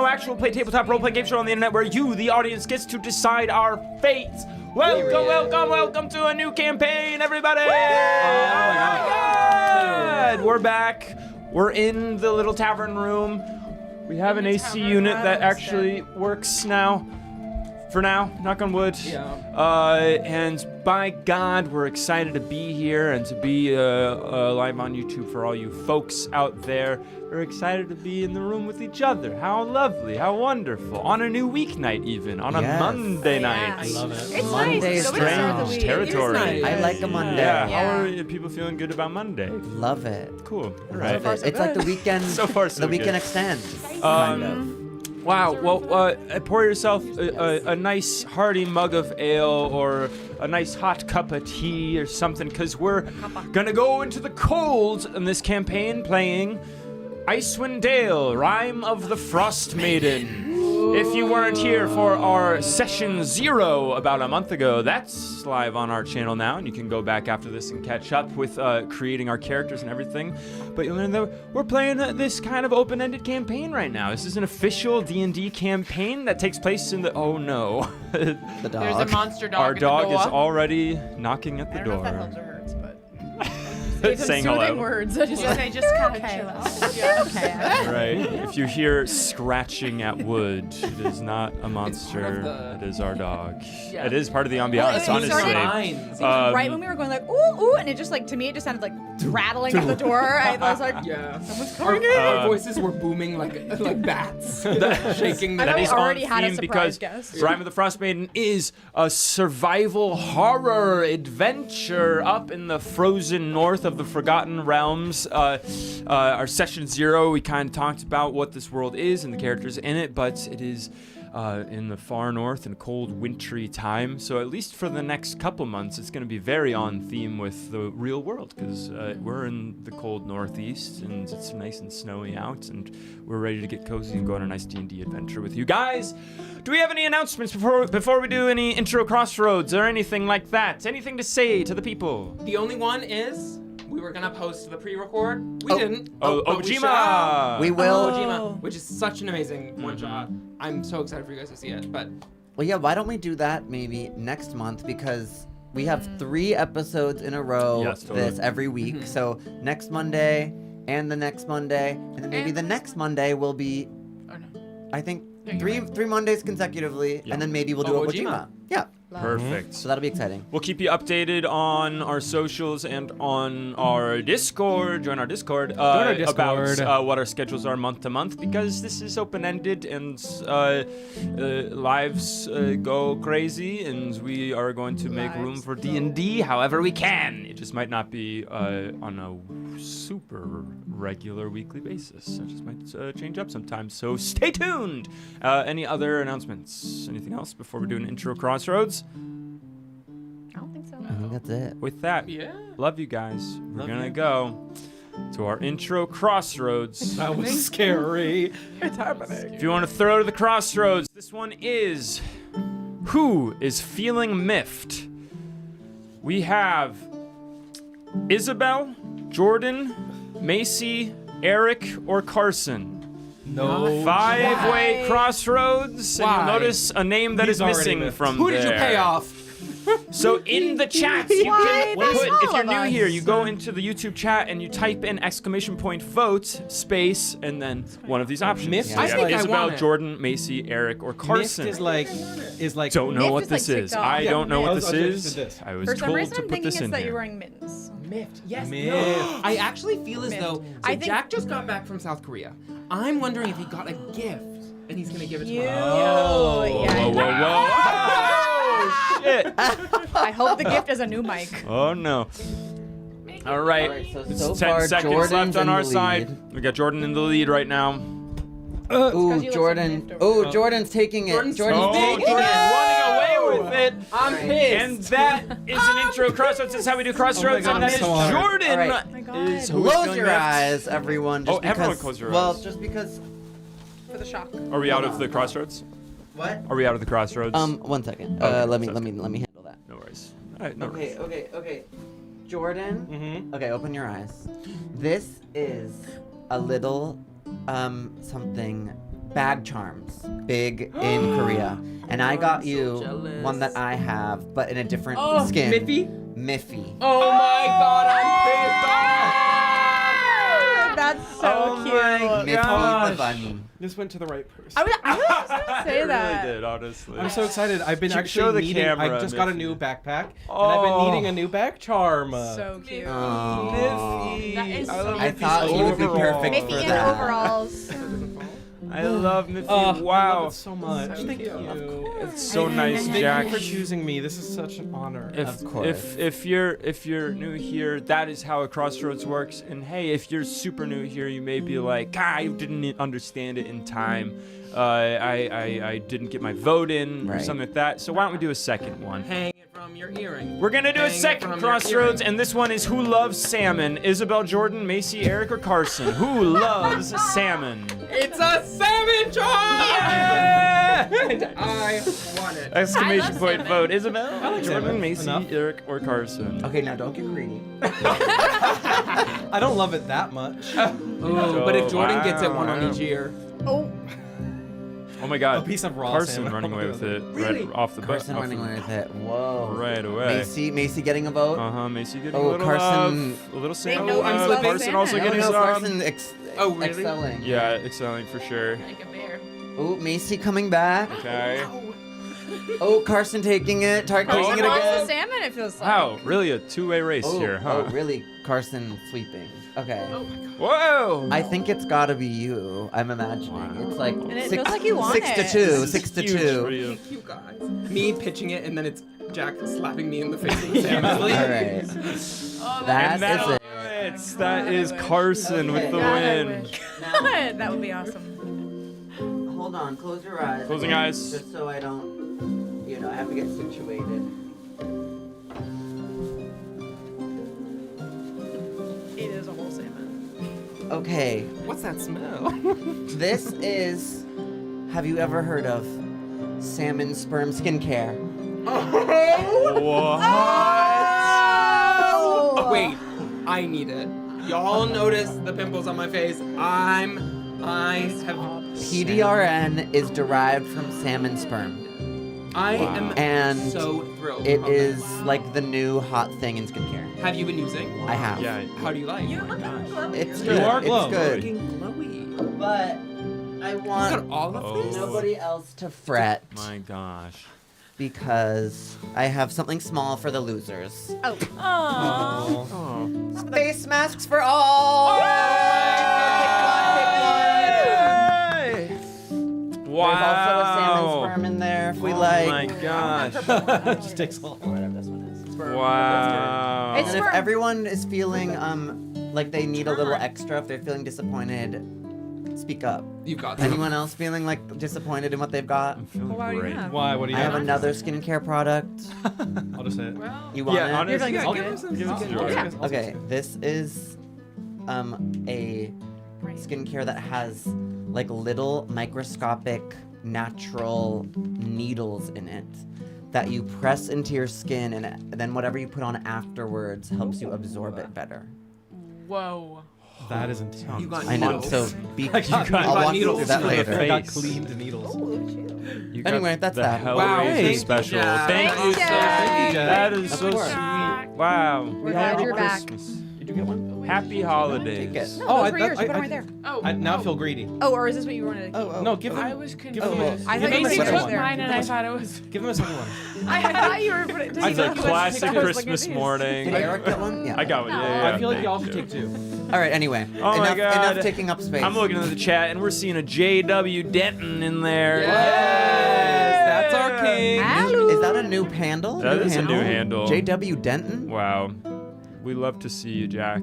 Actual play tabletop role-playing game show on the internet where you, the audience, gets to decide our fates. Welcome to a new campaign, everybody! Oh my God. We're back. We're in the little tavern room. We have an AC unit that actually works now. For now, knock on wood. Yeah. And by God, we're excited to be here and to be live on YouTube for all you folks out there. We're excited to be in the room with each other. How lovely, how wonderful. On a new weeknight even, on a Monday night. I love it. It's Monday nice. strange territory. Nice. I like a Monday. Yeah, how are people feeling good about Monday? Love it. Cool, all right. Love it. It's like the weekend. So far, so the weekend good. extends. Kind of. Wow, well, pour yourself a nice hearty mug of ale or a nice hot cup of tea or something, because we're gonna go into the cold in this campaign playing Icewind Dale, Rime of the Frostmaiden. If you weren't here for our session 0 about a month ago, that's live on our channel now, and you can go back after this and catch up with creating our characters and everything. But you'll learn that we're playing this kind of open-ended campaign right now. This is an official D&D campaign that takes place in the... Oh no. The dog. There's a monster dog Our at the dog door. is already knocking at the I don't know door. if that helps or hurts, but... Saying soothing hello. words. Just kind of chill out. Yeah. Right. If you hear scratching at wood, it is not a monster. It is our dog. Yeah. It is part of the Well, ambiance, it honestly. started- right when we were going like, ooh, ooh, and it just like, to me, it just sounded like rattling at the door. I was like, Yeah. someone's Our, coming in. our voices were booming like bats, shaking. I The know we is already on had a theme surprise because guest. Rime of the Frostmaiden is a survival horror adventure up in the frozen north of the Forgotten Realms. Our session 0, we kind of talked about what this world is and the characters in it, but it is in the far north and cold wintry time. So at least for the next couple months, it's going to be very on theme with the real world, because we're in the cold northeast and it's nice and snowy out, and we're ready to get cozy and go on a nice D&D adventure with you guys. Do we have any announcements before we do any intro crossroads or anything like that? Anything to say to the people? The only one is we were gonna post the pre-record. We Oh. didn't. Oh, but we Ojima! shall. We will. Ojima, which is such an amazing one shot. I'm so excited for you guys to see it. But Well, yeah, why don't we do that maybe next month, because we have 3 episodes in a row Yes, totally. this every week. So next Monday and the next Monday, and then maybe And the the next Monday will be, Oh, no. I think, Yeah, you're three Mondays consecutively, Yeah. and then maybe we'll do Oh, a Ojima. Ojima. Yeah, Perfect. so that'll be exciting. We'll keep you updated on our socials and on our Discord. Join our Discord. Discord. About what our schedules are month to month, because this is open-ended and lives go crazy, and we are going to make room Lives for go D&D however we can. It just might not be on a super regular weekly basis. It just might change up sometimes. So stay tuned. Any other announcements? Anything else before we do an intro crossroads? I don't think so. I think that's it. With that, yeah, love you guys. We're Love gonna you. go to our intro crossroads. that was scary. It's happening. If you want to throw to the crossroads, this one is who is feeling miffed? We have Isabel, Jordan, Macy, Eric, or Carson. No. Five-way crossroads, and Why? you'll notice a name that He's is already missing miffed. from Who did you there. pay off? So in the chat, you Why can there's put, all if you're of new us? here, you go into the YouTube chat and you type in !vote space and then one of these options. Miffed So you is have like- I Isabel, want it. Jordan, Macy, Eric, or Mist Carson. is like Don't know Miffed what is like this is. ticked off. I Yeah, don't know what miffed. this I was is. interested in this. I was For some told reason, to I'm put thinking this it's in that here. you're wearing mittens. Miffed. Yes. Miffed. No. I actually feel as Miffed. though I so think- Jack just got back from South Korea. I'm wondering if he got a gift and he's gonna give it to You. us. Oh. Yeah. Whoa, whoa, whoa. Oh, shit. I hope the gift is a new mic. Oh, no. All right. Alright, so It's so 10 far, seconds Jordan's left on in our the side. lead. We got Jordan in the lead right now. Because Ooh, you look so Jordan. miffed over Oh, Jordan's taking it. Jordan's Jordan's Oh, taking taking Jordan's it. running away with it. I'm Alright. pissed. And that is an intro Crossroads. That's how we do Crossroads. God, and that I'm is so honored. Jordan. Alright. Oh my God. Is who is Close feeling your miffed. eyes, everyone. Just Oh, everyone because, close your well, eyes. just because. for the shock. Are we out Hold of the on. Crossroads? What? Are we out of the Crossroads? 1 second. Okay, let me sounds handle that. No worries. All right, no Okay, worries. okay. Jordan. Mm-hmm. Okay, open your eyes. This is a little something bag charms, big in Korea, and I got you jealous. one that I have, but in a different Oh, skin. Miffy? Miffy. Oh my God, I'm pissed off. That's so Oh cute. my Miffy gosh. the bunny. This went to the right person. I was just gonna say It that. really did, honestly. I'm so excited. I've been Show actually the needing. camera, I just got a Miffy. new backpack, and I've Oh. been needing a new back charm. So cute. Aww. Miffy. That is I so love I Miffy's thought you would be overalls. perfect Miffy for in that. overalls. I love Miffy. I love Wow. it so much. So Thank cute. you. It's so I- nice, Thank Jack. you for choosing me. This is such an honor. If, Of course. if you're new here, that is how a Crossroads works. And hey, if you're super new here, you may be like, I didn't understand it in time. I didn't get my vote in or Right. something like that. So why don't we do a second one? Hang it from your earring. We're gonna do a Hang it second from your Crossroads, earring. and this one is Who Loves Salmon? Isabel, Jordan, Macy, Eric, or Carson? Who loves salmon? It's a salmon jar! And I want it. Exclamation love point salmon. vote. Isabel, like Jordan, salmon. Macy, Enough. Eric, or Carson? Okay, now don't get greedy. I don't love it that much. Ooh, but if Jordan gets it, one on Wow. each ear. Oh, Oh my God! A piece of raw Carson salmon. running away with it Really? right off the Carson off running the- away with it. Whoa. right away. Macy getting a vote. Macy getting Oh, a little Carson- love, a little salmon. know I'm love. slipping. Carson also salmon. getting no, some. Carson Oh, really? excelling. Yeah, excelling for sure. like a bear. Oh, Macy coming back. Okay. Oh, Carson taking it. Taking Oh, it Carson wants the again. salmon, it feels like. Wow, really a two-way race Oh, here, huh? oh, really? Carson sweeping. Okay. Whoa! I think it's gotta be you. I'm imagining. It's like And it six, feels like you want 6 to it. 2. This is 6 to huge 2. for you. Thank you guys. Me pitching it, and then it's Jack slapping me in the face with the salmon. All right. That And is that'll it. do it. That is Carson with the God, I win. wish. Now, That would be awesome. hold on. Close your eyes. Closing eyes. Just so I don't, I have to get situated. It is a whole salmon. Okay. What's that smell? This is. Have you ever heard of salmon sperm skincare? What? Oh! Wait, I need it. Y'all notice the pimples on my face? I have. PDRN is derived from salmon sperm. I am And so thrilled. It about is this. like the new hot thing in skincare. Have you been using? I have. Yeah. How do you like? You look glowing. It's You good. are It's glowing. good. Looking glowy. But I You got want all of Oh. this? nobody else to fret My gosh. because I have something small for the losers. Oh. Oh. Oh. Face masks for all! Wow. There's also a salmon sperm in there if we Oh like. my gosh. Just takes a lot. Whatever this one is. Wow. It's And if sperm. everyone is feeling like they need a little extra, if they're feeling disappointed, speak up. You've got this. Anyone else feeling like disappointed in what they've got? I'm feeling Well, why do you great. have? Why? What do you I have have? another skincare product. I'll just say it. You want Yeah, it? honestly, You're feeling Yeah, good? give us a- Give us a I'll- Jordan. Yeah. Okay, this is a skincare that has like little microscopic natural needles in it that you press into your skin, and then whatever you put on afterwards helps you absorb it better. Whoa. That is intense. You got I know. needles. So I'll walk you needles through that to the later. I got face. cleaned needles. You got Anyway, that's the that. Hellraiser Wow, thank you, special. Jack. Thank you, Thanks, sir. Jack. That is Of so course. sweet. Wow. We're glad you're back. Christmas. Did you get one? Happy holidays. Take it. No, Oh, those were yours. You put them right there. Now I feel greedy. Oh, or is this what you wanted to keep? No, give them. I was Give confused. them I a, thought give you them a were second took one. there. Mine and I thought it was. Give them a second one. I thought you were putting. This is a classic Christmas morning. Did Eric get one? Yeah. I got one. Yeah, I feel like thank y'all should you. take two. All right. Anyway, Oh my God. enough taking up space. I'm looking at the chat and we're seeing a J.W. Denton in there. Yes, that's our king. Hello. Is that a new handle? That is a new handle. J.W. Denton. Wow. We love to see you, Jack.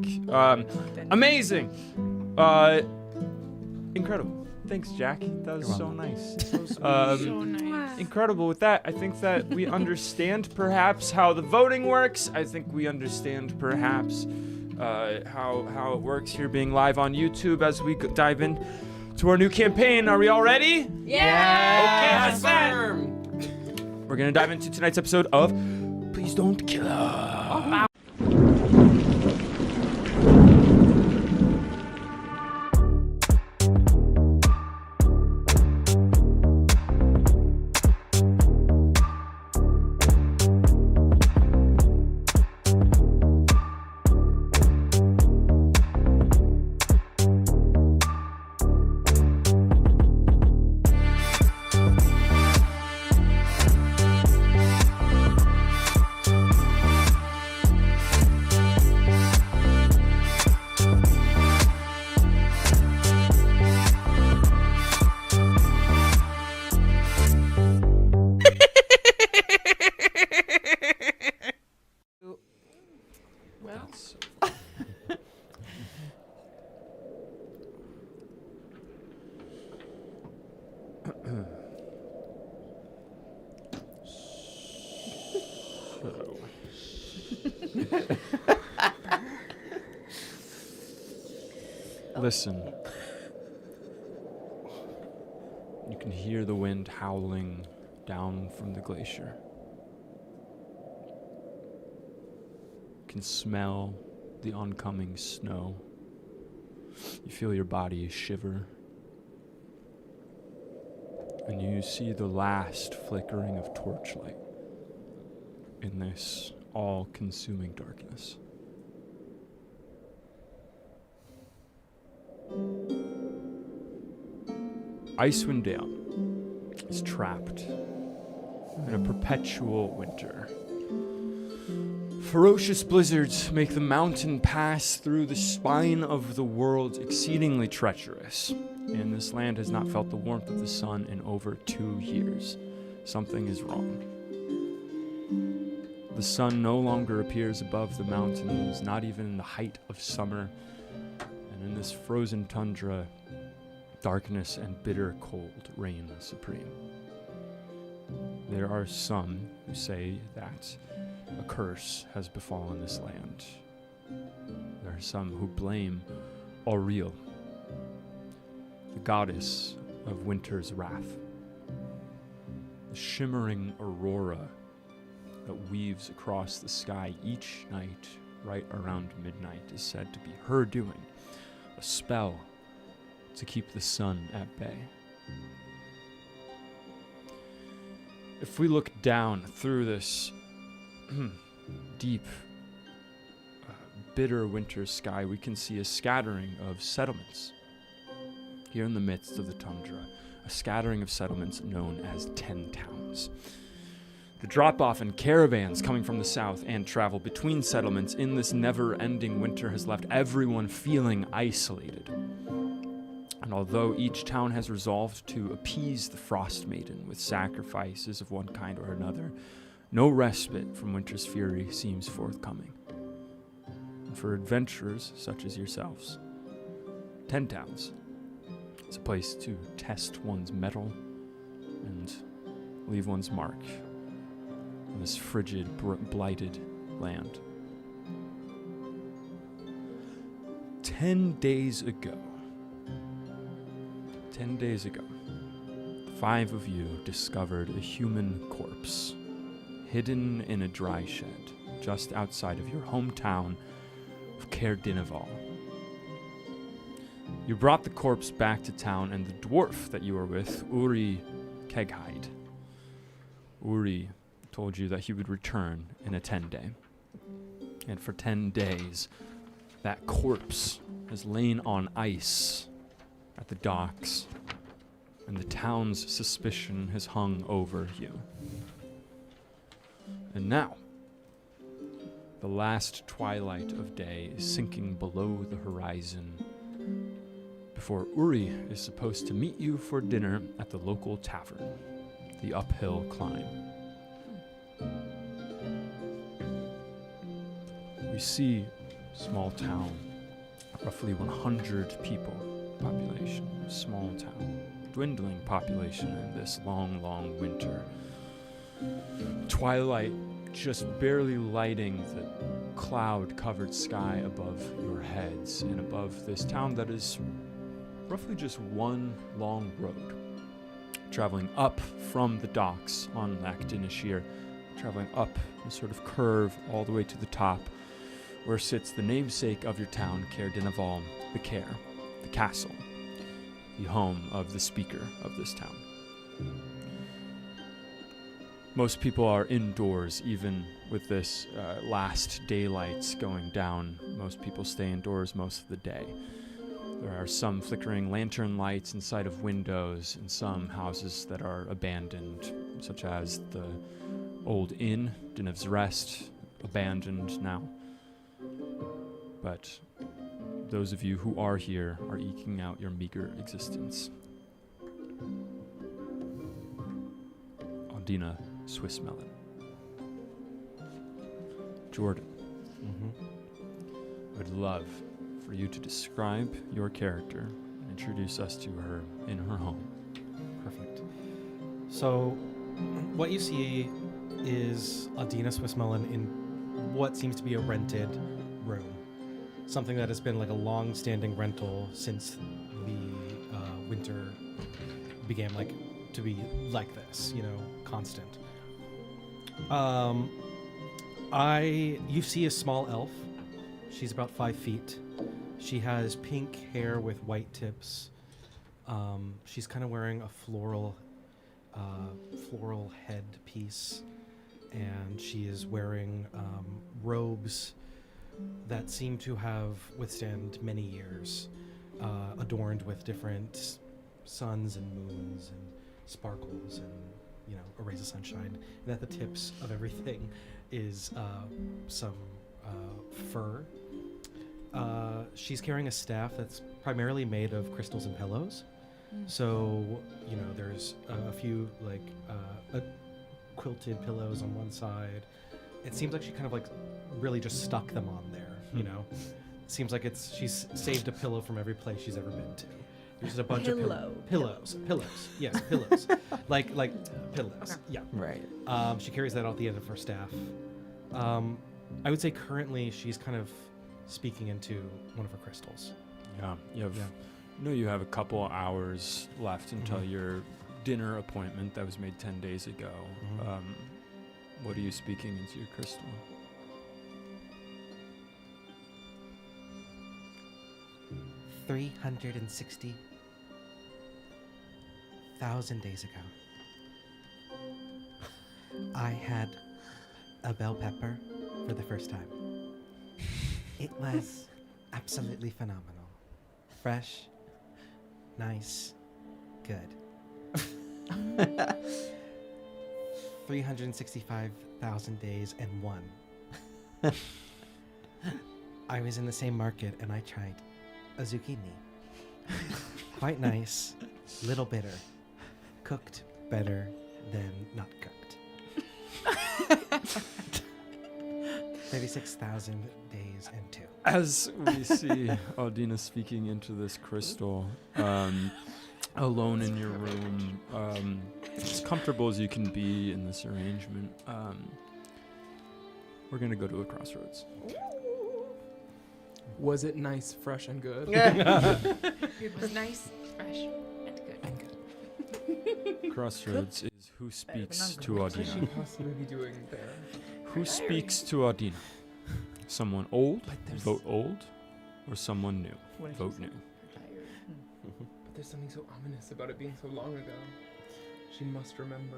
Amazing. Incredible. Thanks, Jack. That was so nice. So nice. Incredible. With that, I think that we understand perhaps how the voting works. I think we understand perhaps how it works here being live on YouTube as we dive in to our new campaign. Are we all ready? Yeah. Okay, that's that. Confirmed. We're gonna dive into tonight's episode of Please Don't Kill Us. Well, Listen. You can hear the wind howling down from the glacier. You can smell the oncoming snow. You feel your body shiver. And you see the last flickering of torchlight in this all-consuming darkness. Icewind Dale is trapped in a perpetual winter. Ferocious blizzards make the mountain pass through the spine of the world exceedingly treacherous, and this land has not felt the warmth of the sun in over 2 years. Something is wrong. The sun no longer appears above the mountains, not even in the height of summer, and in this frozen tundra, darkness and bitter cold reign supreme. There are some who say that a curse has befallen this land. There are some who blame Auriel, the goddess of winter's wrath. The shimmering aurora that weaves across the sky each night right around midnight is said to be her doing, a spell to keep the sun at bay. If we look down through this deep, bitter winter sky, we can see a scattering of settlements. Here in the midst of the tundra, a scattering of settlements known as 10 towns. The drop-off in caravans coming from the south and travel between settlements in this never-ending winter has left everyone feeling isolated. And although each town has resolved to appease the Frostmaiden with sacrifices of one kind or another, no respite from winter's fury seems forthcoming. And for adventurers such as yourselves, 10 towns is a place to test one's mettle and leave one's mark on this frigid, blighted land. 10 days ago, the 5 of you discovered a human corpse hidden in a dry shed just outside of your hometown of Caer Dineval. You brought the corpse back to town, and the dwarf that you were with, Uri Keghide, Uri told you that he would return in a 10-day. And for 10 days, that corpse has lain on ice at the docks, and the town's suspicion has hung over you. And now, the last twilight of day is sinking below the horizon before Uri is supposed to meet you for dinner at the local tavern, the Uphill Climb. We see small town, roughly 100 people population, small town, dwindling population in this long, long winter. Twilight just barely lighting the cloud-covered sky above your heads and above this town that is roughly just one long road, traveling up from the docks on Lac Dinashir, traveling up a sort of curve all the way to the top, where sits the namesake of your town, Caer Dineval, the Caer, the castle, the home of the speaker of this town. Most people are indoors, even with this last daylights going down. Most people stay indoors most of the day. There are some flickering lantern lights inside of windows in some houses that are abandoned, such as the old inn, Dinev's Rest, abandoned now. But those of you who are here are eking out your meager existence. Aldina Swiss Melon. Jordan. I would love for you to describe your character and introduce us to her in her home. Perfect. So, what you see is Adina Swiss Melon in what seems to be a rented room. Something that has been like a long-standing rental since the winter began to be like this, constant. You see a small elf. She's about 5 feet. She has pink hair with white tips. She's kind of wearing a floral headpiece, and she is wearing robes that seem to have withstand many years, adorned with different suns and moons and sparkles and a rays of sunshine. And at the tips of everything is some fur. She's carrying a staff that's primarily made of crystals and pillows. So, there's a few quilted pillows on one side. It seems like she kind of really just stuck them on there, Seems like she's saved a pillow from every place she's ever been to. There's just a bunch of pillows. Yes, pillows. like pillows. Okay. Yeah. Right. She carries that out the end of her staff. I would say currently she's kind of speaking into one of her crystals. Yeah. You have a couple hours left until your dinner appointment that was made 10 days ago. What are you speaking into your crystal? $360,000 days ago, I had a bell pepper for the first time. It was absolutely phenomenal. Fresh, nice, good. 365,000 days and one. I was in the same market and I tried a zucchini. Quite nice, little bitter. Cooked better than not cooked. 36,000 days and 2. As we see Aldina speaking into this crystal, alone in your room, as comfortable as you can be in this arrangement, we're going to go to a crossroads. Was it nice, fresh, and good? It was nice, fresh, and good. Crossroads is who speaks to What could she Audina. possibly be doing there? Who speaks to Audina? Someone old, vote old, or someone new, vote new. But there's something so ominous about it being so long ago. She must remember.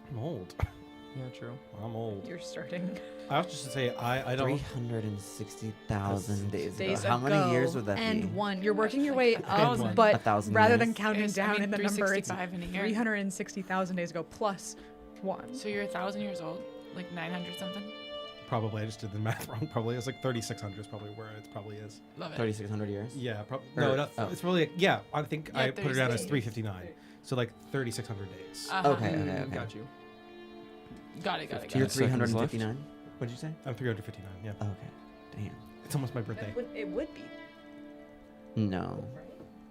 I'm old. Yeah, true. I'm old. You're starting. I was just to say I don't. 360,000 days ago. Days How many ago. years would that be? And one. You're working your way up, one. but 1,000 rather years? than counting It's- I down mean, in the number, it's 365 in a year. 360,000 days ago plus 1. So you're 1,000 years old, like 900 something. Probably I just did the math wrong. Probably it's like 3,600 is probably where it probably is. Love it. 3,600 years? Yeah, Or- no, not, oh. it's probably yeah. I think Yeah, I put it down as 36. 359. So like 3,600 days. Okay. Got you. Got it. You're 10 seconds left. 359? What did you say? I'm 359. Yeah, Okay. Damn. it's almost my birthday. It would be. No.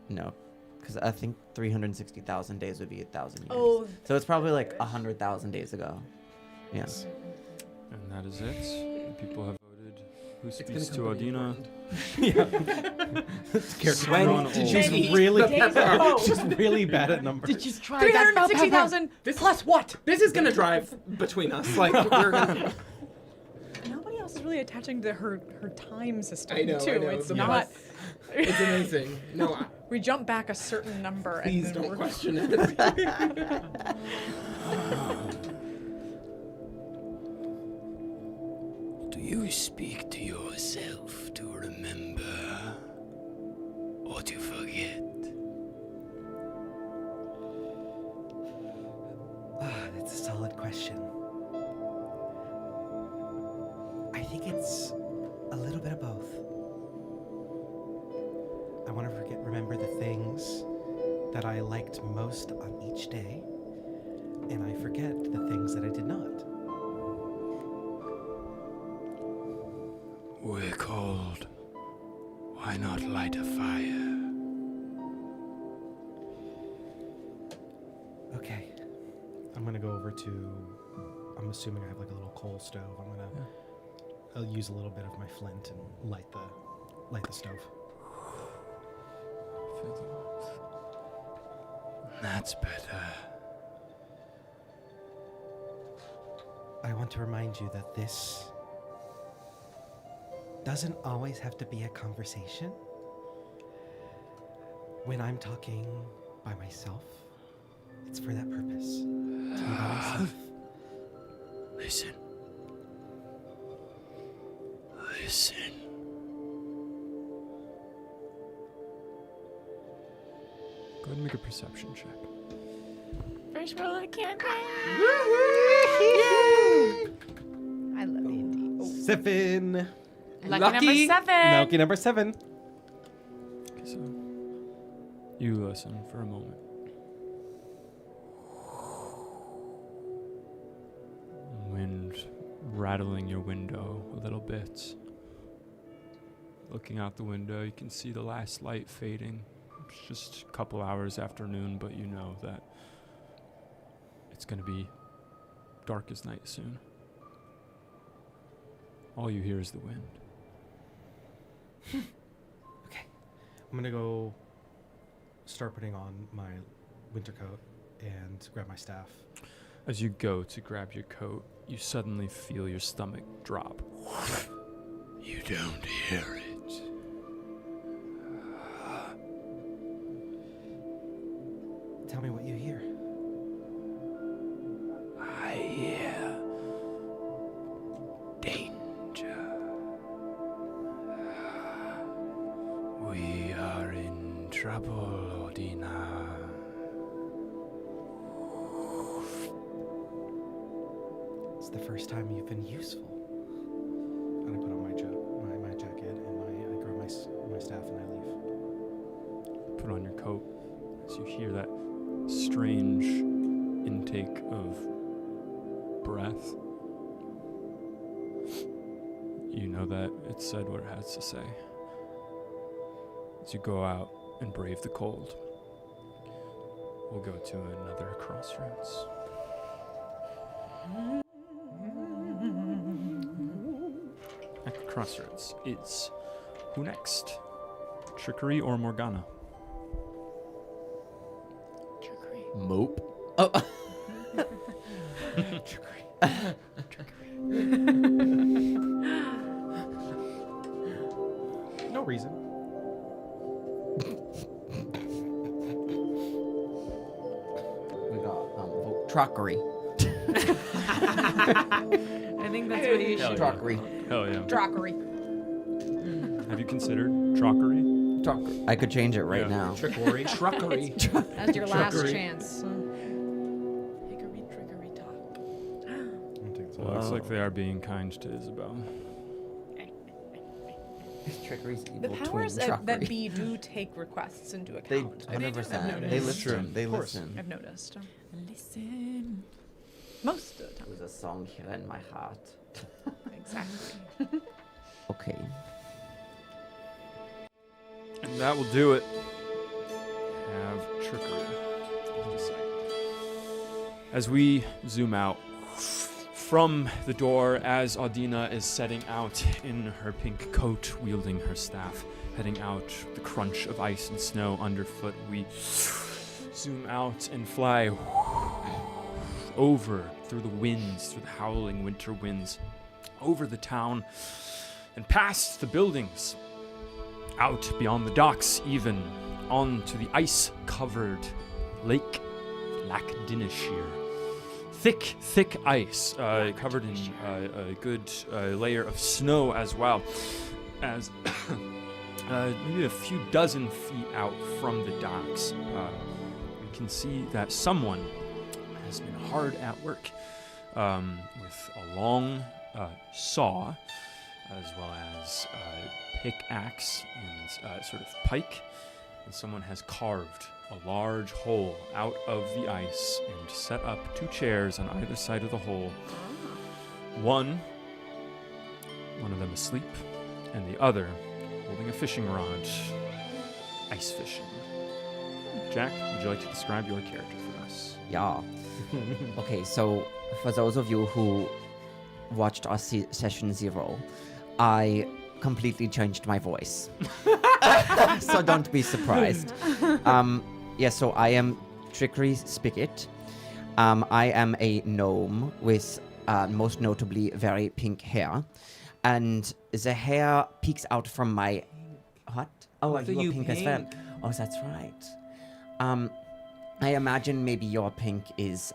No. Because I think 360,000 days would be 1,000 years. Oh. So it's probably like 100,000 days ago. Yes. And that is it. People have voted who It's speaks gonna to come Audina. Character When drawn did old. you She's eat really, the pepper? she's really bad at numbers. Did you try 360,000 plus what? This is gonna drive between us. Like we're gonna. Nobody else is really attaching to her time system I know. too. I know. It's the not. bus- It's amazing. No, We jump back a certain number please and then don't we're question it. Do you speak to yourself to remember or to forget? That's a solid question. I think it's a little bit of both. I want to remember the things that I liked most on each day, and I forget the things that I did not. We're cold. Why not light a fire? Okay. I'm gonna go over to. I'm assuming I have like a little coal stove. I'll use a little bit of my flint and light the stove. Feel the warmth. That's better. I want to remind you that this doesn't always have to be a conversation. When I'm talking by myself, it's for that purpose. To be by myself. Listen. Listen. Go ahead and make a perception check. First roll of the campaign. I love D&D. 7. Lucky, Lucky. number 7. Lucky number 7. Okay, so you listen for a moment. Wind rattling your window a little bit. Looking out the window, you can see the last light fading. It's just a couple hours after noon, but you know that it's going to be dark as night soon. All you hear is the wind. I'm gonna go start putting on my winter coat and grab my staff. As you go to grab your coat, you suddenly feel your stomach drop. You don't hear it. Tell me what you hear. I hear danger. We are in trouble, Odina. It's the first time you've been useful. And I put on my jacket and I grab my staff and I leave. Put on your coat as you hear that strange intake of breath. You know that it said what it has to say. As you go out and brave the cold, we'll go to another crossroads. At the crossroads is who next? Trickery or Morgana? Trickery. Mope. Oh. No reason. We got truckery. I think that's what you should. Truckery. Hell yeah. Drockery. Have you considered trockery? Truckery. I could change it right Yeah. now. Trickery. Truckery. That's your last Truckery. chance. Hickory trickery talk. So it looks like they are being kind to Isabel. Trickery's The evil powers twin, that truckery. be do take requests into They account. 100%. They noticed. listen. They Of course. listen. I've noticed. Listen. Most of the time. There's a song here in my heart. Exactly. Okay. And that will do it. Have trickery. As we zoom out from the door, as Audina is setting out in her pink coat, wielding her staff, heading out, the crunch of ice and snow underfoot, we zoom out and fly over through the winds, through the howling winter winds, over the town, and past the buildings, out beyond the docks, even onto the ice-covered Lake Lac-Dinishir. Thick, thick ice, covered in a good layer of snow as well, as maybe a few dozen feet out from the docks, we can see that someone has been hard at work with a long saw, as well as pickaxe and sort of pike, and someone has carved a large hole out of the ice and set up 2 chairs on either side of the hole. One of them asleep, and the other holding a fishing rod, ice fishing. Jack, would you like to describe your character for us? Yeah. Okay, so for those of you who watched our session 0, I completely changed my voice. So don't be surprised. So I am Trickery Spigot. I am a gnome with most notably very pink hair. And the hair peeks out from my... What? Oh, I thought you you are pink as well. pink. Oh, that's right. I imagine maybe your pink is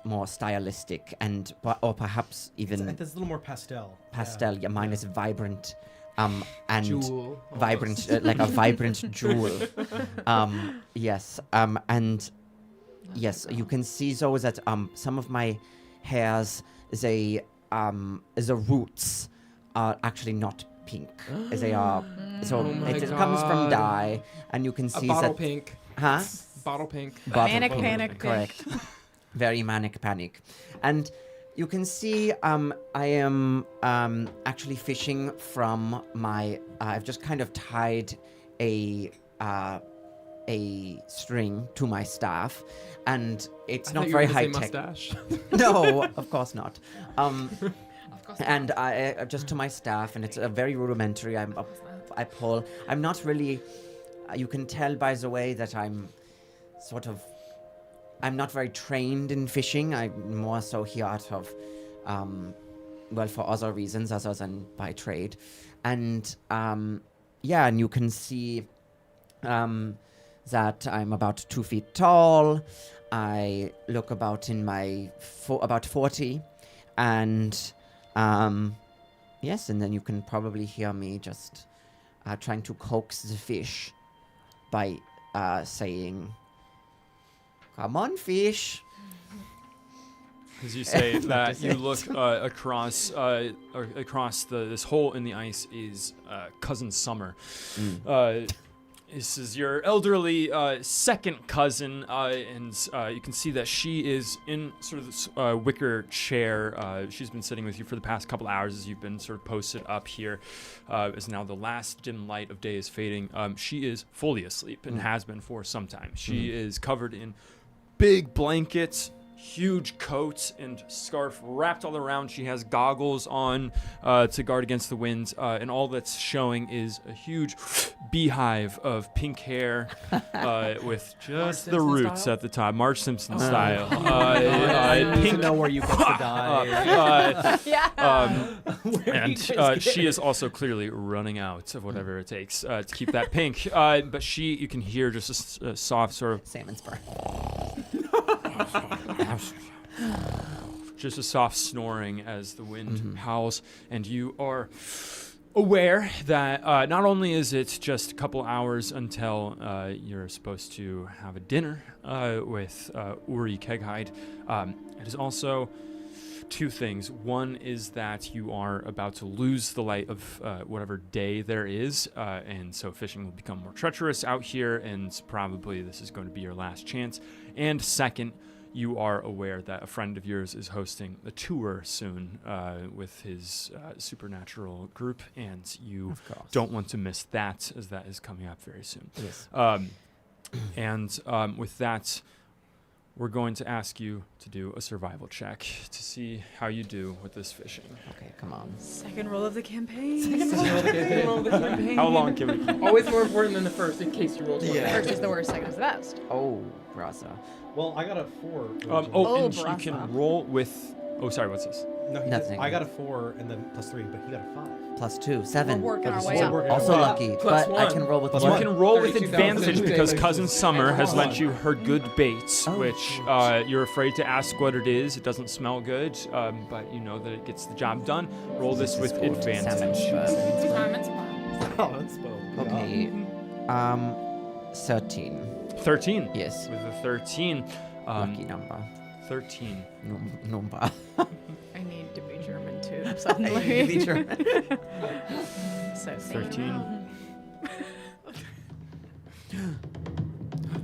more stylistic and or perhaps even It's a little more pastel. pastel. Yeah, mine is vibrant and Jewel. vibrant, like a vibrant jewel. Yes, and yes, you can see though that some of my hairs, the roots are actually not pink. They are so Oh my it comes from God. dye, and you can A see bottle that. pink. Huh? Bottle pink. Manic Bottle- panic. Correct. Very manic panic. And you can see I am actually fishing from my... I've just kind of tied a string to my staff, and it's I not thought you very were high gonna say tech. mustache. No, of course not. Of course. And I just to my staff, and it's a very rudimentary. I pull. I'm not really. You can tell by the way that I'm not very trained in fishing. I'm more so here out of, for other reasons other than by trade. And, and you can see that I'm about 2 feet tall. I look about in my, about 40. And, yes, and then you can probably hear me just trying to coax the fish by saying... Come on, fish. As you say that, you look across this hole in the ice is cousin Summer. This is your elderly second cousin, and you can see that she is in sort of this wicker chair. She's been sitting with you for the past couple hours as you've been sort of posted up here. As now the last dim light of day is fading. She is fully asleep and has been for some time. She is covered in big blankets, huge coat and scarf wrapped all around. She has goggles on to guard against the wind, and all that's showing is a huge beehive of pink hair with just the Simpson roots style? at the top, Marge Simpson style. I need to Pink know where you get the dye. Yeah. and she is also clearly running out of whatever it takes to keep that pink. But you can hear just a soft sort of, Salmon spur. just a soft snoring as the wind howls, and you are aware that not only is it just a couple hours until you're supposed to have a dinner with Uri Keghide, it is also two things. One is that you are about to lose the light of whatever day there is, and so fishing will become more treacherous out here, and probably this is going to be your last chance. And second, you are aware that a friend of yours is hosting a tour soon with his supernatural group, and you don't want to miss that, as that is coming up very soon. Yes. And with that, we're going to ask you to do a survival check to see how you do with this fishing. Okay, come on. Second roll of the campaign. How long can we keep? Always more important than the first in case you roll twice. First is the worst, second is the best. Oh, Rasa. Well, I got a 4. Oh, and you can brasa. roll with. Oh, sorry. What's this? No, Nothing. I got a 4 and then +3, but he got a 5. +2, 7. We're working our But way it's up. working Also out. lucky, Plus but I one. can roll with Plus You one. can roll with 32,000 advantage because days. Cousin Summer has lent One. you her good bait, Oh, which you're afraid to ask what it is. It doesn't smell good, but you know that it gets the job done. Roll this with Salmon advantage. spur. Oh, that's spoke. Okay. 13. 13. Yes. With a 13. Lucky number. 13. Number. I need to be German too, suddenly. So 13.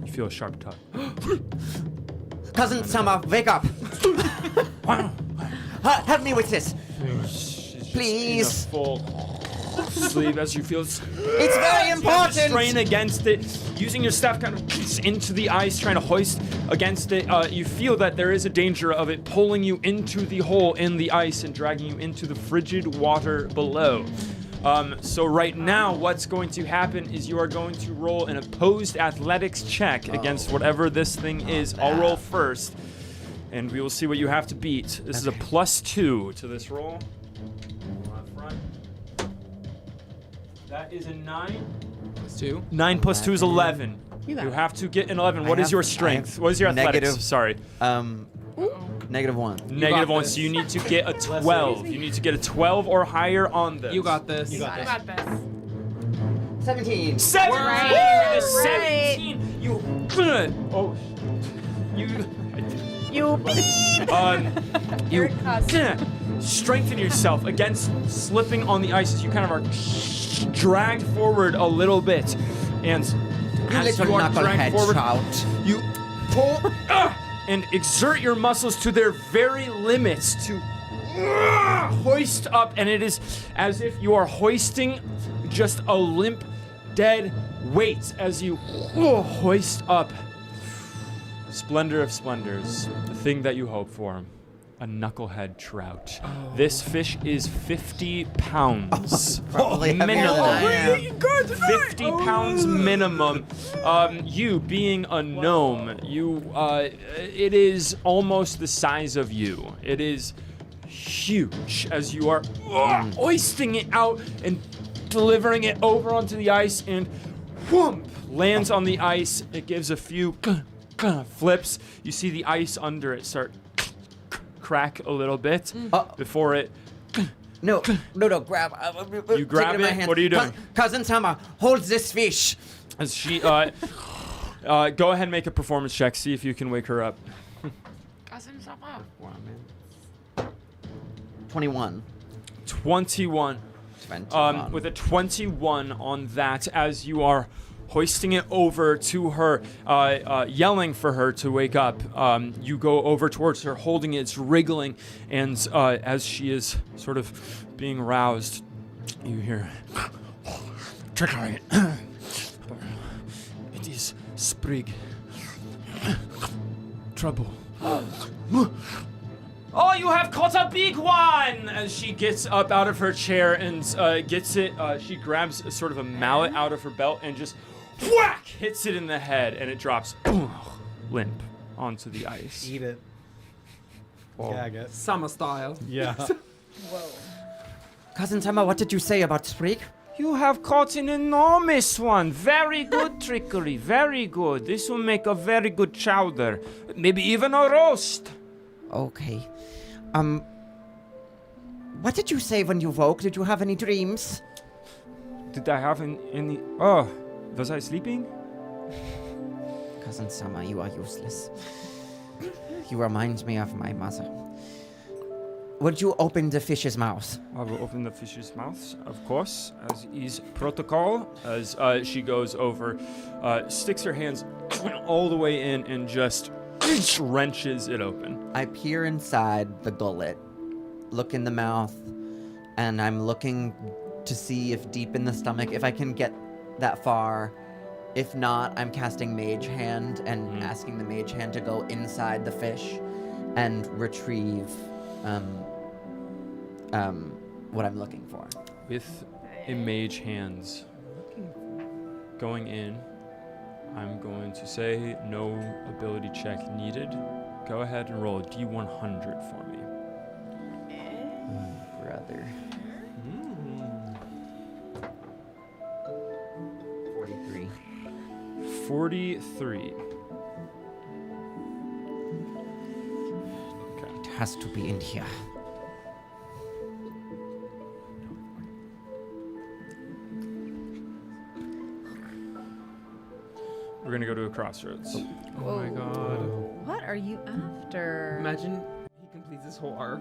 You feel a sharp tug. Cousin Summer, wake up! Help me with this! She's just Please. in a full sleep as you feel It's very important! strain against it, using your staff kind of into the ice, trying to hoist against it. You feel that there is a danger of it pulling you into the hole in the ice and dragging you into the frigid water below. So right now, what's going to happen is you are going to roll an opposed athletics check against whatever this thing is. I'll roll first, and we will see what you have to beat. This is a +2 to this roll. Up front. That is a 9. +2. 9 + 2 is 11. You got You it. have to get an 11. I What is have- your I strength? have What is your athletics? negative- Sorry. -1. Negative 1. this. So you need to get a 12. You need to get a 12 or higher on this. You got this. You got this. 17. 17. Right. With a 17. You. Oh. You. You You Eric Cousin. strengthen yourself against slipping on the ice as you kind of are dragged forward a little bit, and You as little you are dragged knucklehead forward, trout. you pull and exert your muscles to their very limits to hoist up, and it is as if you are hoisting just a limp, dead weight as you hoist up. Splendor of splendors, the thing that you hope for. A knucklehead trout. This fish is 50 pounds. Probably heavier minimum. than I am. 50 pounds minimum. You being a gnome, it is almost the size of you. It is huge as you are hoisting it out and delivering it over onto the ice, and whoomp, lands on the ice. It gives a few flips. You see the ice under it start crack a little bit before it. No, grab. You grab take in my it? hand. What are you doing? Cousin Summer, hold this fish. As she, go ahead and make a performance check. See if you can wake her up. 21. 21. 21. With a 21 on that, as you are hoisting it over to her, yelling for her to wake up, you go over towards her, holding it, it's wriggling, and as she is sort of being roused, you hear, "Trickery. It is Sprig. Trouble Oh, you have caught a big one! As she gets up out of her chair and gets it, she grabs sort of a mallet out of her belt and just whack! Hits it in the head, and it drops limp onto the ice. Eat it. Oh. Gag it. Summer style. Yeah. Cousin Summer, what did you say about Sprig? You have caught an enormous one. Very good trickery. Very good. This will make a very good chowder. Maybe even a roast. Okay. What did you say when you woke? Did you have any dreams? Did I have any... Oh, was I sleeping? Cousin Summer, you are useless. You remind me of my mother. Would you open the fish's mouth? I will open the fish's mouth, of course, as is protocol. As she goes over, sticks her hands all the way in and just wrenches it open. I peer inside the gullet, look in the mouth, and I'm looking to see if deep in the stomach, if I can get that far. If not, I'm casting Mage Hand and asking the Mage Hand to go inside the fish and retrieve what I'm looking for. With a mage hands going in, I'm going to say no ability check needed. Go ahead and roll a D100 for me. Brother. 43. 43. It has to be in here. We're gonna go to a crossroads. Oh my god. What are you after? Imagine he completes this whole arc.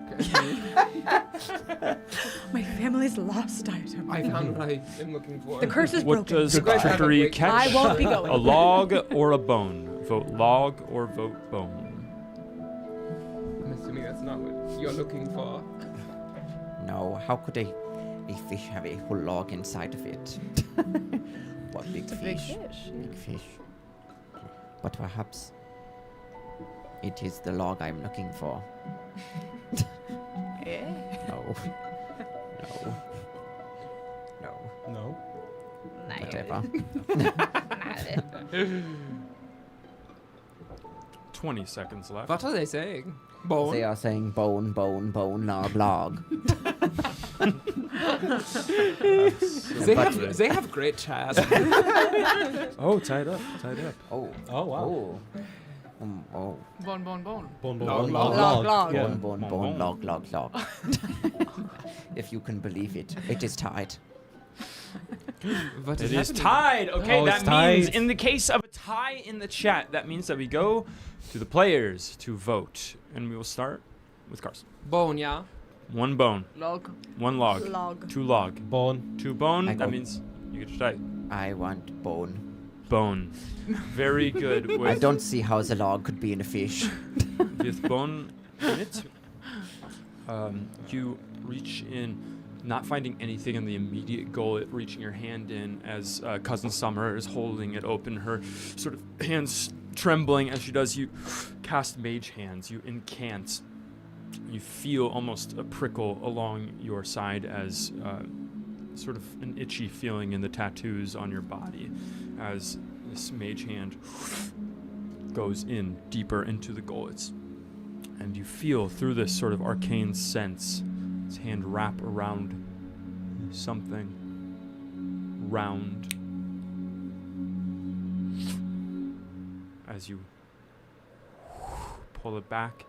My family's lost item. I found what I am looking for. The curse is What broken. does You guys have a trickery great catch? I won't be going. A log or a bone? Vote log or vote bone. I'm assuming that's not what you're looking for. No, how could a fish have a whole log inside of it? What big It's a fish? big fish. Big fish. But perhaps it is the log I'm looking for. Yeah. No. No. No. Whatever. 20 seconds left. What are they saying? Bone? They are saying bone, bone, bone, log, log. They have great chat. Oh, tied up. Oh. Oh, wow. Oh. Bone, bone, bone. Bone, Log, log, log. Yeah. Bone, bone, bone, log, log, log. If you can believe it, it is tied. What It is happening? tied. Okay, Oh, that it's means tied. in the case of a tie in the chat, that means that we go to the players to vote, and we will start with Carson. Bone, yeah. One bone, Log. one log, Log. two log, Bone. two bone. I That go- means you get to tie. I want bone. Bone. Very good. I With, don't see how the log could be in a fish. with bone in it, you reach in, not finding anything in the immediate gullet, reaching your hand in as Cousin Summer is holding it open, her sort of hands trembling as she does. You cast Mage Hands, you incant. You feel almost a prickle along your side as sort of an itchy feeling in the tattoos on your body as this Mage Hand goes in deeper into the gullets. And you feel through this sort of arcane sense, his hand wrap around something round. As you pull it back,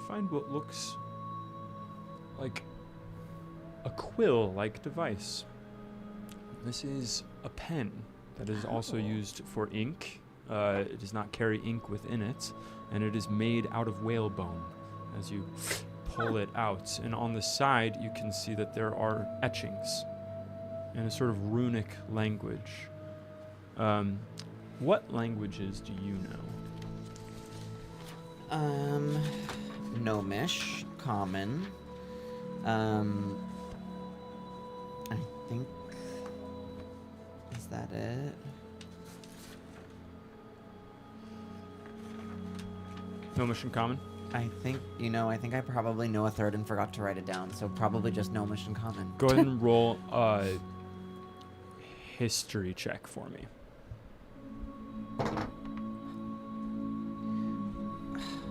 find what looks like a quill-like device. This is a pen that is also used for ink. It does not carry ink within it, and it is made out of whalebone. As you pull it out, and on the side you can see that there are etchings in a sort of runic language. What languages do you know? Gnomish, common. I think. Is that it? No mission common. I think I probably know a third and forgot to write it down, so probably just Gnomish and common. Go ahead and roll a history check for me.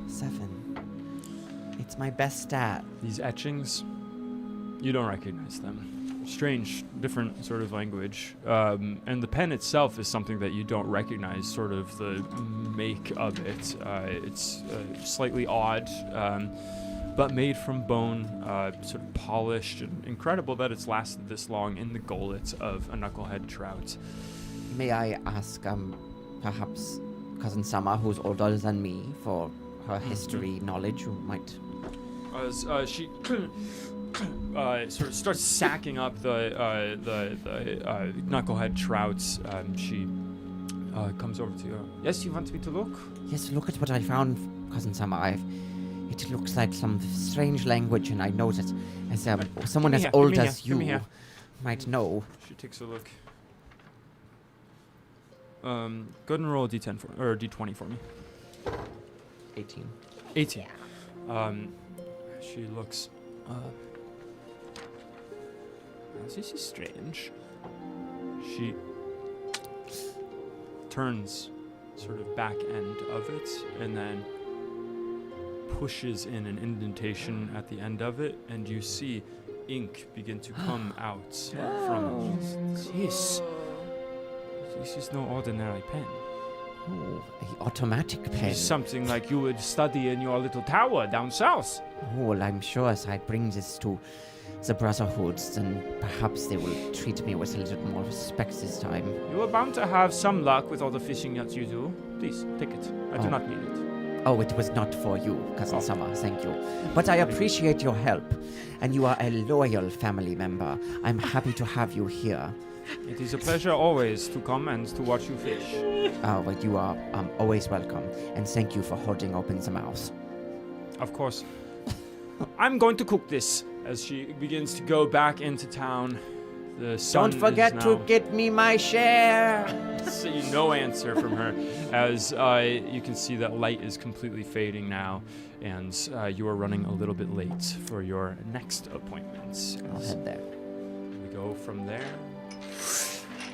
7. It's my best stat. These etchings, you don't recognize them. Strange, different sort of language. And the pen itself is something that you don't recognize, sort of the make of it. It's slightly odd, but made from bone, sort of polished, and incredible that it's lasted this long in the gullet of a knucklehead trout. May I ask, perhaps Cousin Summer, who's older than me, for her history knowledge, who might... As she sort of starts sacking up the knucklehead trouts, she comes over to you. Yes, you want me to look? Yes, look at what I found, Cousin Summer. It looks like some strange language, and I know that as someone as old as you might know. She takes a look. Go ahead and roll a d10 or d20 for me. 18. 18. She looks. This is strange. She turns sort of back end of it and then pushes in an indentation at the end of it, and you see ink begin to come out from it. This is no ordinary pen. Oh, an automatic pen. It's something like you would study in your little tower down south. Oh, well, I'm sure as I bring this to the Brotherhoods, then perhaps they will treat me with a little more respect this time. You are bound to have some luck with all the fishing that you do. Please, take it. I do not need it. Oh, it was not for you, Cousin Summer, thank you. But I appreciate your help, and you are a loyal family member. I'm happy to have you here. It is a pleasure always to come and to watch you fish. Oh, but you are always welcome, and thank you for holding open the mouth. Of course. I'm going to cook this. As she begins to go back into town, the sun Don't forget is to now get me my share. See no answer from her, as you can see that light is completely fading now, and you are running a little bit late for your next appointments. I'll head there. We go from there,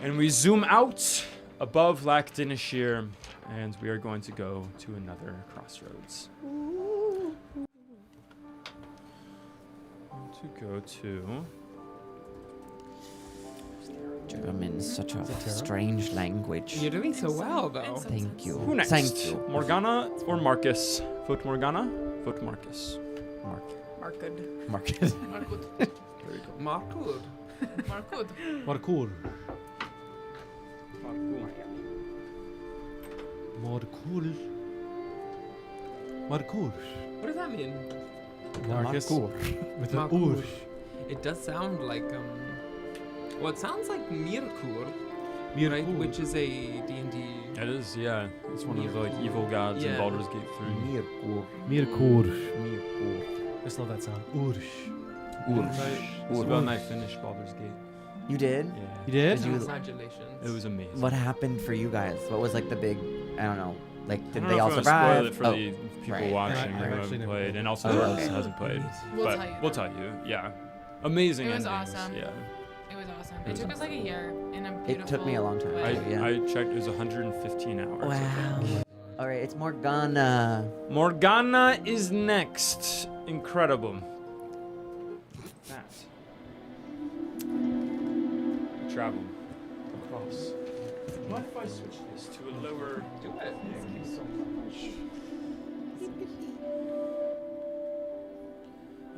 and we zoom out above Lac Dinashir, and we are going to go to another crossroads. To go to... German, such a strange language. You're doing so well, though. Thank you. Who next? Thank you. Morgana or Marcus? Vote Morgana, vote Marcus. Marked. Marcus. Markud. There you go. Markud. Markud. Markur. Markur. Markur. What does that mean? Marcus. With an Markur. ur. It does sound like, well, it sounds like Mirkur, right? Mirkur. Which is a D&D. It is, yeah. It's one of the like evil gods in Yeah. Baldur's Gate 3. Mirkur. Mirkur. Mirkur. Just love that sound. Ursh. Isabel and I finished Baldur's Gate. You did? Yeah. You did? Did you- Congratulations. It was amazing. What happened for you guys? What was like the big, I don't know, like I did don't they know all if I wanna survive? spoil it for Oh, the people right. watching I've who actually haven't never played, played. and also Oh, who okay. hasn't played. We'll but tell you. we'll tell you, yeah. Amazing It was endings. awesome. Yeah. It was awesome. It took us like a year in a beautiful It took me a long time. way. Yeah. I checked, it was 115 hours. I think. Wow. All right, it's Morgana. Morgana is next. Incredible. That. Travel across. What if I switch this to a lower? Do it.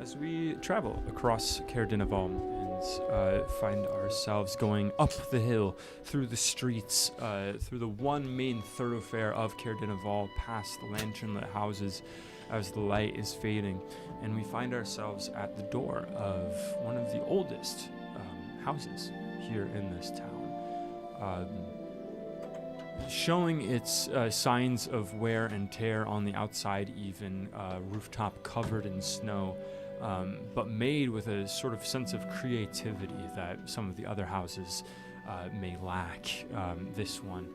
As we travel across Caer Dineval and find ourselves going up the hill, through the streets, through the one main thoroughfare of Caer Dineval, past the lantern-lit houses as the light is fading, and we find ourselves at the door of one of the oldest houses here in this town. Showing its signs of wear and tear on the outside, even rooftop covered in snow, but made with a sort of sense of creativity that some of the other houses may lack. This one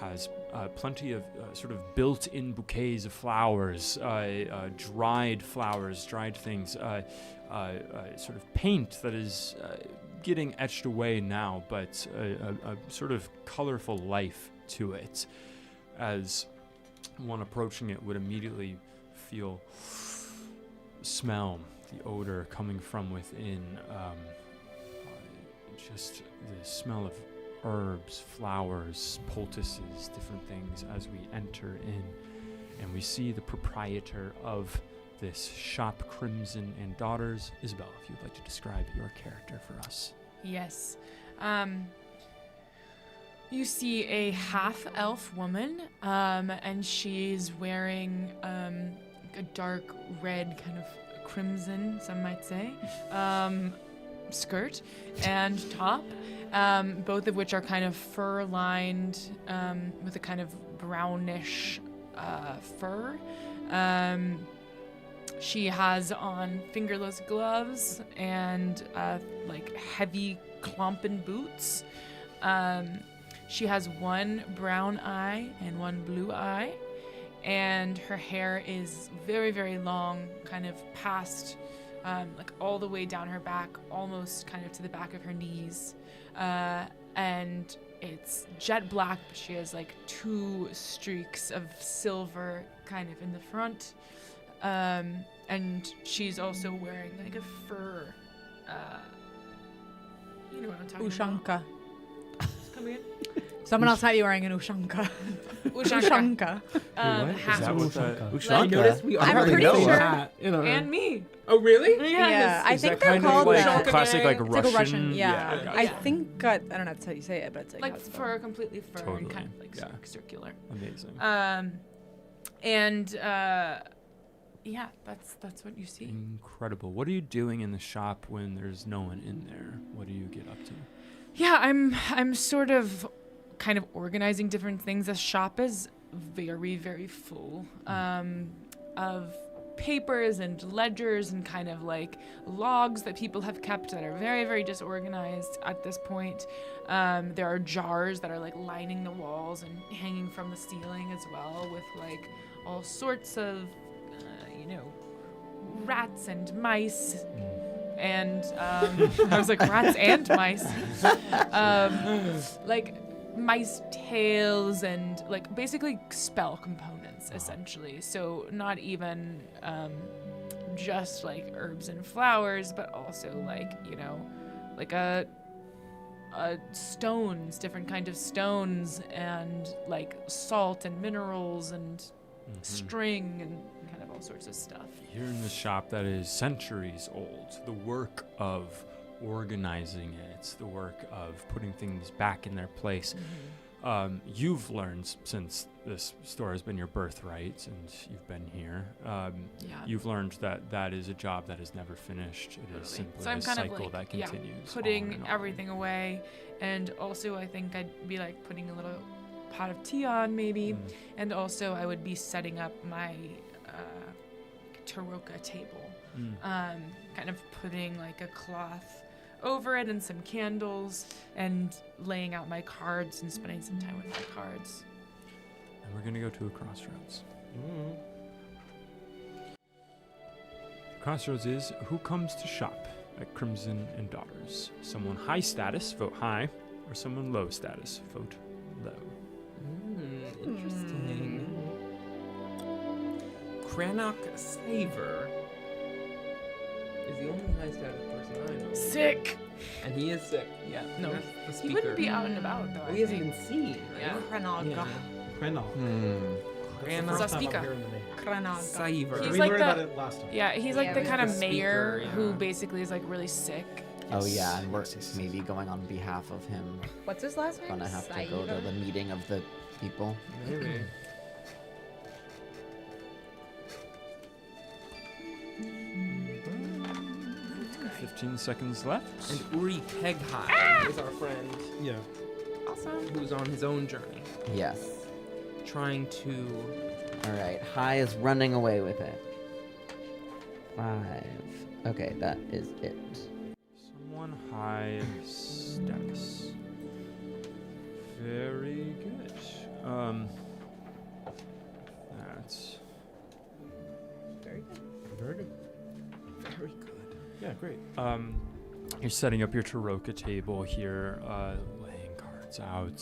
has plenty of sort of built-in bouquets of flowers, dried things, sort of paint that is getting etched away now, but a sort of colorful life to it, as one approaching it would immediately smell the odor coming from within, just the smell of herbs, flowers, poultices, different things as we enter in, and we see the proprietor of this shop, Crimson and Daughters. Isabel, if you'd like to describe your character for us. Yes. You see a half-elf woman, and she's wearing a dark red, kind of crimson, some might say, skirt and top, both of which are kind of fur-lined with a kind of brownish fur. She has on fingerless gloves and like heavy klompen boots. She has one brown eye and one blue eye, and her hair is very, very long, kind of past, like all the way down her back, almost kind of to the back of her knees. And it's jet black, but she has like 2 streaks of silver kind of in the front. And she's also wearing like a fur, you know what I'm talking Ushanka. about. Come again? Someone else might be wearing an ushanka. Ushanka. Is that what the... I noticed we I'm already pretty know sure- that. And me. Oh, really? Yeah, I Is think that they're kind of called like that. classic, like It's Russian? like a Russian, yeah. gotcha. I think, I don't know if that's how you say it, but it's like Like how it's fur, completely fur, Totally, and kind of like yeah. circular. Amazing. And yeah, that's what you see. Incredible. What are you doing in the shop when there's no one in there? What do you get up to? Yeah, I'm sort of kind of organizing different things. The shop is very, very full of papers and ledgers and kind of like logs that people have kept that are very, very disorganized at this point. There are jars that are like lining the walls and hanging from the ceiling as well, with like all sorts of, rats and mice. And I was like, rats and mice. Like mice tails and like basically spell components, essentially. So not even just like herbs and flowers, but also like, like stones, different kind of stones, and like salt and minerals and string and kind of all sorts of stuff. You're in the shop that is centuries old. The work of organizing it, the work of putting things back in their place. You've learned, since this store has been your birthright and you've been here, you've learned that is a job that is never finished. It is simply So I'm a kind cycle of like, that continues. putting on and on. everything away, and also I think I'd be like putting a little pot of tea on maybe, and also I would be setting up my Taroka table, kind of putting like a cloth over it and some candles, and laying out my cards and spending some time with my cards. And we're going to go to a crossroads. Crossroads is who comes to shop at Crimson and Daughters. Someone high status, vote high, or someone low status, vote low. Interesting. Cranach Saver is the only high status person I know. Sick. And he is sick. Yeah. No, That's the he speaker. wouldn't be out and about though. Oh, I he hasn't think. been seen, right? Yeah. Krenaga. Krenal. Cranach First time I'm hearing the name. Krenaga. Saver. He's we like learned the- about it last time. Yeah, he's like Yeah, the he's kind the of mayor speaker, who yeah. basically is like really sick. Oh yeah, and we're maybe going on behalf of him. What's his last name? Gonna have to go to the meeting of the people. Maybe. 15 seconds left. And Uri Peghai is our friend Yeah. Awesome. who's on his own journey, Yes. trying to. All right. High is running away with it. 5. Okay, that is it. Someone high status. Very good. That's Very good. Very good. very good. Yeah, great. You're setting up your Taroka table here, laying cards out.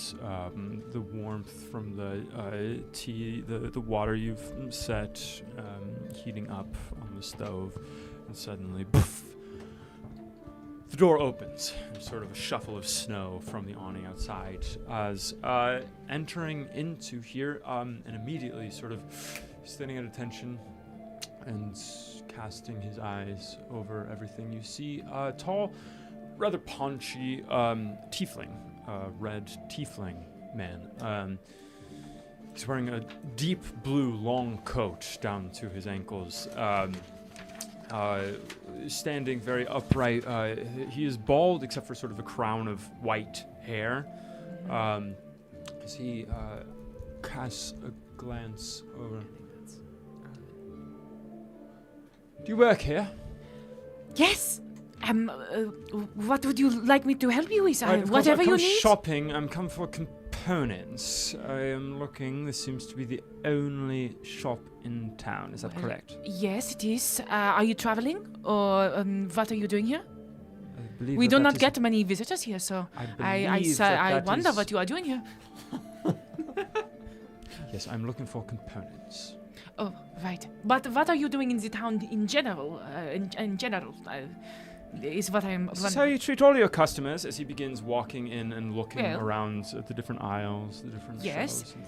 The warmth from the tea, the water you've set, heating up on the stove, and suddenly, poof, the door opens. There's sort of a shuffle of snow from the awning outside as entering into here, and immediately sort of standing at attention and casting his eyes over everything. You see a tall, rather paunchy tiefling, red tiefling man. He's wearing a deep blue long coat down to his ankles. Standing very upright. He is bald except for sort of a crown of white hair. As he casts a glance over. Do you work here? Yes. What would you like me to help you with? Right, of course, Whatever I've you come need. shopping. I'm come for components. I am looking. This seems to be the only shop in town. Is that Well, correct? Yes, it is. Are you traveling, or what are you doing here? I believe We that do that not is- get many visitors here, so I wonder what you are doing here. Yes, I'm looking for components. Oh, right. But what are you doing in the town in general? In general, is what I'm. This is how you treat all your customers. As he begins walking in and looking Well. around at the different aisles, the different Yes. shelves and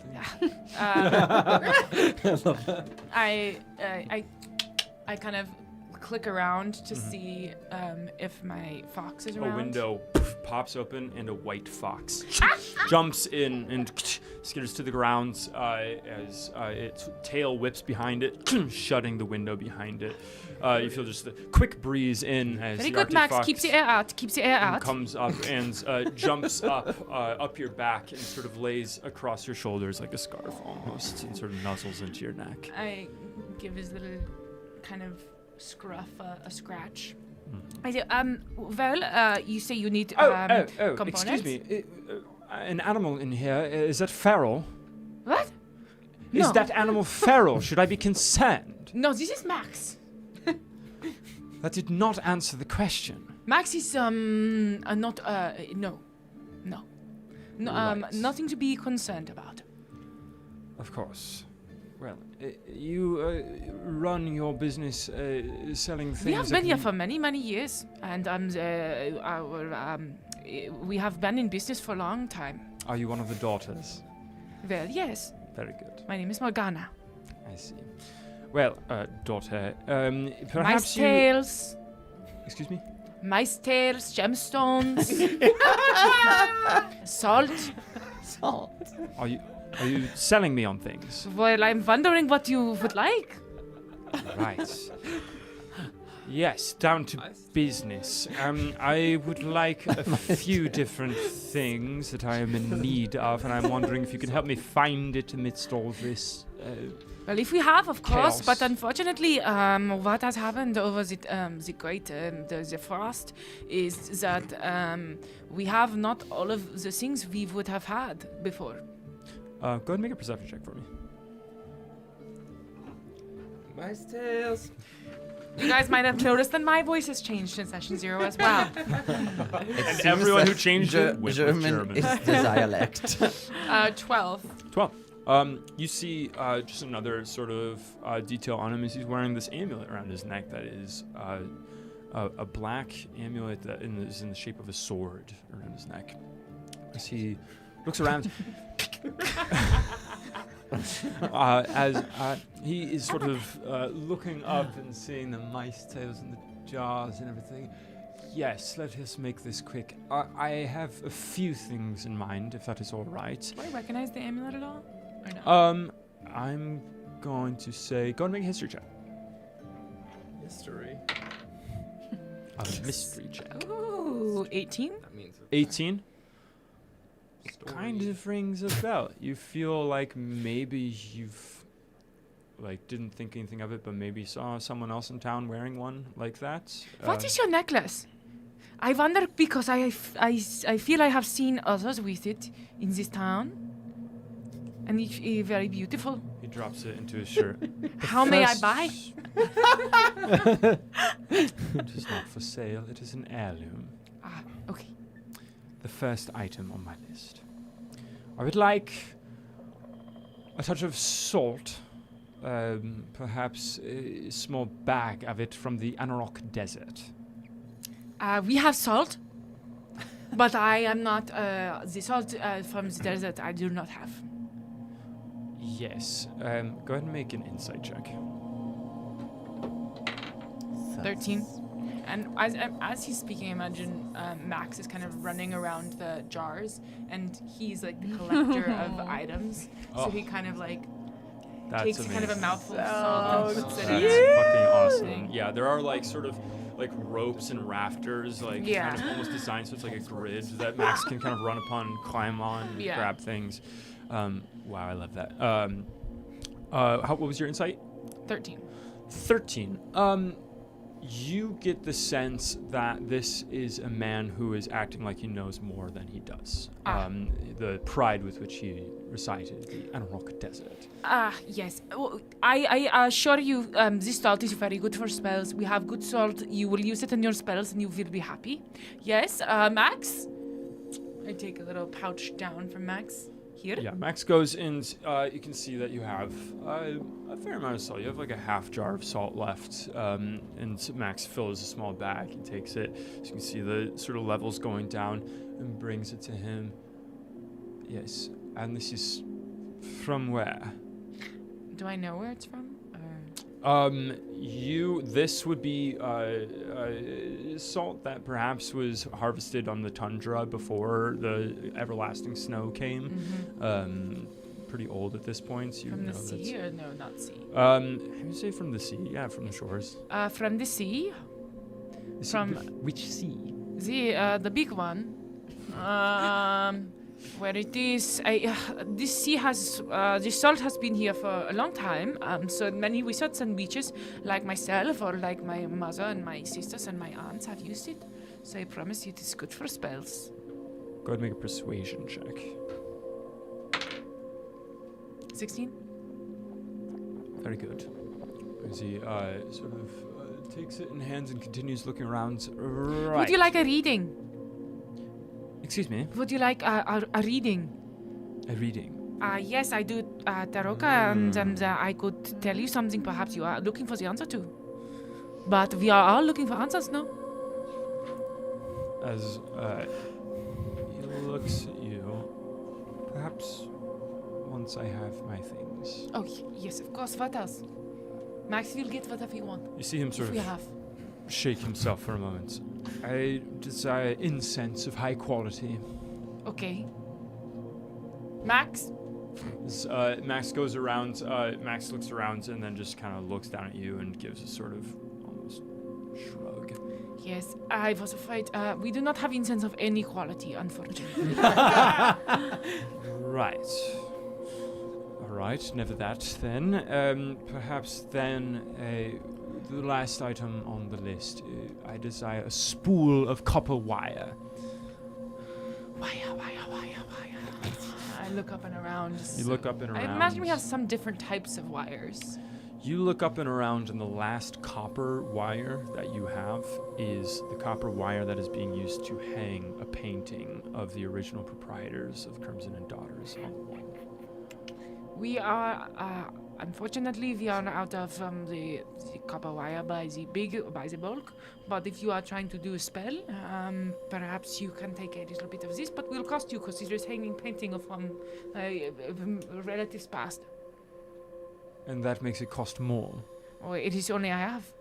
things. I kind of click around to see if my fox is around. A window pops open and a white fox jumps in and skitters to the ground as its tail whips behind it, shutting the window behind it. You feel just a quick breeze in as Very the good, Arctic Max. fox Keeps the air out. Keeps the air out. comes up and jumps up your back and sort of lays across your shoulders like a scarf almost, and sort of nuzzles into your neck. I give his little kind of scruff a scratch. I say, well, you say you need components? Excuse me. An animal in here, is that feral? What? Is No. that animal feral? Should I be concerned? No, this is Max. That did not answer the question. Max is not no. Right. Nothing to be concerned about. Of course. Well, you run your business selling things. We have that been here can- for many years, and we have been in business for a long time. Are you one of the daughters? Well, yes. Very good. My name is Morgana. I see. Well, daughter, Mice perhaps you... tails, Excuse me? mice tails, gemstones, salt. Salt. Are you selling me on things? Well, I'm wondering what you would like. Right. Yes, down to business. I would like a few different things that I am in need of, and I'm wondering if you could help me find it amidst all this. Well, if we have, of course, Chaos. but unfortunately, what has happened over the great the frost is that we have not all of the things we would have had before. Go ahead and make a perception check for me. Mice tails. You guys might have noticed that my voice has changed in session 0 as well. And everyone who changed it went with German. is the dialect. 12. 12. You see just another sort of detail on him is he's wearing this amulet around his neck that is a black amulet that is in the shape of a sword around his neck. As he looks around, as he is sort of looking up and seeing the mice tails and the jars and everything. Yes, let us make this quick. I have a few things in mind, if that is all right. Do I recognize the amulet at all? Or no? I'm going to say, go and make a history check. History. A mystery check. Ooh, 18? That means 18. story. Kind of rings a bell. You feel like maybe you've, didn't think anything of it, but maybe saw someone else in town wearing one like that. What is your necklace? I wonder because I feel I have seen others with it in this town. And it's very beautiful. He drops it into his shirt. How may I buy? It is not for sale. It is an heirloom. Ah, okay. The first item on my list. I would like a touch of salt. Perhaps a small bag of it from the Anarok Desert. We have salt, but I am not the salt from the desert. I do not have. Yes. Go ahead and make an insight check. 13. And as he's speaking, I imagine Max is kind of running around the jars, and he's like the collector of items. So he kind of like takes kind of a mouthful of salt and puts it That's in. fucking awesome. Yeah, there are like sort of like ropes and rafters, like kind of almost designed so it's like a grid that Max can kind of run upon, climb on, grab things. Wow, I love that. What was your insight? 13. 13. You get the sense that this is a man who is acting like he knows more than he does. The pride with which he recited the Anarok Desert. Yes. I assure you, this salt is very good for spells. We have good salt. You will use it in your spells and you will be happy. Yes, Max? I take a little pouch down from Max. Here. Yeah, Max goes and you can see that you have a fair amount of salt. You have like a half jar of salt left, and Max fills a small bag and takes it. So you can see the sort of levels going down and brings it to him. Yes, and this is from where? Do I know where it's from? This would be salt that perhaps was harvested on the tundra before the everlasting snow came. Pretty old at this point. So from the sea or no, not sea? I would say from the sea. Yeah, from the shores. From the sea. From which sea? the big one. Where it is, this sea has, the salt has been here for a long time. So many wizards and witches, like myself or like my mother and my sisters and my aunts, have used it. So I promise you, it is good for spells. Go ahead and make a persuasion check. 16. Very good. As he sort of takes it in hands and continues looking around. Right. Would you like a reading? Excuse me? Would you like a reading? A reading? Yes, I do Taroka, and I could tell you something perhaps you are looking for the answer to. But we are all looking for answers, no? As he looks at you, perhaps once I have my things. Oh, yes, of course. What else? Max will get whatever you want. You see him sort of shake himself for a moment. I desire incense of high quality. Okay. Max? As, Max goes around, Max looks around and then just kind of looks down at you and gives a sort of almost shrug. Yes, I was afraid. We do not have incense of any quality, unfortunately. Right. Alright, never that then. Perhaps then the last item on the list. I desire a spool of copper wire. Wire. I look up and around. You look up and around. I imagine we have some different types of wires. You look up and around, and the last copper wire that you have is the copper wire that is being used to hang a painting of the original proprietors of Crimson and Daughters on the wall. We are, unfortunately, we are out of the copper wire by the bulk. But if you are trying to do a spell, perhaps you can take a little bit of this, but will cost you because it is hanging painting of relatives past. And that makes it cost more. Oh, it is only I have.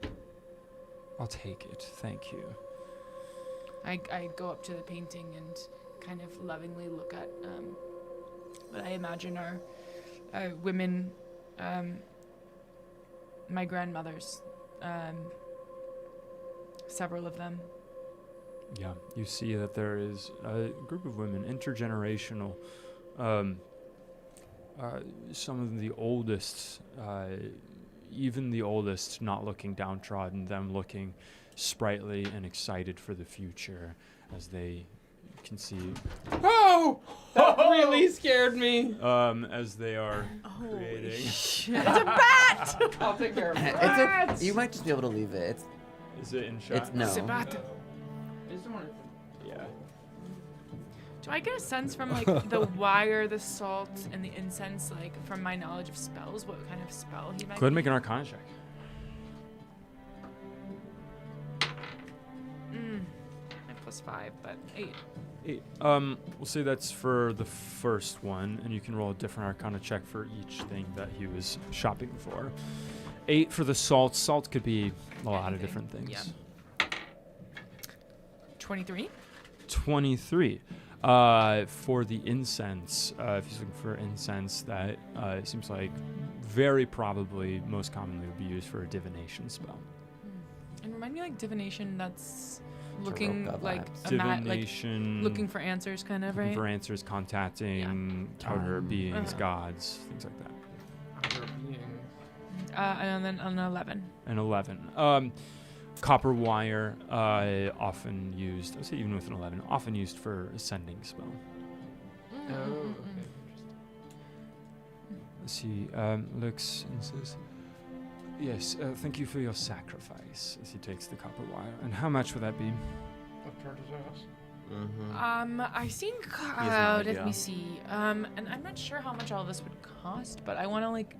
I'll take it, thank you. I go up to the painting and kind of lovingly look at what I imagine are women, my grandmothers, several of them. Yeah, you see that there is a group of women, intergenerational, some of the oldest, even the oldest not looking downtrodden, them looking sprightly and excited for the future as they can see. Oh! really scared me. As they are creating. It's a bat! I'll take care of it. You might just be able to leave it. Is it in shot? It's no. Sebat. Yeah. Do I get a sense from like the wire, the salt, and the incense, like from my knowledge of spells, what kind of spell he might Go ahead and be? make an Arcana check. +5, but 8. 8. We'll say that's for the first one, and you can roll a different Arcana check for each thing that he was shopping for. 8 for the salt. Salt could be a lot of Anything, different things. yeah. 23. 23. For the incense, if he's looking for incense, that it seems like very probably most commonly would be used for a divination spell. And remind me, like divination, that's looking Tarot like labs. like Divination. looking for answers, kind of, looking right? for answers, contacting outer beings, Uh-huh. gods, things like that. And then an 11. An 11. Copper wire, often used, I'd say even with an 11, often used for ascending spell. Let's see, looks and says, yes, thank you for your sacrifice, as he takes the copper wire. And how much would that be? I think, no let idea. me see. And I'm not sure how much all this would cost, but I want to like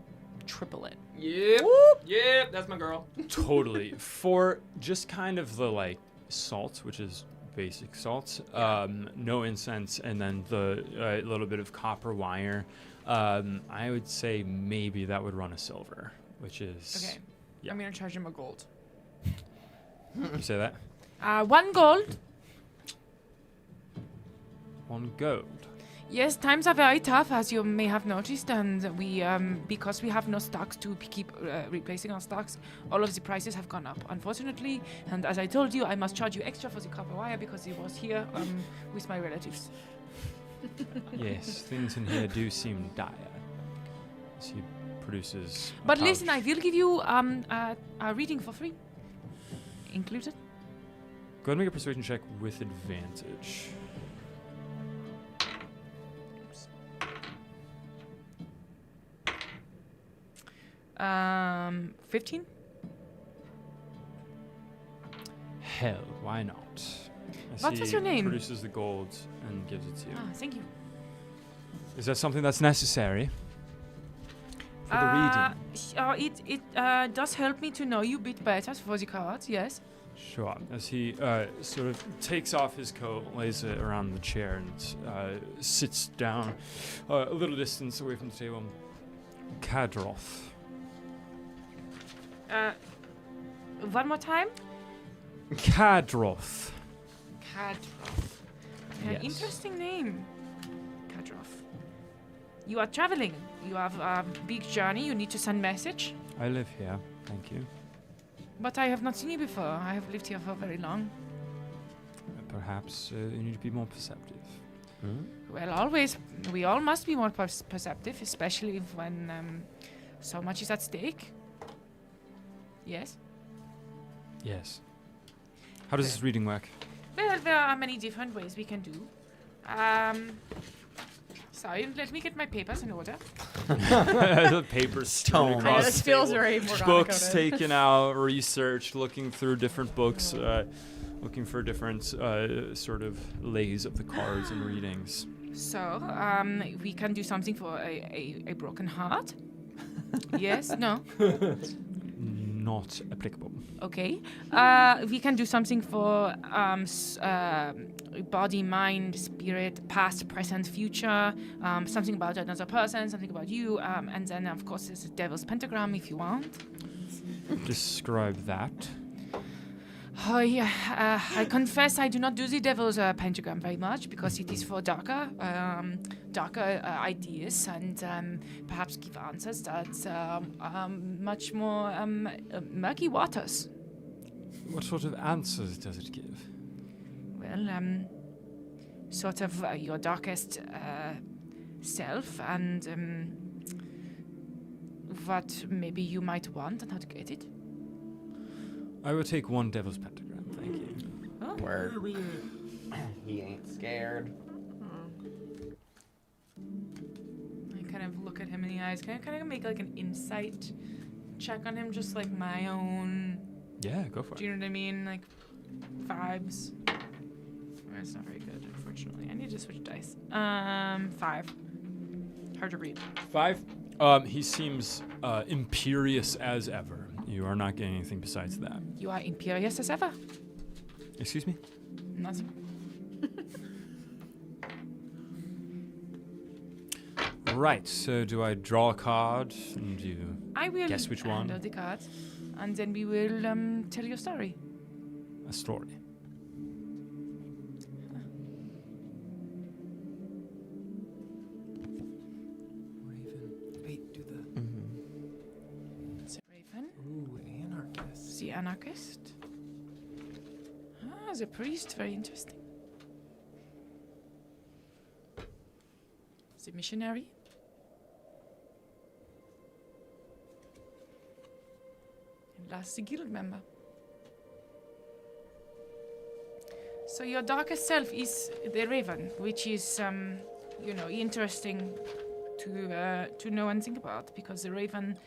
triple it. Yep. Yep, that's my girl. Totally. For just kind of the like salt, which is basic salt, no incense, and then the little bit of copper wire, I would say maybe that would run a silver, which is... Okay. Yeah. I'm going to charge him a gold. You say that? 1 gold. 1 gold. Yes, times are very tough, as you may have noticed, and we, because we have no stocks to keep replacing our stocks, all of the prices have gone up, unfortunately. And as I told you, I must charge you extra for the copper wire because it was here with my relatives. Yes, things in here do seem dire. As he produces a But listen, pouch. I will give you a reading for free. Included. Go ahead and make a persuasion check with advantage. 15? Hell, why not? As What he was your name? Produces the gold and gives it to you. Ah, thank you. Is that something that's necessary for the reading? It does help me to know you a bit better for the cards, yes. Sure. As he sort of takes off his coat, lays it around the chair, and sits down a little distance away from the table. Kadroth. One more time. Kadroth. Kadroth. Yes. Interesting name. Kadroth. You are traveling. You have a big journey. You need to send message. I live here. Thank you. But I have not seen you before. I have lived here for very long. Perhaps you need to be more perceptive. Well, always. We all must be more perceptive, especially when so much is at stake. Yes? Yes. How does this reading work? Well, there are many different ways we can do. Sorry, let me get my papers in order. The papers strewn Stone. across This the feels table. very Morgana Books coded. taken out, researched, looking through different books, looking for different sort of lays of the cards and readings. So, we can do something for a broken heart. Yes? No? Not applicable. Okay. We can do something for body, mind, spirit, past, present, future. Something about another person, something about you. And then, of course, there's a devil's pentagram if you want. Describe that. Oh, yeah. I confess I do not do the devil's pentagram very much because it is for darker ideas and perhaps give answers that's much more murky waters. What sort of answers does it give? Well, sort of your darkest self and what maybe you might want and how to get it. I will take 1 devil's pentagram, thank you. Oh. Word. He ain't scared. kind of look at him in the eyes. Can I kind of make like an insight check on him, just like my own? Yeah, go for Do it. you know what I mean? Like vibes. That's not very good, unfortunately. I need to switch dice. 5. Hard to read. 5. He seems imperious as ever. You are not getting anything besides that. You are imperious as ever. Excuse me? Nothing. Right, so do I draw a card and you I will guess which one? handle the cards, and then we will tell your story. A story. Raven. Wait, do the. Raven, Ooh, anarchist. the anarchist. Ah, the priest, very interesting. The missionary. And last, the guild member. So your darkest self is the Raven, which is, interesting to know and think about, because the Raven,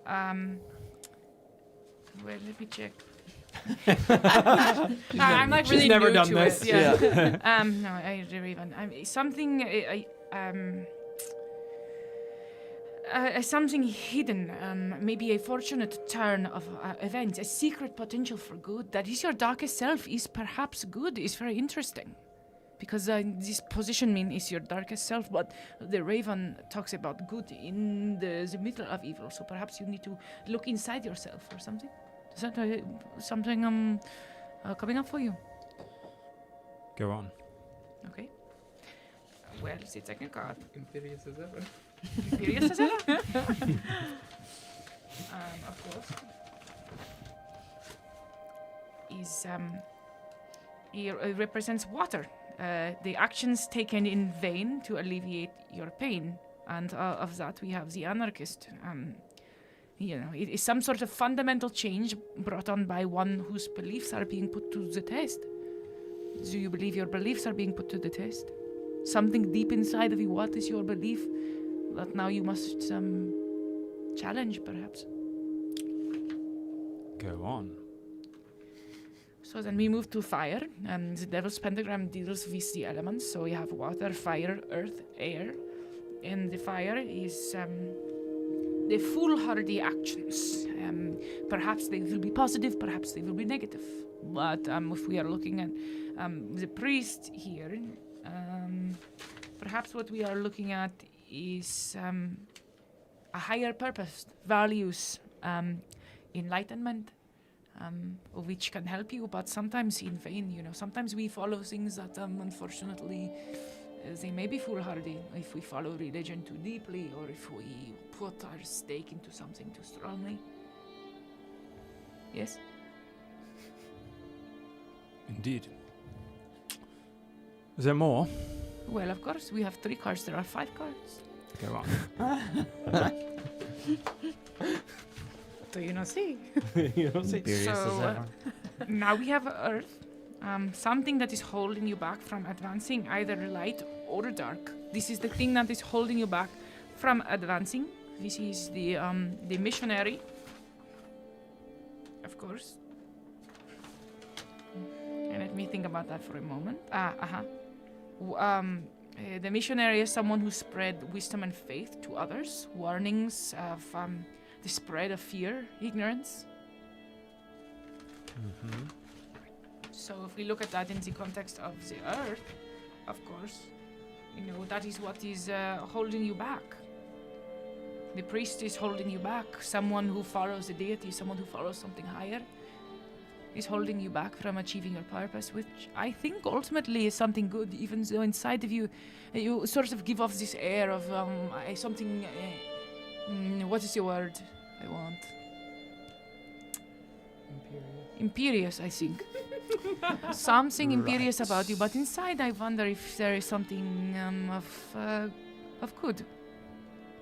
well, let me check. I'm like really never new done to this. it. Yeah. No, the Raven. Something hidden, maybe a fortunate turn of events, a secret potential for good. That is your darkest self is perhaps good, is very interesting. Because this positioning is your darkest self, but the Raven talks about good in the middle of evil. So perhaps you need to look inside yourself or something. Is that something coming up for you? Go on. Okay. Well, the second card. Imperious as ever. Imperious as ever. Of course. It represents water. The actions taken in vain to alleviate your pain. And of that we have the anarchist. It is some sort of fundamental change brought on by one whose beliefs are being put to the test. Do you believe your beliefs are being put to the test? Something deep inside of you, what is your belief that now you must challenge, perhaps? Go on. So then we move to fire. The Devil's Pentagram deals with the elements. So we have water, fire, earth, air. And the fire is the foolhardy actions. Perhaps they will be positive, perhaps they will be negative. But if we are looking at the priest here, perhaps what we are looking at is a higher purpose, values, enlightenment, which can help you, but sometimes in vain. Sometimes we follow things that unfortunately they may be foolhardy if we follow religion too deeply, or if we put our stake into something too strongly. Yes? Indeed. Is there more? Well, of course, we have 3 cards. There are 5 cards. Go on. Do you not see? You don't say Imperious as So, ever. Now we have Earth, something that is holding you back from advancing, either light or dark. This is the thing that is holding you back from advancing. This is the missionary, of course. And let me think about that for a moment. The missionary is someone who spread wisdom and faith to others, warnings of the spread of fear, ignorance. Mm-hmm. So if we look at that in the context of the earth, of course, that is what is holding you back. The priest is holding you back. Someone who follows the deity, someone who follows something higher, is holding you back from achieving your purpose, which I think ultimately is something good, even though inside of you, you sort of give off this air of something, what is the word I want? Imperious, I think. Something imperious about you, but inside I wonder if there is something of good.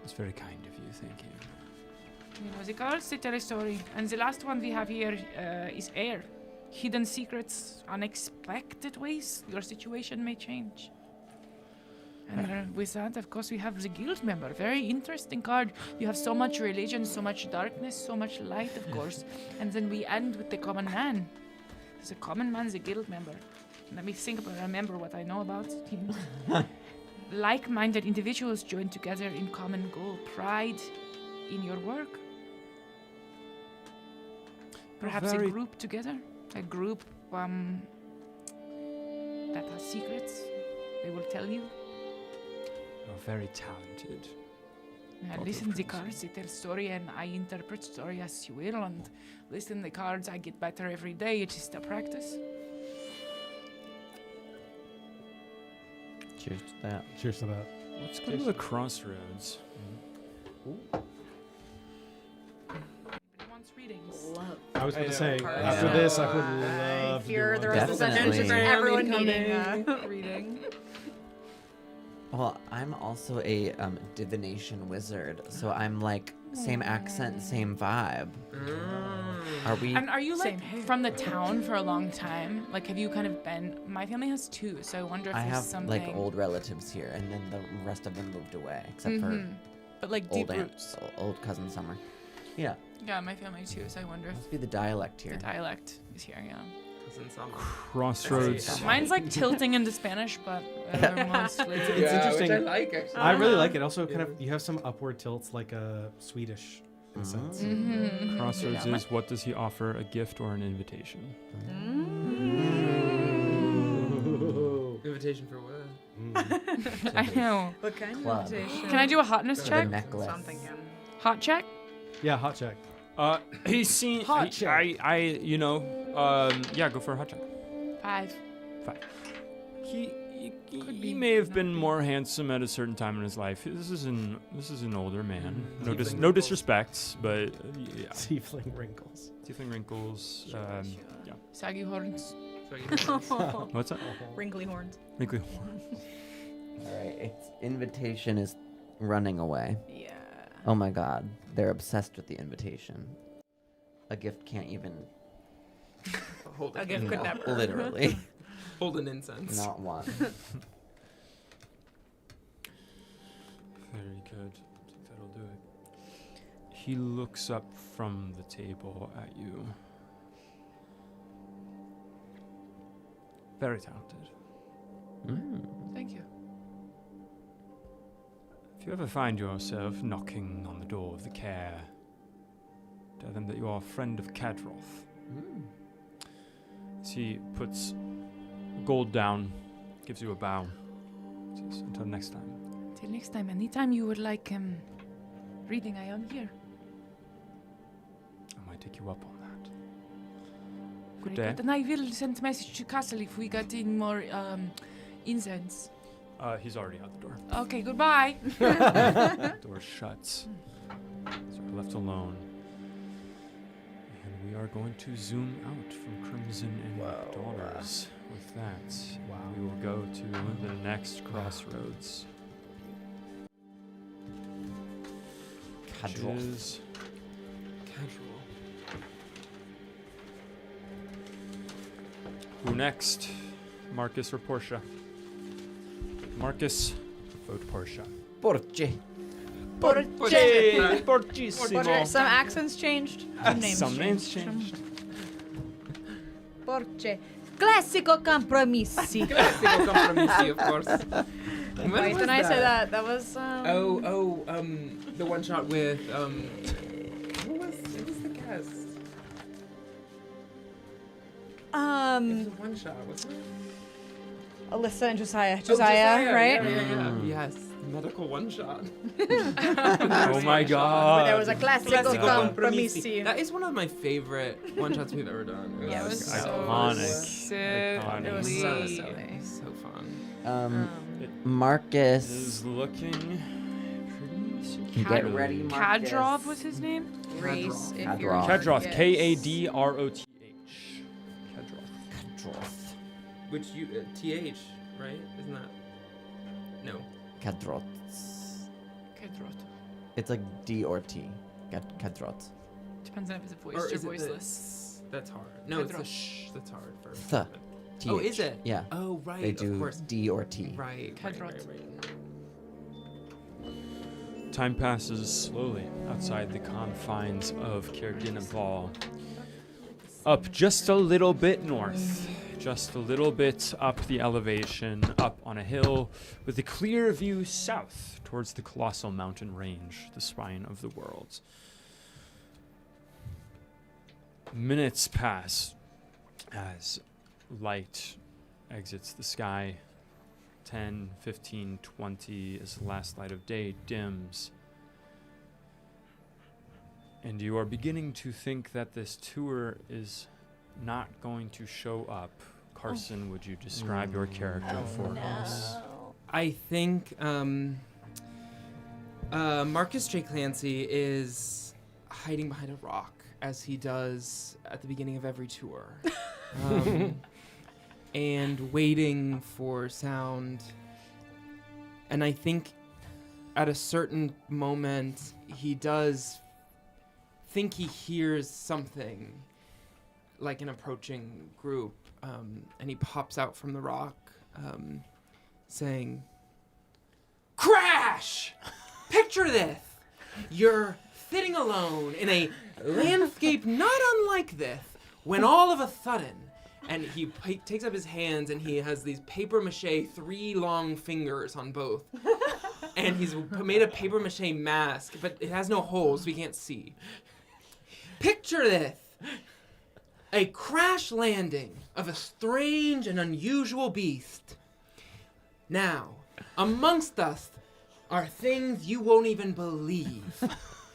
It's very kind of you, thank you. The cards they tell a story, and the last one we have here is air. Hidden secrets, unexpected ways your situation may change. And with that, of course, we have the guild member. Very interesting card. You have so much religion, so much darkness, so much light, of course. And then we end with the common man. The common man, the guild member. Let me think about, remember what I know about him. Like-minded individuals join together in common goal. Pride in your work. Perhaps a group together. A group that has secrets. They will tell you. You're very talented. Listen the cards, they tell story, and I interpret story as you will. And listen the cards, I get better every day. It's just a practice. Cheers to that. Cheers to that. Let's go to the crossroads. Everybody wants readings. Love. I was going to say, Yeah. after this, I would I love to hear do the one. rest of the session. Just Definitely. everyone Incoming. needing a reading. Well, I'm also a divination wizard, so I'm like same accent, same vibe. Are we? And are you like Same here. from the town for a long time? Like, have you kind of been? My family has 2, so I wonder if I there's have something. like old relatives here, and then the rest of them moved away, except But like for deep old roots. old cousin Summer. Yeah, Yeah, my family too. So I wonder if must be the dialect the here. dialect is here. Yeah. Crossroads. Mine's like tilting into Spanish, but mostly. It's Yeah, interesting. Which I like, actually. I really like it. Also, kind of, you have some upward tilts, like a Swedish in a sense. Mm-hmm. Crossroads is what does he offer, a gift or an invitation? Invitation for what? I know. What kind of Club. invitation? Can I do a hotness The check? necklace. Something. Hot check. Yeah, hot check. He's seen. Hot he- check. Yeah, go for a hot check. 5. He may have been more handsome at a certain time in his life. This is an older man. No Tiefling disrespects, but yeah. Tiefling wrinkles. Tiefling wrinkles. Yeah. Saggy horns. What's that? Wrinkly horns. Wrinkly. All right, its invitation is running away. Yeah. Oh my god, they're obsessed with the invitation. A gift can't even. Hold A it. gift could No, never. literally, Hold an incense. not one. Very good. I think that'll do it. He looks up from the table at you. Very talented. Thank you. If you ever find yourself knocking on the door of the care, tell them that you are a friend of Kadroth. As he puts gold down, gives you a bow. Says, until next time. Till next time. Anytime you would like reading, I am here. I might take you up on that. Good Very day. good. And I will send a message to Castle if we got in more incense. He's already out the door. Okay, goodbye. Door shuts. So we're left alone. And we are going to zoom out from Crimson and Daughters. With that, we will go to the next crossroads. Which Kadroth. is Casual. who next? Marcus or Portia? Marcus, vote Portia. Porche. Porcissimo. Some accents changed. Some names changed. Porche. Classico compromissi. Classical compromissi, of course. When Wait, was didn't I say that? That was. The one shot with who was the guest? It was a one shot, wasn't it? Alyssa and Josiah. Oh, Josiah, right? Yeah. Yes, medical one shot. Oh my But god. there was a classico compromissi. That is one of my favorite one shots we've ever done. Yeah, it was Iconic. Iconic. It was so Silly. nice. So fun. Marcus. Is looking pretty Get ready, Marcus. Kadrov was his name? Race, if Kadroth. you're Kadroth. yes. Kadroth. Kadroth. Kadroth. Which you th, right? Isn't that? No. Kadroth. Kadrot. It's like D or T. Kadroth. Depends on if it's a voiced Or or is it the voiceless. That's hard. No, it's the Kadroth. sh. That's hard for. Th. Oh, TH. is it? Yeah. Oh, right. They of do course. D or T. Right. Kadrot. Right. Time passes slowly outside the confines of Caerdinaval. Up just a little bit north, just a little bit up the elevation, up on a hill, with a clear view south towards the colossal mountain range, the spine of the world. Minutes pass as light exits the sky. 10, 15, 20 as the last light of day dims. And you are beginning to think that this tour is not going to show up. Carson, would you describe your character for us? I think Marcus J. Clancy is hiding behind a rock, as he does at the beginning of every tour. And waiting for sound. And I think at a certain moment, he does think he hears something, like an approaching group, and he pops out from the rock, saying, "Crash! Picture this! You're sitting alone in a landscape not unlike this, when all of a sudden," and he takes up his hands and he has these paper mache 3 long fingers on both. And he's made a paper mache mask, but it has no holes, so we can't see. Picture this. A crash landing of a strange and unusual beast. Now, amongst us are things you won't even believe.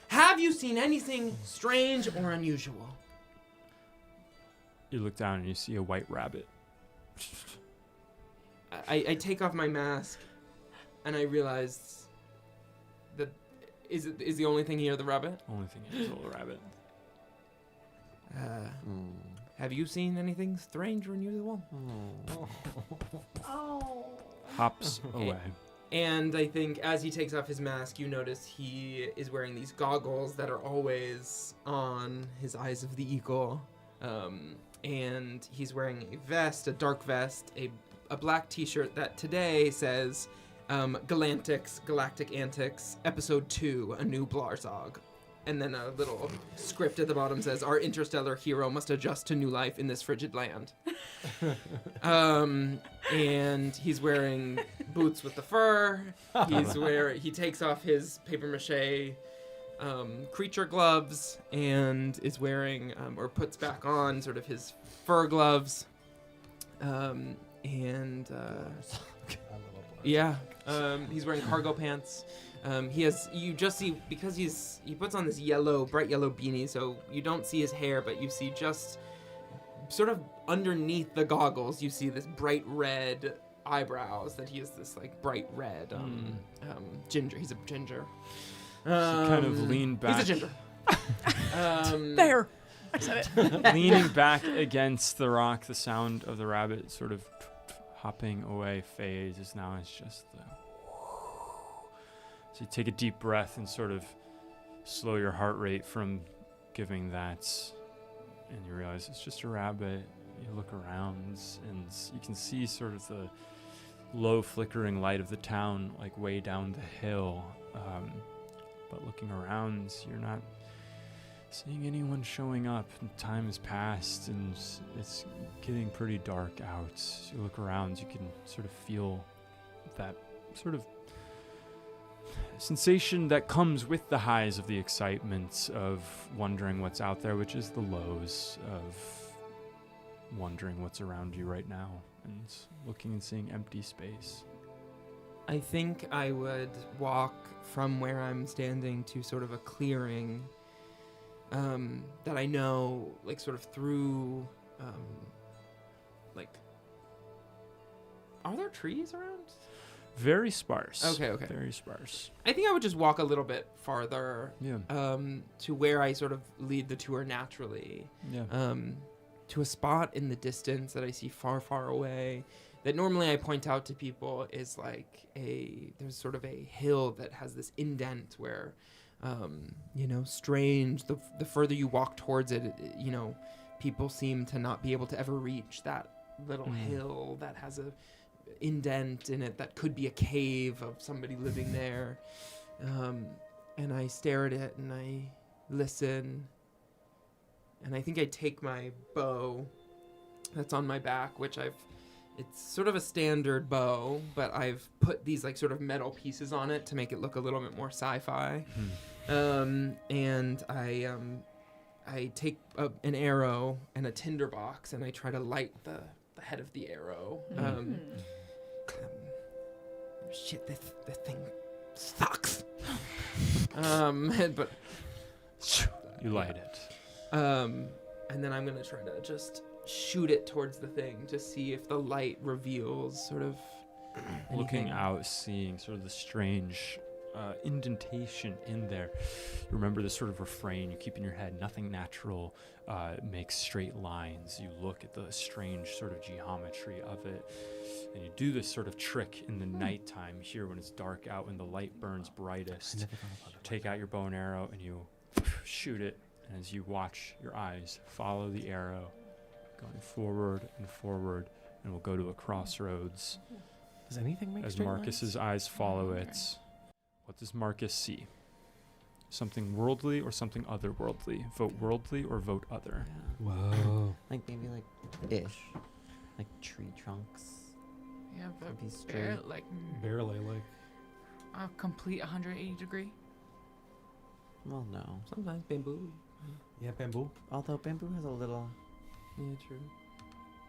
Have you seen anything strange or unusual? You look down and you see a white rabbit. I take off my mask, and I realize that is the only thing here the rabbit? Only thing is a little rabbit. Have you seen anything strange or unusual? Hops away. And I think as he takes off his mask, you notice he is wearing these goggles that are always on his eyes of the eagle. And he's wearing a vest, a dark vest, a black t-shirt that today says Galactic Antics, Episode 2, A New Blarzog. And then a little script at the bottom says, "Our interstellar hero must adjust to new life in this frigid land." And he's wearing boots with the fur. He takes off his paper mache creature gloves and is wearing, or puts back on sort of his fur gloves. He's wearing cargo pants. You just see, because he puts on this bright yellow beanie, so you don't see his hair, but you see just sort of underneath the goggles, you see this bright red eyebrows, that he is this like bright red ginger. He's a ginger. So you kind of lean back. He's a ginger. There. I said it. Leaning back against the rock, the sound of the rabbit sort of hopping away fades. Now it's just the... So you take a deep breath and sort of slow your heart rate from giving that, and you realize it's just a rabbit. You look around and you can see sort of the low flickering light of the town, like way down the hill. But looking around, you're not seeing anyone showing up. And time has passed and it's getting pretty dark out. So you look around, you can sort of feel that sort of sensation that comes with the highs of the excitement of wondering what's out there, which is the lows of wondering what's around you right now and looking and seeing empty space. I think I would walk from where I'm standing to sort of a clearing that I know, like sort of through, like, are there trees around? Very sparse. Okay. Very sparse. I think I would just walk a little bit farther Yeah. to where I sort of lead the tour naturally. Yeah. To a spot in the distance that I see far, far away that normally I point out to people is like there's sort of a hill that has this indent where, strange, the further you walk towards it, people seem to not be able to ever reach that little hill that has a indent in it that could be a cave of somebody living there. and I stare at it and I listen. And I think I take my bow that's on my back, which it's sort of a standard bow, but I've put these like sort of metal pieces on it to make it look a little bit more sci-fi. And I take an arrow and a tinderbox, and I try to light the head of the arrow. Shit, this thing sucks. But You light it. and then I'm gonna try to just shoot it towards the thing to see if the light reveals sort of Looking anything. out, seeing sort of the strange indentation in there. You remember this sort of refrain you keep in your head: nothing natural makes straight lines. You look at the strange sort of geometry of it, and you do this sort of trick in the nighttime here when it's dark out, when the light burns brightest. Take out your bow and arrow and you shoot it, and as you watch, your eyes follow the arrow going forward and forward, and we'll go to a crossroads. Does anything make As straight Marcus's lines? eyes follow it, what does Marcus see? Something worldly or something otherworldly? Vote worldly or vote other. Yeah. Whoa. Like maybe like ish. Like tree trunks. Yeah, but Be straight. Barely, like. a complete 180 degree. Well, no. Sometimes bamboo. Yeah, bamboo. Although bamboo has a little, Yeah, true.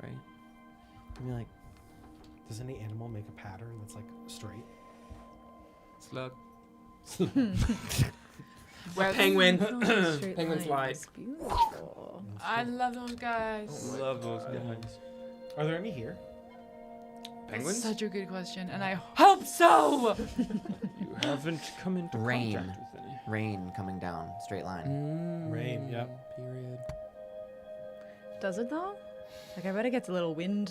right? Maybe like Does any animal make a pattern that's like straight? Slug. Well, Penguin. Straight Penguin line. slide. It's beautiful. I love those guys. Love those guys. Are there any here? Penguins? Such a good question, and I hope so. You haven't come into Rain. contact with any. rain coming down, straight line. Rain, yep. Period. Does it though? Like I bet it gets a little wind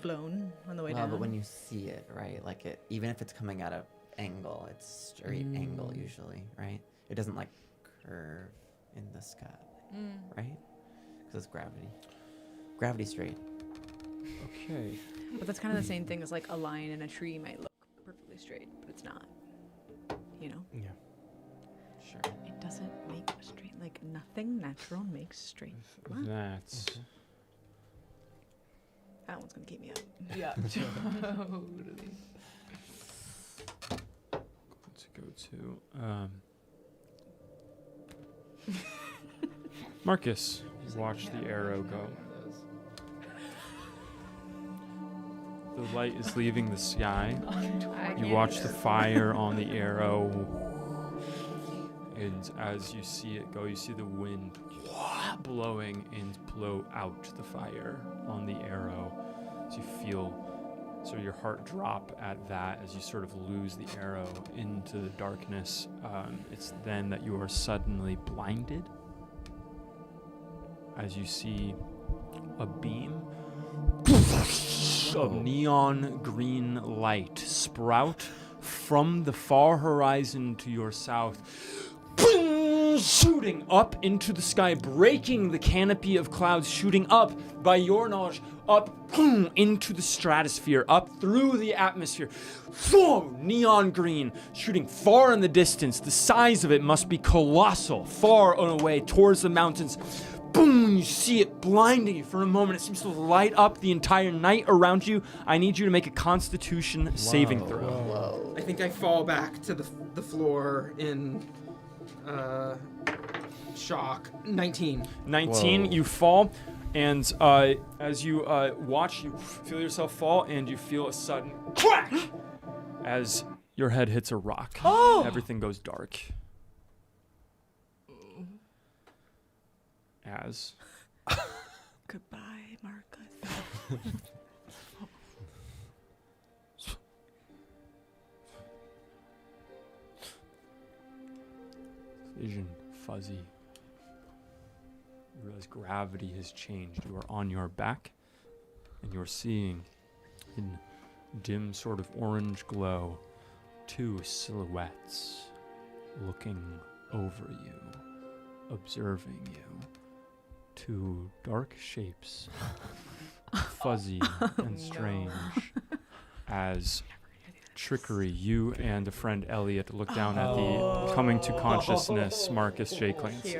blown on the way Well, down. but when you see it, right? Like it, even if it's coming at an angle, it's straight angle usually, right? It doesn't like curve in the sky, right? Because it's gravity. Gravity straight. Okay. But that's kind of the same thing as like a line in a tree might look perfectly straight, but it's not. You know? Yeah. Sure. It doesn't make a straight, like nothing natural makes straight. What? That's That one's gonna keep me up. Yeah, totally. let's go to Marcus. Watch the arrow go. The light is leaving the sky. You watch the fire on the arrow, and as you see it go, you see the wind blowing and blow out the fire on the arrow. So you feel sort of your heart drop at that as you sort of lose the arrow into the darkness. It's then that you are suddenly blinded as you see a beam of neon green light sprout from the far horizon to your south, shooting up into the sky, breaking the canopy of clouds, shooting up, by your knowledge, up into the stratosphere, up through the atmosphere. Neon green, shooting far in the distance. The size of it must be colossal, far and away towards the mountains. Boom! You see it blinding you for a moment. It seems to light up the entire night around you. I need you to make a Constitution saving throw. Whoa. I think I fall back to the floor in shock. 19. 19, Whoa. you fall, and as you watch, you feel yourself fall, and you feel a sudden crack as your head hits a rock. Oh! Everything goes dark. As Goodbye, Marcus. vision fuzzy, you realize gravity has changed. You are on your back, and you're seeing in dim sort of orange glow 2 silhouettes looking over you, observing you. 2 dark shapes, fuzzy and strange, as trickery. You and a friend Elliot look down at the coming to consciousness Marcus J. Clancy.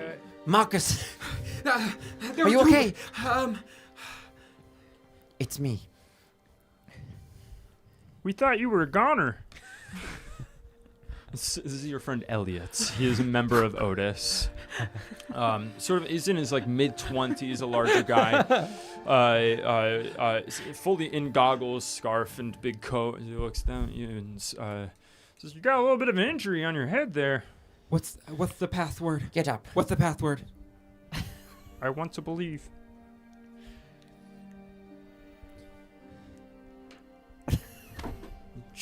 Marcus, There are you were two- okay? It's me. We thought you were a goner. This is your friend Elliot. He is a member of Otis. Sort of is in his like mid-20s, a larger guy. Fully in goggles, scarf, and big coat. He looks down at you and says, "You got a little bit of an injury on your head there." What's the password? Get up. What's the password? I want to believe.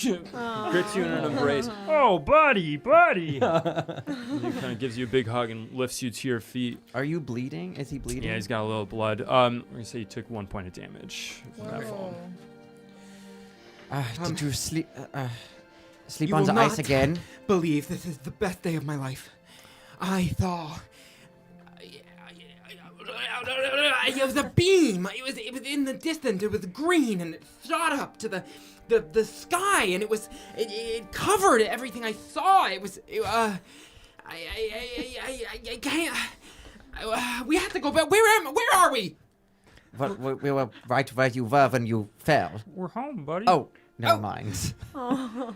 Grits you in an embrace. Oh, buddy. He kind of gives you a big hug and lifts you to your feet. Are you bleeding? Is he bleeding? Yeah, he's got a little blood. We're gonna say you took 1 point of damage from that fall. Did you sleep You on will the ice not again? believe this is the best day of my life. I thought it was a beam. It was in the distance. It was green and it shot up to the sky, and it covered everything I saw. I can't. We have to go back. Where are we? We were right where you were when you fell. We're home, buddy. Oh, never mind. No,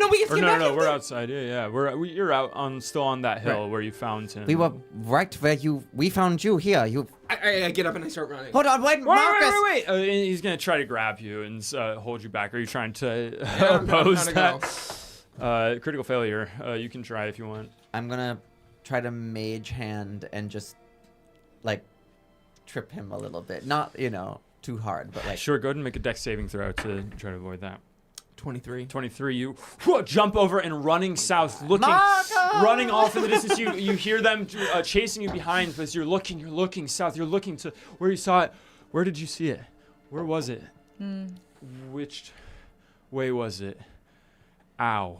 we can Or get no, back no, up we're there. outside. Yeah. You're out still on that hill where you found him. We were right where we found you here. I get up and I start running. Hold on, wait, Marcus! Wait. And he's gonna try to grab you and hold you back. Are you trying to I'm oppose trying to that? Critical failure. You can try if you want. I'm gonna try to mage hand and just, like, trip him a little bit. Not, too hard, but like... Sure, go ahead and make a dex saving throw to try to avoid that. 23. 23, you jump over and running south, running off in the distance. You hear them chasing you behind, but as you're looking south. You're looking to where you saw it. Where did you see it? Where was it? Which way was it? Ow.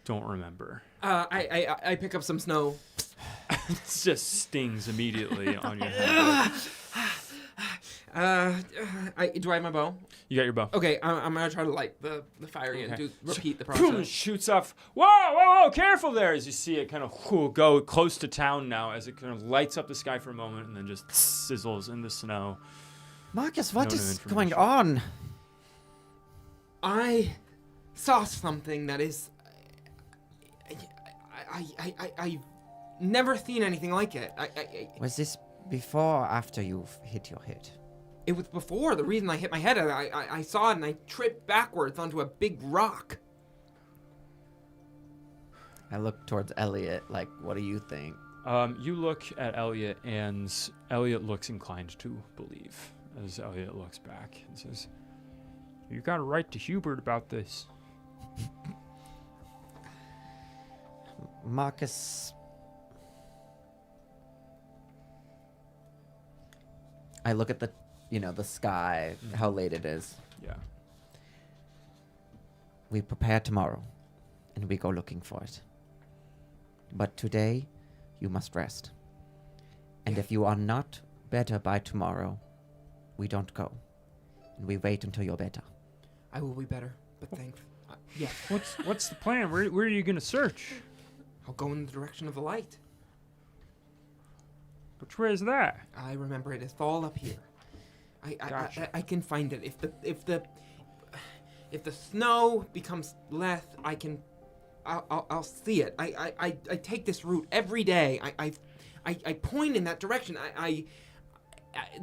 Don't remember. I pick up some snow. It just stings immediately on your head. Do I have my bow? You got your bow. Okay, I'm gonna try to light the fire again. Okay. Repeat the Boom, process. shoots off. Whoa, careful there! As you see it kind of go close to town now, as it kind of lights up the sky for a moment and then just sizzles in the snow. Marcus, what No new is going information. on? I saw something that is. I've never seen anything like it. Was this before or after you've hit your head? It was before. The reason I hit my head, I saw it and I tripped backwards onto a big rock. I look towards Elliot, like, what do you think? You look at Elliot, and Elliot looks inclined to believe. As Elliot looks back and says, "You got to write to Hubert about this." Marcus... I look at the sky, how late it is. Yeah. We prepare tomorrow, and we go looking for it. But today, you must rest. And if you are not better by tomorrow, we don't go. And we wait until you're better. I will be better, but thanks. Yeah, What's the plan? Where are you gonna search? I'll go in the direction of the light. Which way is that? I remember it is all up here. Gotcha. I can find it. If the snow becomes less, I'll see it. I take this route every day. I point in that direction.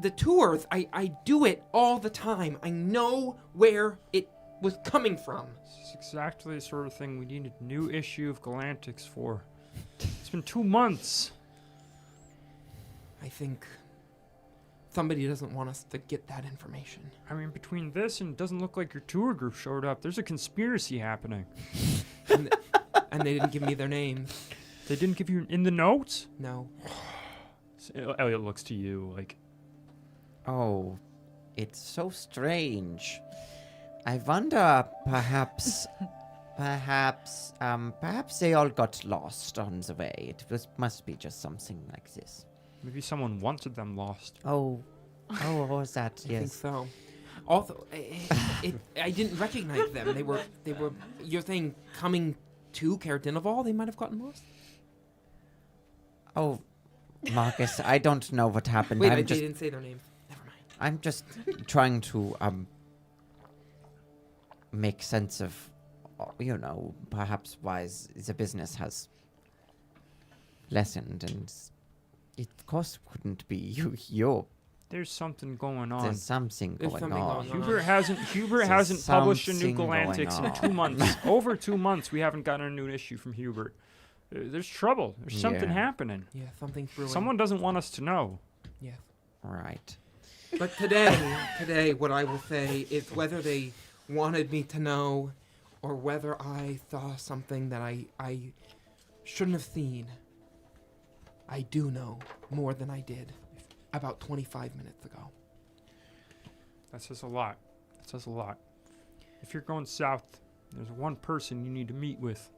The tours, I do it all the time. I know where it was coming from. This is exactly the sort of thing we need a new issue of Galantics for. It's been 2 months. I think somebody doesn't want us to get that information. I mean, between this and it doesn't look like your tour group showed up, there's a conspiracy happening. And they didn't give me their names. They didn't give you in the notes? No. Elliot looks to you like, Oh, it's so strange. I wonder, perhaps they all got lost on the way. Must be just something like this. maybe someone wanted them lost. Oh, was that? I think Yes. so. Also, I didn't recognize them. They were. You're saying coming to Caradinaval? They might have gotten lost. Oh, Marcus, I don't know what happened. Wait, I'm they just, didn't say their names. Never mind. I'm just trying to make sense of, perhaps why the business has lessened, and it of course couldn't be you. There's something going on. There's something There's going something on. going on. Hubert hasn't published a new something going Galantics in on. 2 months. Over 2 months, we haven't gotten a new issue from Hubert. There's trouble. There's something Yeah. happening. Yeah, something's brewing. Someone doesn't want us to know. Yes. Right. But today, what I will say is whether they wanted me to know or whether I saw something that I shouldn't have seen, I do know more than I did about 25 minutes ago. That says a lot. That says a lot. If you're going south, there's one person you need to meet with.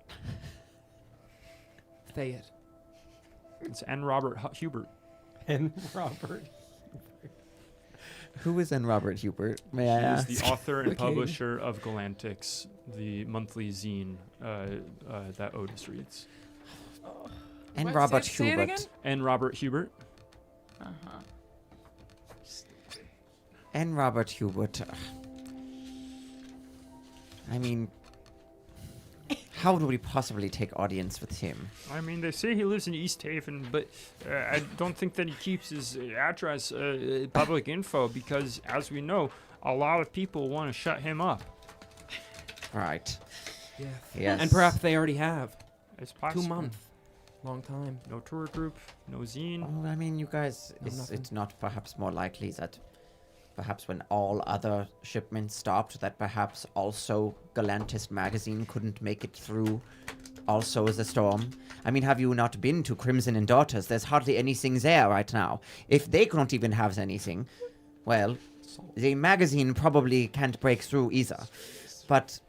Say it. It's N. Robert Hubert. And Robert. Who is N. Robert Hubert? May I ask? He's the author and Okay. publisher of Galantics, the monthly zine that Otis reads. N. What? Robert Say it Hubert. again? N. Robert Hubert. Uh-huh. N. Robert Hubert. I mean, how would we possibly take audience with him? I mean, they say he lives in East Haven, but I don't think that he keeps his address public info because, as we know, a lot of people want to shut him up. Right. Yes. Yes. And perhaps they already have. It's possible. 2 months. Long time. No tour group, no zine. Oh, I mean, you guys, No, is nothing. it not perhaps more likely that perhaps when all other shipments stopped, that perhaps also Galantis magazine couldn't make it through also as a storm? I mean, have you not been to Crimson and Daughters? There's hardly anything there right now. If they can't even have anything, well, the magazine probably can't break through either. But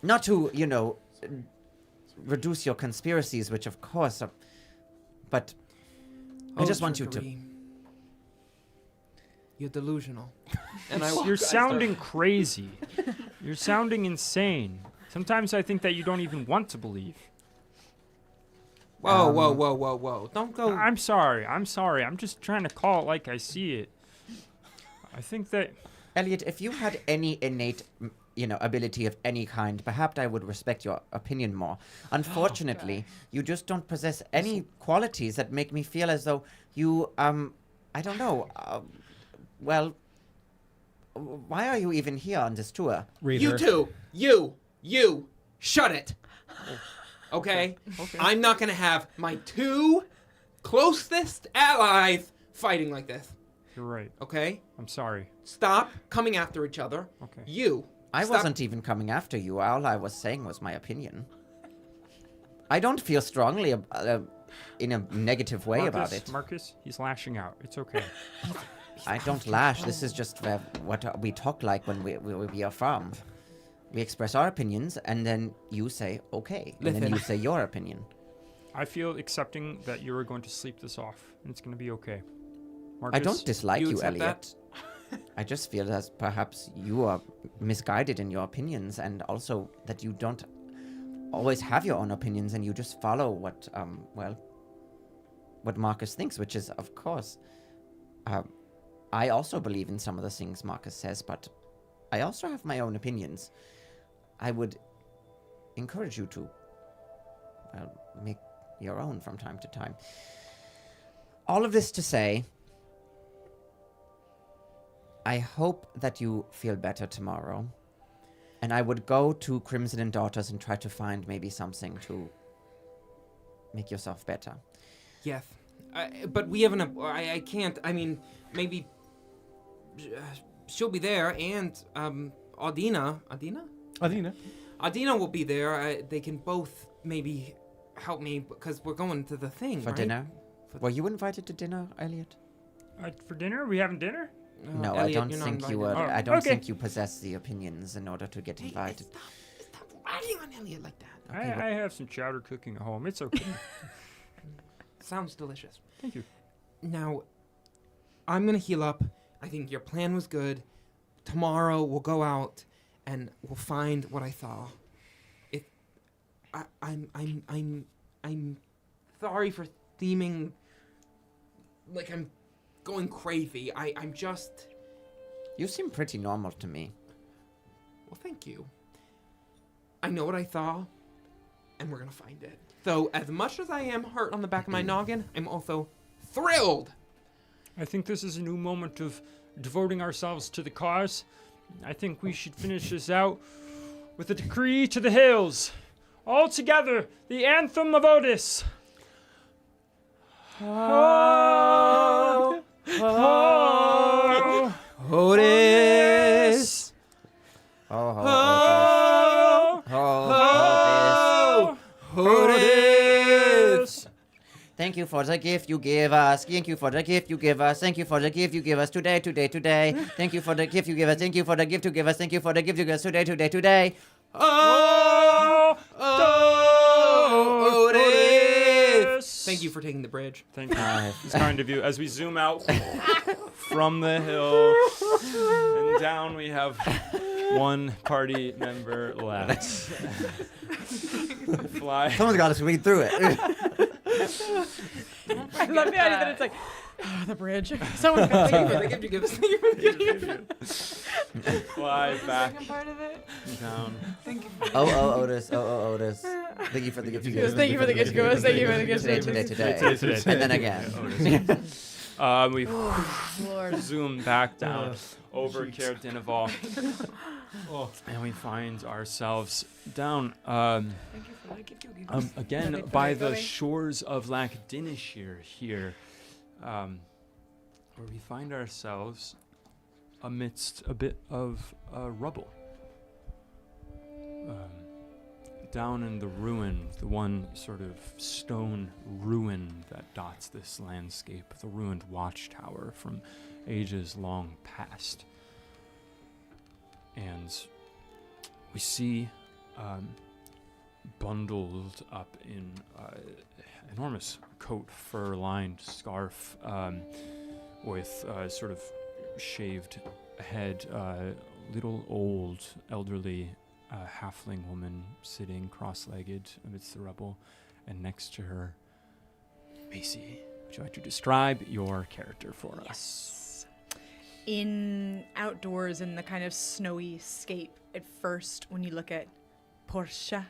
not to, reduce your conspiracies, which of course are, but I just want you to... Trickery. You're delusional. And You're sounding crazy. You're sounding insane. Sometimes I think that you don't even want to believe. Whoa. Don't go. I'm sorry. I'm just trying to call it like I see it. I think that... Elliot, if you had any innate, ability of any kind, perhaps I would respect your opinion more. Unfortunately, you just don't possess any qualities that make me feel as though you, I don't know, well, why are you even here on this tour? Reader. You two. You. Shut it. Okay? Okay. I'm not going to have my two closest allies fighting like this. You're right. Okay? I'm sorry. Stop coming after each other. Okay. You. I Stop. wasn't even coming after you. All I was saying was my opinion. I don't feel strongly in a negative way about it. Marcus, he's lashing out. It's okay. I don't lash. This is just what we talk like when we are from. We express our opinions, and then you say, okay. And then Listen. you say your opinion. I feel accepting that you are going to sleep this off, and it's going to be okay. Marcus, I don't dislike you you, accept Elliot. I just feel that perhaps you are misguided in your opinions, and also that you don't always have your own opinions, and you just follow what Marcus thinks, which is, of course, I also believe in some of the things Marcus says, but I also have my own opinions. I would encourage you to, make your own from time to time. All of this to say, I hope that you feel better tomorrow. And I would go to Crimson and Daughters and try to find maybe something to make yourself better. Yes. But we haven't. I can't. I mean, maybe she'll be there, and Adina will be there. They can both maybe help me because we're going to the thing, For right? dinner? Were you invited to dinner, Elliot? for dinner? Are we having dinner? No, Elliot, I don't you're not think you invited. were. Oh, I don't okay. think you possess the opinions in order to get invited. Stop riding on Elliot like that. Okay, I have some chowder cooking at home. It's okay. Sounds delicious. Thank you. Now, I'm gonna heal up. I think your plan was good. tomorrow we'll go out and we'll find what I saw. I'm sorry for seeming like I'm going crazy. I'm just... You seem pretty normal to me. Well, thank you. I know what I saw, and we're gonna find it. So, as much as I am hurt on the back of my noggin, I'm also thrilled. I think this is a new moment of devoting ourselves to the cause. I think we should finish this out with a decree to the hills. All together, the anthem of Otis. Oh, oh, Otis! Otis! Thank you for the gift you gave us. Thank you for the gift you give us. Thank you for the gift you give us today. Thank you for the gift you give us. Thank you for the gift you give us. Thank you for the gift you give us today. Oh, Otis! Thank you for taking the bridge. Thank you. It's kind of you. As we zoom out from the hill and down, we have one party member left. Fly. Someone's got to read through it. I love the idea that it's like, the bridge. Someone's got to Thank you for the gift you give us. Thank you for the gift you give us. Fly back Second part of it. down. Thank you. Otis. Otis. Thank you for the gift you give us. Thank you for the gift you give us. Thank you for the gift you give us. Today. And then again. We Lord. zoom back down over Caer Dineval. And we find ourselves down Thank you for the gift you give us. again by the shores of Lac-Dinishir here, where we find ourselves amidst a bit of rubble. Down in the ruin, the one sort of stone ruin that dots this landscape, the ruined watchtower from ages long past. And we see bundled up in enormous coat, fur-lined scarf, with sort of shaved head, little old, elderly halfling woman sitting cross-legged amidst the rubble, and next to her, Macy. Would you like to describe your character for us? In outdoors in the kind of snowy scape, at first, when you look at Portia,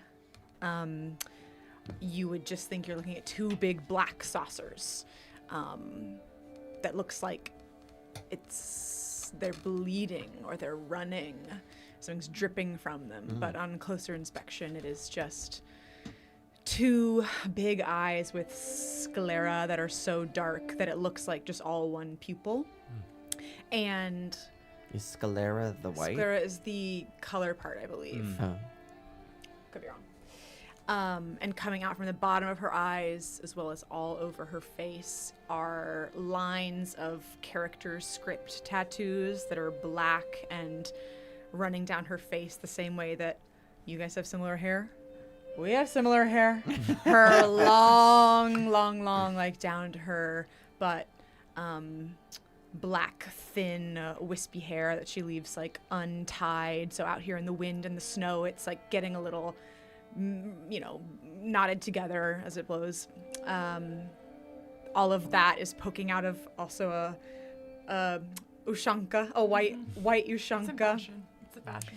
you would just think you're looking at two big black saucers that looks like they're bleeding or they're running. Something's dripping from them. But on closer inspection, it is just two big eyes with sclera that are so dark that it looks like just all one pupil. And Is sclera the white? sclera is the color part, I believe. Oh. Could be wrong. And coming out from the bottom of her eyes, as well as all over her face, are lines of character script tattoos that are black and running down her face the same way that you guys have similar hair. We have similar hair. Her long, like down to her butt, black, thin, wispy hair that she leaves like untied. So out here in the wind and the snow, it's like getting a little, knotted together as it blows. All of that is poking out of also a ushanka, a white ushanka. It's a fashion.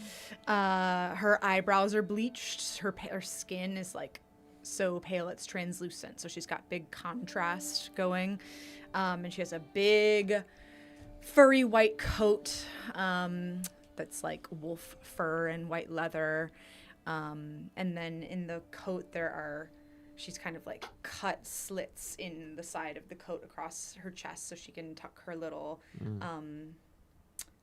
Her eyebrows are bleached. Her skin is like so pale it's translucent. So she's got big contrast going. And she has a big furry white coat that's like wolf fur and white leather. And then in the coat she's kind of like cut slits in the side of the coat across her chest so she can tuck her little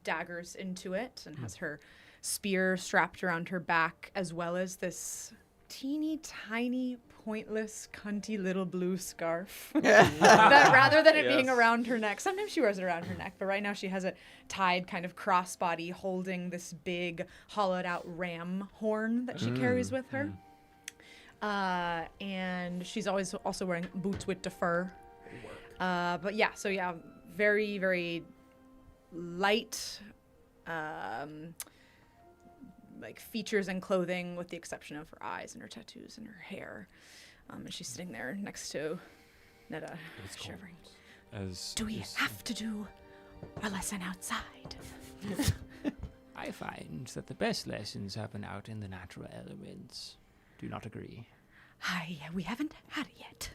daggers into it, and has her spear strapped around her back, as well as this teeny tiny pointless cunty little blue scarf that rather than it being around her neck, sometimes she wears it around her neck, but right now she has it tied kind of crossbody, holding this big hollowed out ram horn that she carries with her. And she's always also wearing boots with the fur. But yeah, so yeah, very, very light like features and clothing, with the exception of her eyes and her tattoos and her hair. And she's sitting there next to Netta, shivering. Do we have to do a lesson outside? I find that the best lessons happen out in the natural elements. Do you not agree? We haven't had it yet.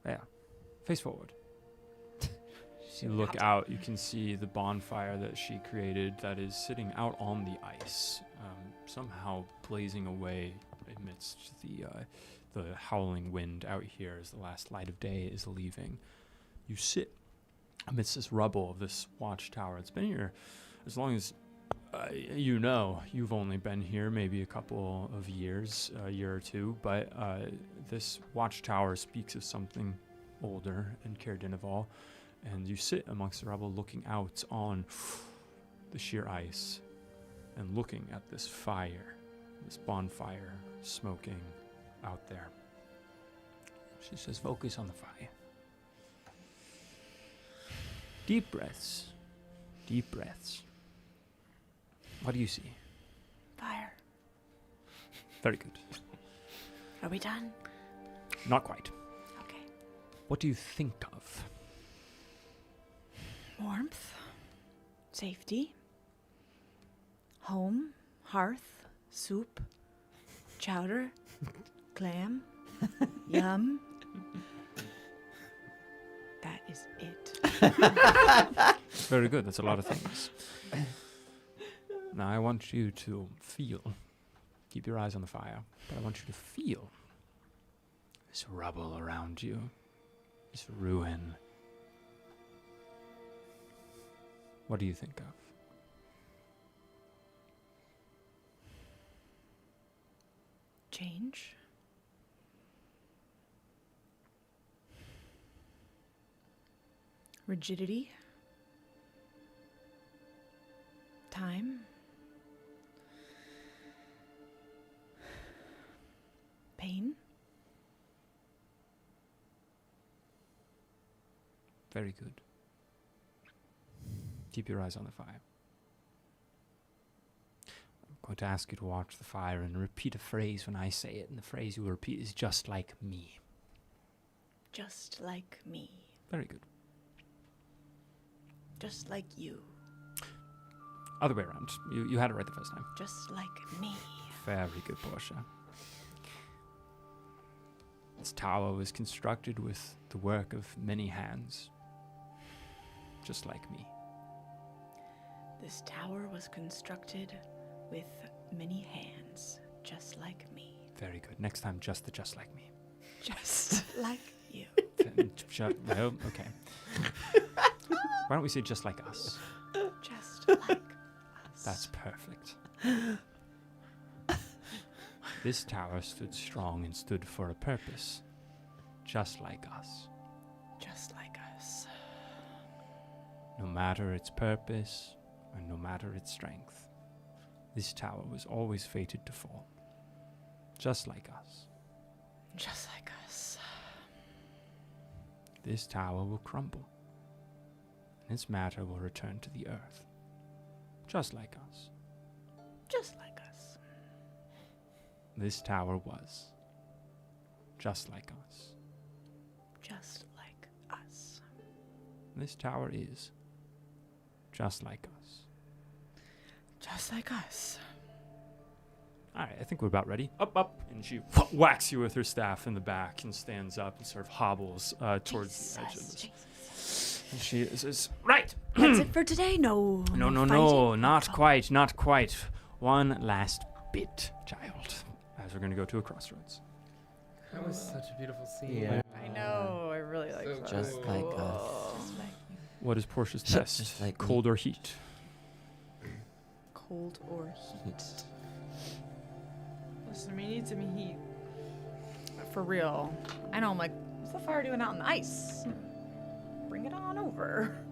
Yeah. Face forward. You look out, you can see the bonfire that she created that is sitting out on the ice, somehow blazing away amidst the howling wind out here as the last light of day is leaving. You sit amidst this rubble of this watchtower. It's been here as long as you've only been here maybe a couple of years, a year or two, but this watchtower speaks of something older and Caerdinival. And you sit amongst the rubble looking out on the sheer ice and looking at this fire, this bonfire smoking out there. She says, focus on the fire. Deep breaths. Deep breaths. What do you see? Fire. Very good. Are we done? Not quite. Okay. What do you think of? Warmth, safety, home, hearth, soup, chowder, clam, yum. That is it. Very good. That's a lot of things. Now I want you to feel. Keep your eyes on the fire, but I want you to feel this rubble around you, this ruin. What do you think of? Change. Rigidity. Time. Pain. Very good. Keep your eyes on the fire. I'm going to ask you to watch the fire and repeat a phrase when I say it, and the phrase you will repeat is just like me. Just like me. Very good. Just like you. Other way around. You had it right the first time. Just like me. Very good, Portia. This tower was constructed with the work of many hands. Just like me. This tower was constructed with many hands, just like me. Very good. Next time, just like me. Just like you. Well, okay. Why don't we say just like us? Just like us. That's perfect. This tower stood strong and stood for a purpose. Just like us. Just like us. No matter its purpose, and no matter its strength, this tower was always fated to fall. Just like us. Just like us. This tower will crumble, and its matter will return to the earth. Just like us. Just like us. This tower was. Just like us. Just like us. This tower is. Just like us. Just like us. All right, I think we're about ready. Up. And she whacks you with her staff in the back and stands up and sort of hobbles towards the edge of this. And she says, right. That's it for today? No. No, fighting? not quite, not quite. One last bit, child, as we're going to go to a crossroads. That was such a beautiful scene. Yeah. I know. I really like that. Just like us. What is Portia's Just test? like me. Cold or heat? Cold or heat. Listen, we need some heat. For real. I know, I'm like, what's the fire doing out on the ice? Bring it on over.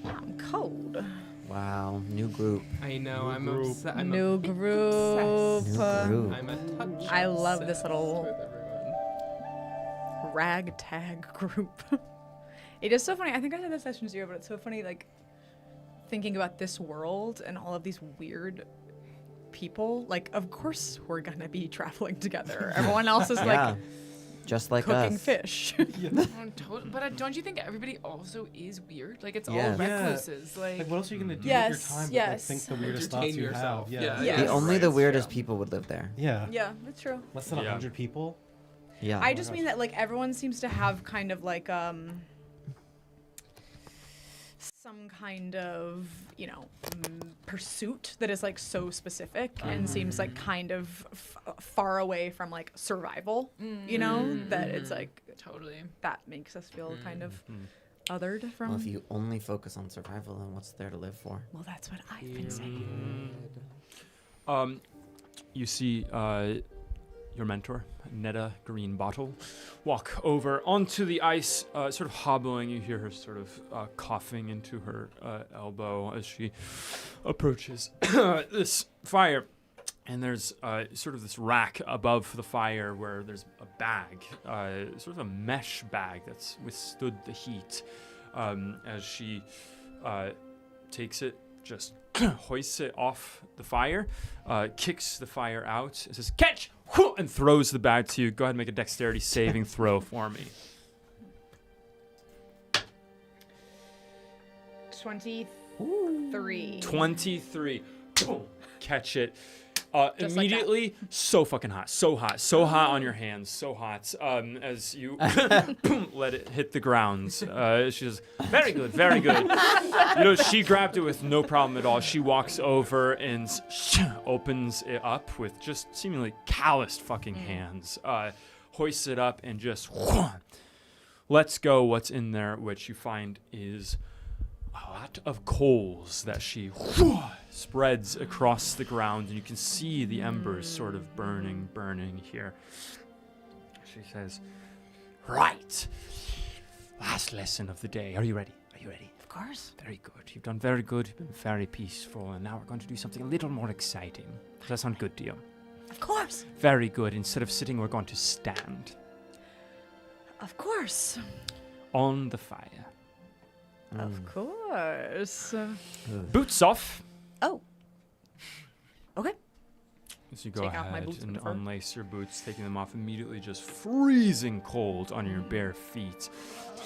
I'm cold. Wow, new group. I know. I'm group. upset. I'm New a bit group. obsessed. New group. I'm a touch. I love this obsessed little- with everyone. Ragtag group. It is so funny. I think I said this session 0, but it's so funny, like, thinking about this world and all of these weird people, like, of course we're gonna be traveling together. Everyone else is Yeah. like Just like cooking us. fish. But don't you think everybody also is weird? Like, it's Yes. all Yeah. recluses. Like, what else are you gonna do Yes, with your time but yes. like, think the weirdest Entertain thoughts you yourself. have? Yeah. Yes. Only Right, the it's weirdest true. people would live there. Yeah. Yeah, that's true. Less than Yeah. 100 people. Yeah. I just mean that like everyone seems to have kind of like some kind of, you know, pursuit that is like so specific and seems like kind of far away from like survival, you know, that it's like Totally. that makes us feel kind of othered from. Well, if you only focus on survival, then what's there to live for? Well, that's what I've been saying. You see your mentor, Netta Greenbottle, walk over onto the ice, sort of hobbling. You hear her sort of coughing into her elbow as she approaches this fire. And there's sort of this rack above the fire where there's a bag, sort of a mesh bag that's withstood the heat. As she takes it, just hoists it off the fire, kicks the fire out, and says, "Catch!" whoo, and throws the bag to you. Go ahead and make a dexterity saving throw for me. 23. 23. Boom. Catch it. Just like that. Immediately, so fucking hot, so hot on your hands, so hot. As you boom, let it hit the ground. She says, "Very good, very good." You know, she grabbed it with no problem at all. She walks over and opens it up with just seemingly calloused fucking hands. Hoists it up and just lets go what's in there, which you find is a lot of coals that she spreads across the ground, and you can see the embers sort of burning here. She says, "Right, last lesson of the day. Are you ready? Are you ready?" Of course. Very good. You've done very good. You've been very peaceful, and now we're going to do something a little more exciting. Does that sound good to you? Of course. Very good. Instead of sitting, we're going to stand Of course. on the fire. Of course. Boots off. Oh. Okay. As you go Take off my ahead boots and with the fur. unlace your boots, taking them off immediately, just freezing cold on your bare feet.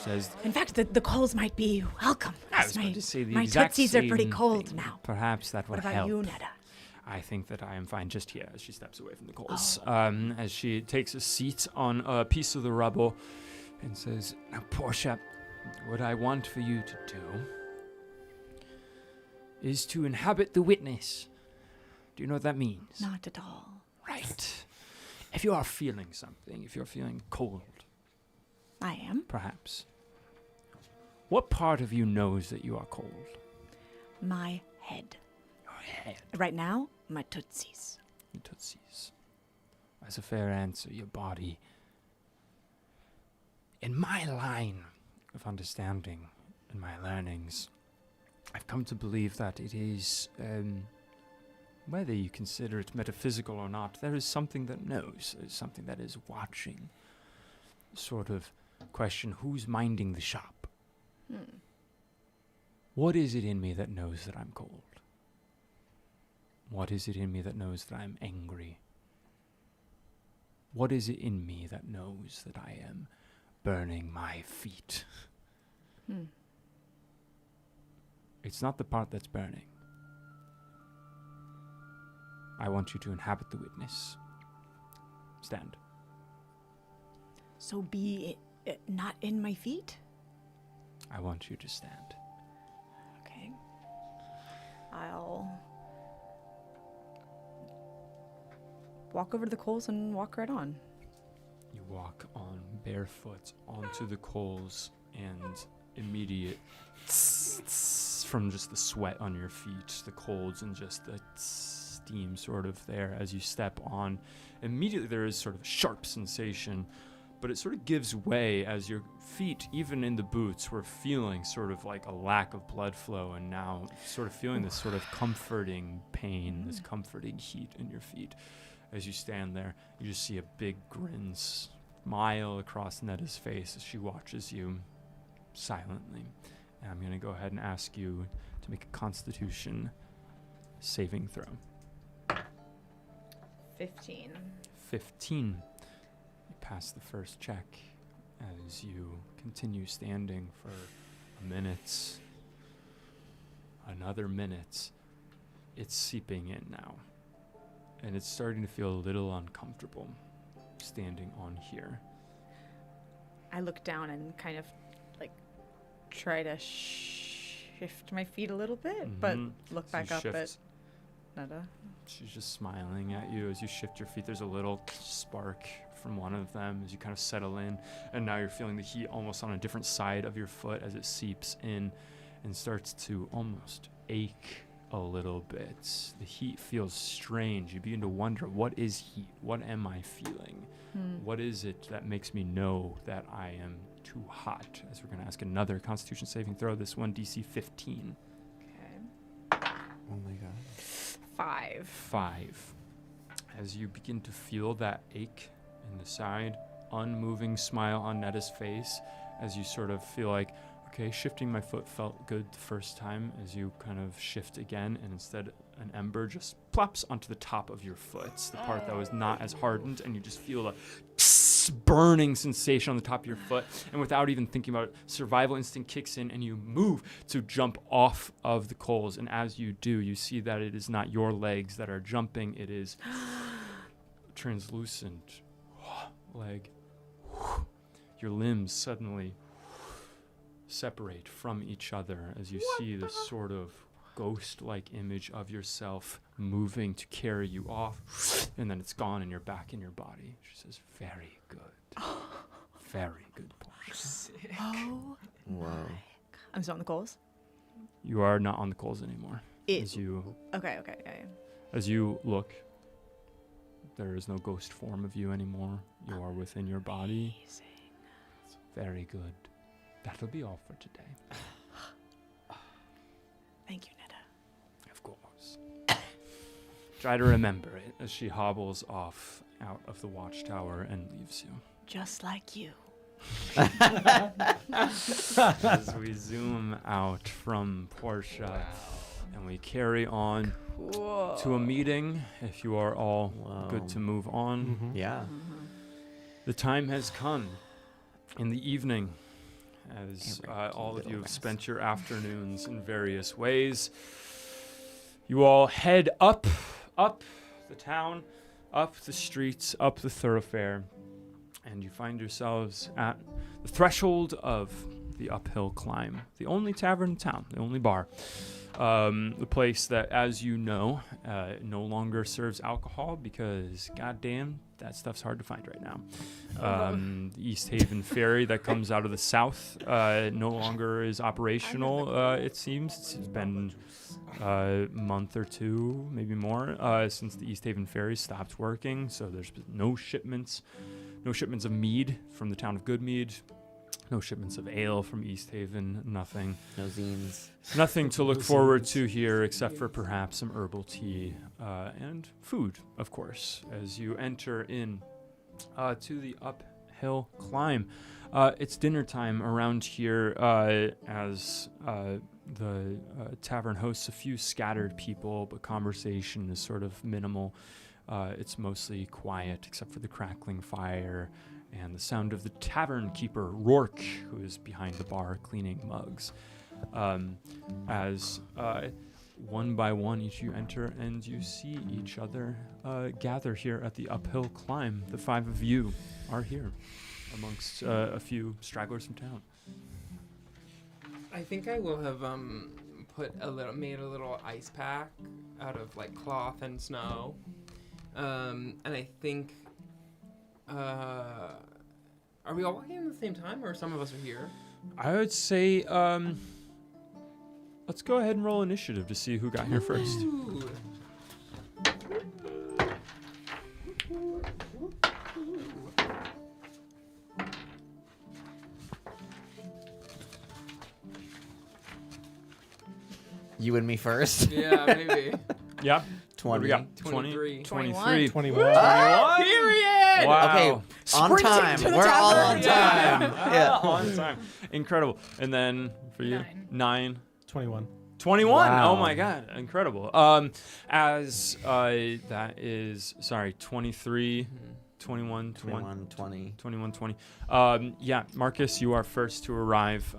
Says, In fact, the coals might be welcome. I as was going to say the my exact tootsies are pretty same cold thing. now. Perhaps that would What about help. you, Netta? I think that I am fine just here. As she steps away from the coals, Oh. as she takes a seat on a piece of the rubble, and says, "Now, Portia, what I want for you to do is to inhabit the witness. Do you know what that means? Not at all. Right. If you are feeling something, if you're feeling cold, I am. perhaps, what part of you knows that you are cold? My head. Your head. Right now, my tootsies. Your tootsies. That's a fair answer. Your body. In my line of understanding, in my learnings, I've come to believe that it is, whether you consider it metaphysical or not, there is something that knows. There's something that is watching. Sort of question, who's minding the shop? What is it in me that knows that I'm cold? What is it in me that knows that I'm angry? What is it in me that knows that I am burning my feet? It's not the part that's burning. I want you to inhabit the witness. Stand. So be not in my feet? I want you to stand. Okay. I'll walk over to the coals and walk right on. You walk on barefoot onto the coals, and immediate from just the sweat on your feet, the colds, and just the steam sort of there as you step on. Immediately there is sort of a sharp sensation, but it sort of gives way as your feet, even in the boots, were feeling sort of like a lack of blood flow, and now sort of feeling this sort of comforting pain, this comforting heat in your feet. As you stand there, you just see a big grin smile across Netta's face as she watches you silently. And I'm going to go ahead and ask you to make a Constitution saving throw. 15. 15. You pass the first check as you continue standing for a minute. Another minute. It's seeping in now. And it's starting to feel a little uncomfortable standing on here. I look down and kind of like try to shift my feet a little bit, but look back up at Netta. She's just smiling at you as you shift your feet. There's a little spark from one of them as you kind of settle in, and now you're feeling the heat almost on a different side of your foot as it seeps in and starts to almost ache a little bit. The heat feels strange. You begin to wonder, what is heat? What am I feeling? What is it that makes me know that I am too hot? As we're going to ask another Constitution saving throw, this one DC 15. Okay. Oh my god. 5. 5. As you begin to feel that ache in the side, unmoving smile on Netta's face, as you sort of feel like, okay, shifting my foot felt good the first time. As you kind of shift again, and instead an ember just plops onto the top of your foot, the part that was not as hardened, and you just feel a burning sensation on the top of your foot. And without even thinking about it, survival instinct kicks in, and you move to jump off of the coals. And as you do, you see that it is not your legs that are jumping, it is translucent leg. Your limbs suddenly separate from each other as you see this sort of ghost-like image of yourself moving to carry you off, and then it's gone and you're back in your body. She says, very good. Very good, Portia. Oh. Whoa. I'm still on the coals? You are not on the coals anymore. As you Okay. As you look, there is no ghost form of you anymore. You are within your body. Amazing. Very good. That'll be all for today. Thank you, Netta. Of course. Try to remember it as she hobbles off out of the watchtower and leaves you. Just like you. As we zoom out from Portia and we carry on Whoa. to a meeting, if you are all good to move on. Yeah. The time has come in the evening as all of you have spent your afternoons in various ways. You all head up the town, up the streets, up the thoroughfare, and you find yourselves at the threshold of the uphill climb. The only tavern in town, the only bar. The place that, as you know, no longer serves alcohol because, goddamn, that stuff's hard to find right now. The East Haven ferry that comes out of the south no longer is operational, it seems. It's been a month or two, maybe more, since the East Haven ferry stopped working. So there's been no shipments of mead from the town of Goodmead. No shipments of ale from East Haven, nothing. No zines. Nothing to look forward to here except for perhaps some herbal tea and food, of course, as you enter in to the uphill climb. It's dinner time around here as the tavern hosts a few scattered people, but conversation is sort of minimal. It's mostly quiet except for the crackling fire and the sound of the tavern keeper, Rourke, who is behind the bar cleaning mugs. As one by one each you enter and you see each other gather here at the uphill climb. The 5 of you are here amongst a few stragglers from town. I think I will have made a little ice pack out of like cloth and snow, and I think. Are we all walking at the same time, or some of us are here? I would say, let's go ahead and roll initiative to see who got here first. Ooh. You and me first. Yeah, maybe. Yeah. What do we got? 23. 23. 21. Period. Wow. Okay, on Sprinting time. to the We're all tavern. on time. Yeah. On time. Incredible. And then for you, 9. 21. 21. Wow. Oh my God, incredible. As that is 23, 21, 21, 20. 21, 20. Yeah, Marcus, you are first to arrive,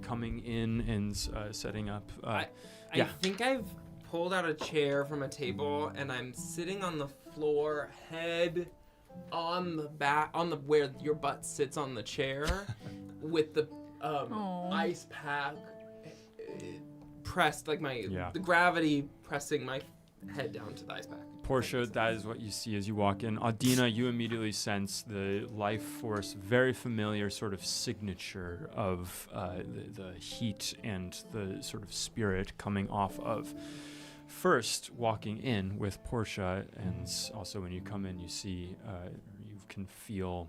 coming in and setting up. I yeah. think I've pulled out a chair from a table and I'm sitting on the floor, head on the back, where your butt sits on the chair, with the Aw. ice pack pressed, like the gravity pressing my head down to the ice pack. Portia, that is what you see as you walk in. Adina, you immediately sense the life force, very familiar sort of signature of the heat and the sort of spirit coming off of. First, walking in with Portia, and also when you come in, you see, you can feel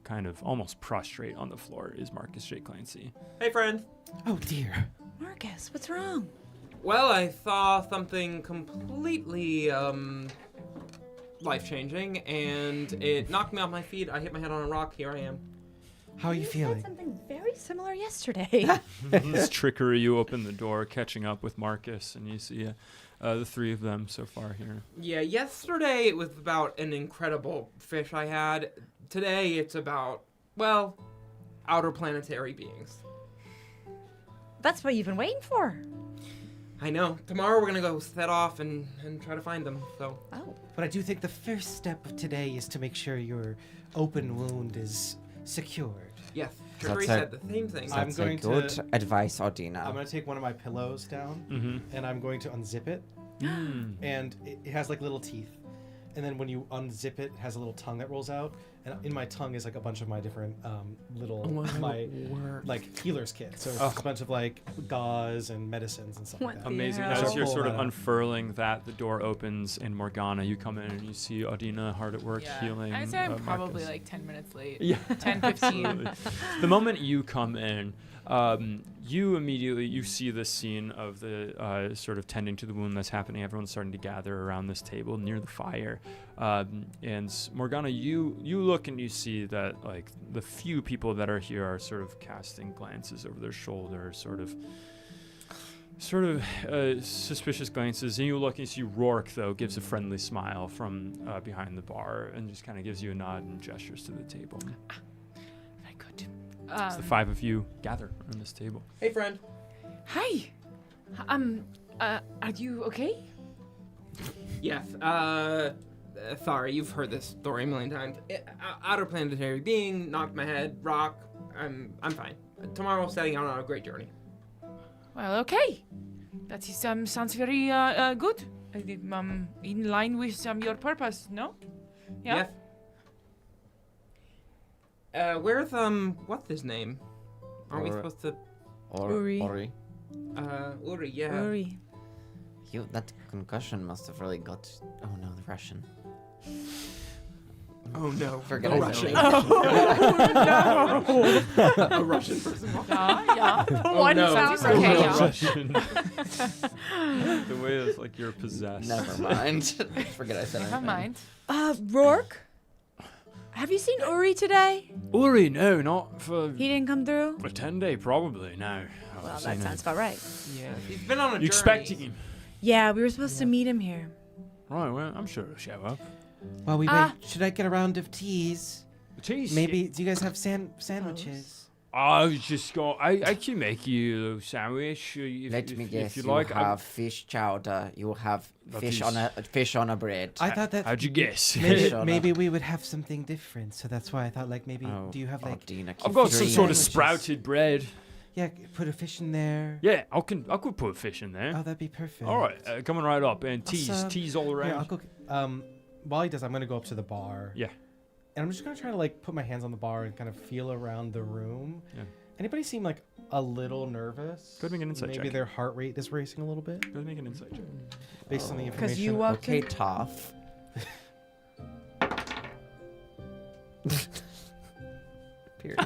kind of almost prostrate on the floor is Marcus J. Clancy. Hey, friend. Oh dear. Marcus, what's wrong? Well, I saw something completely life-changing, and it knocked me off my feet. I hit my head on a rock. Here I am. How are you said feeling? something very similar yesterday. This trickery, you open the door, catching up with Marcus, and you see the three of them so far here. Yeah, yesterday it was about an incredible fish I had. Today it's about, well, outer planetary beings. That's what you've been waiting for. I know. Tomorrow we're gonna go set off and try to find them, so. Oh. But I do think the first step of today is to make sure your open wound is secured. Yes, That's Trickery a- said the same thing. I'm That's going a good to- advice, Adina. I'm going to take one of my pillows down, Mm-hmm. and I'm going to unzip it. And it has like little teeth. And then when you unzip it, it has a little tongue that rolls out. And in my tongue is like a bunch of my different little like healer's kit. So it's a bunch of like gauze and medicines and stuff like What that. the Amazing. hell? As you're Pull sort of that out. unfurling that, the door opens, and Morgana, you come in and you see Adina hard at work healing. I'd say I'm probably Marcus. like 10 minutes late. Yeah. 10, 15. Absolutely. The moment you come in, you see the scene of the sort of tending to the wound that's happening. Everyone's starting to gather around this table near the fire. And Morgana, you look and you see that like the few people that are here are sort of casting glances over their shoulder, sort of suspicious glances. And you look and you see Rourke, though, gives a friendly smile from behind the bar and just kind of gives you a nod and gestures to the table. Very good. It's the five of you gather around this table. Hey, friend. Hi. Are you okay? Yes, sorry, you've heard this story a million times. Outer planetary being, knocked my head, rock. I'm fine. Tomorrow setting out on a great journey. Well, okay. That is, sounds very good. In line with your purpose, no? Yeah. Yes. Where's what's his name? Aren't we supposed to? Uri. Uri. Uri, yeah. Uri. That concussion must have really got. Oh no, the Russian. Oh no, Forget a I Russian. said A Russian person. Yeah. One no. sounds Okay, okay. yeah. Russian. The way it's like you're possessed. Never mind. Forget I said Never anything. mind. Rourke? Have you seen Uri today? Uri, no, not for He didn't come through? 10 day, probably, no. Well, that sounds about right. Yeah, he's been on a journey. You expecting him? Yeah, we were supposed to meet him here. Right, well, I'm sure he'll show up. While we Ah. wait, should I get a round of teas? Cheese. Maybe, do you guys have sandwiches? I just got. I can make you a little sandwich. Let me guess. If you You like. have fish chowder. You have That fish is- on a bread. I thought that How'd you guess? maybe, Shut maybe we would have something different, so that's why I thought like maybe Oh, do you have like Adina, I've got some keep sort of sandwiches. sprouted bread. yeah put a fish in there? Yeah, I could put fish in there. Oh, that'd be perfect. All right, coming right up, and teas Awesome. all around. Yeah, I'll go. While he does, I'm gonna go up to the bar. Yeah. And I'm just gonna try to like put my hands on the bar and kind of feel around the room. Yeah. Anybody seem like a little nervous? Go ahead and make an insight Maybe check. their heart rate is racing a little bit Go ahead and make an insight check. based on the Oh. information. 'Cause you walked Okay, in. tough. Period.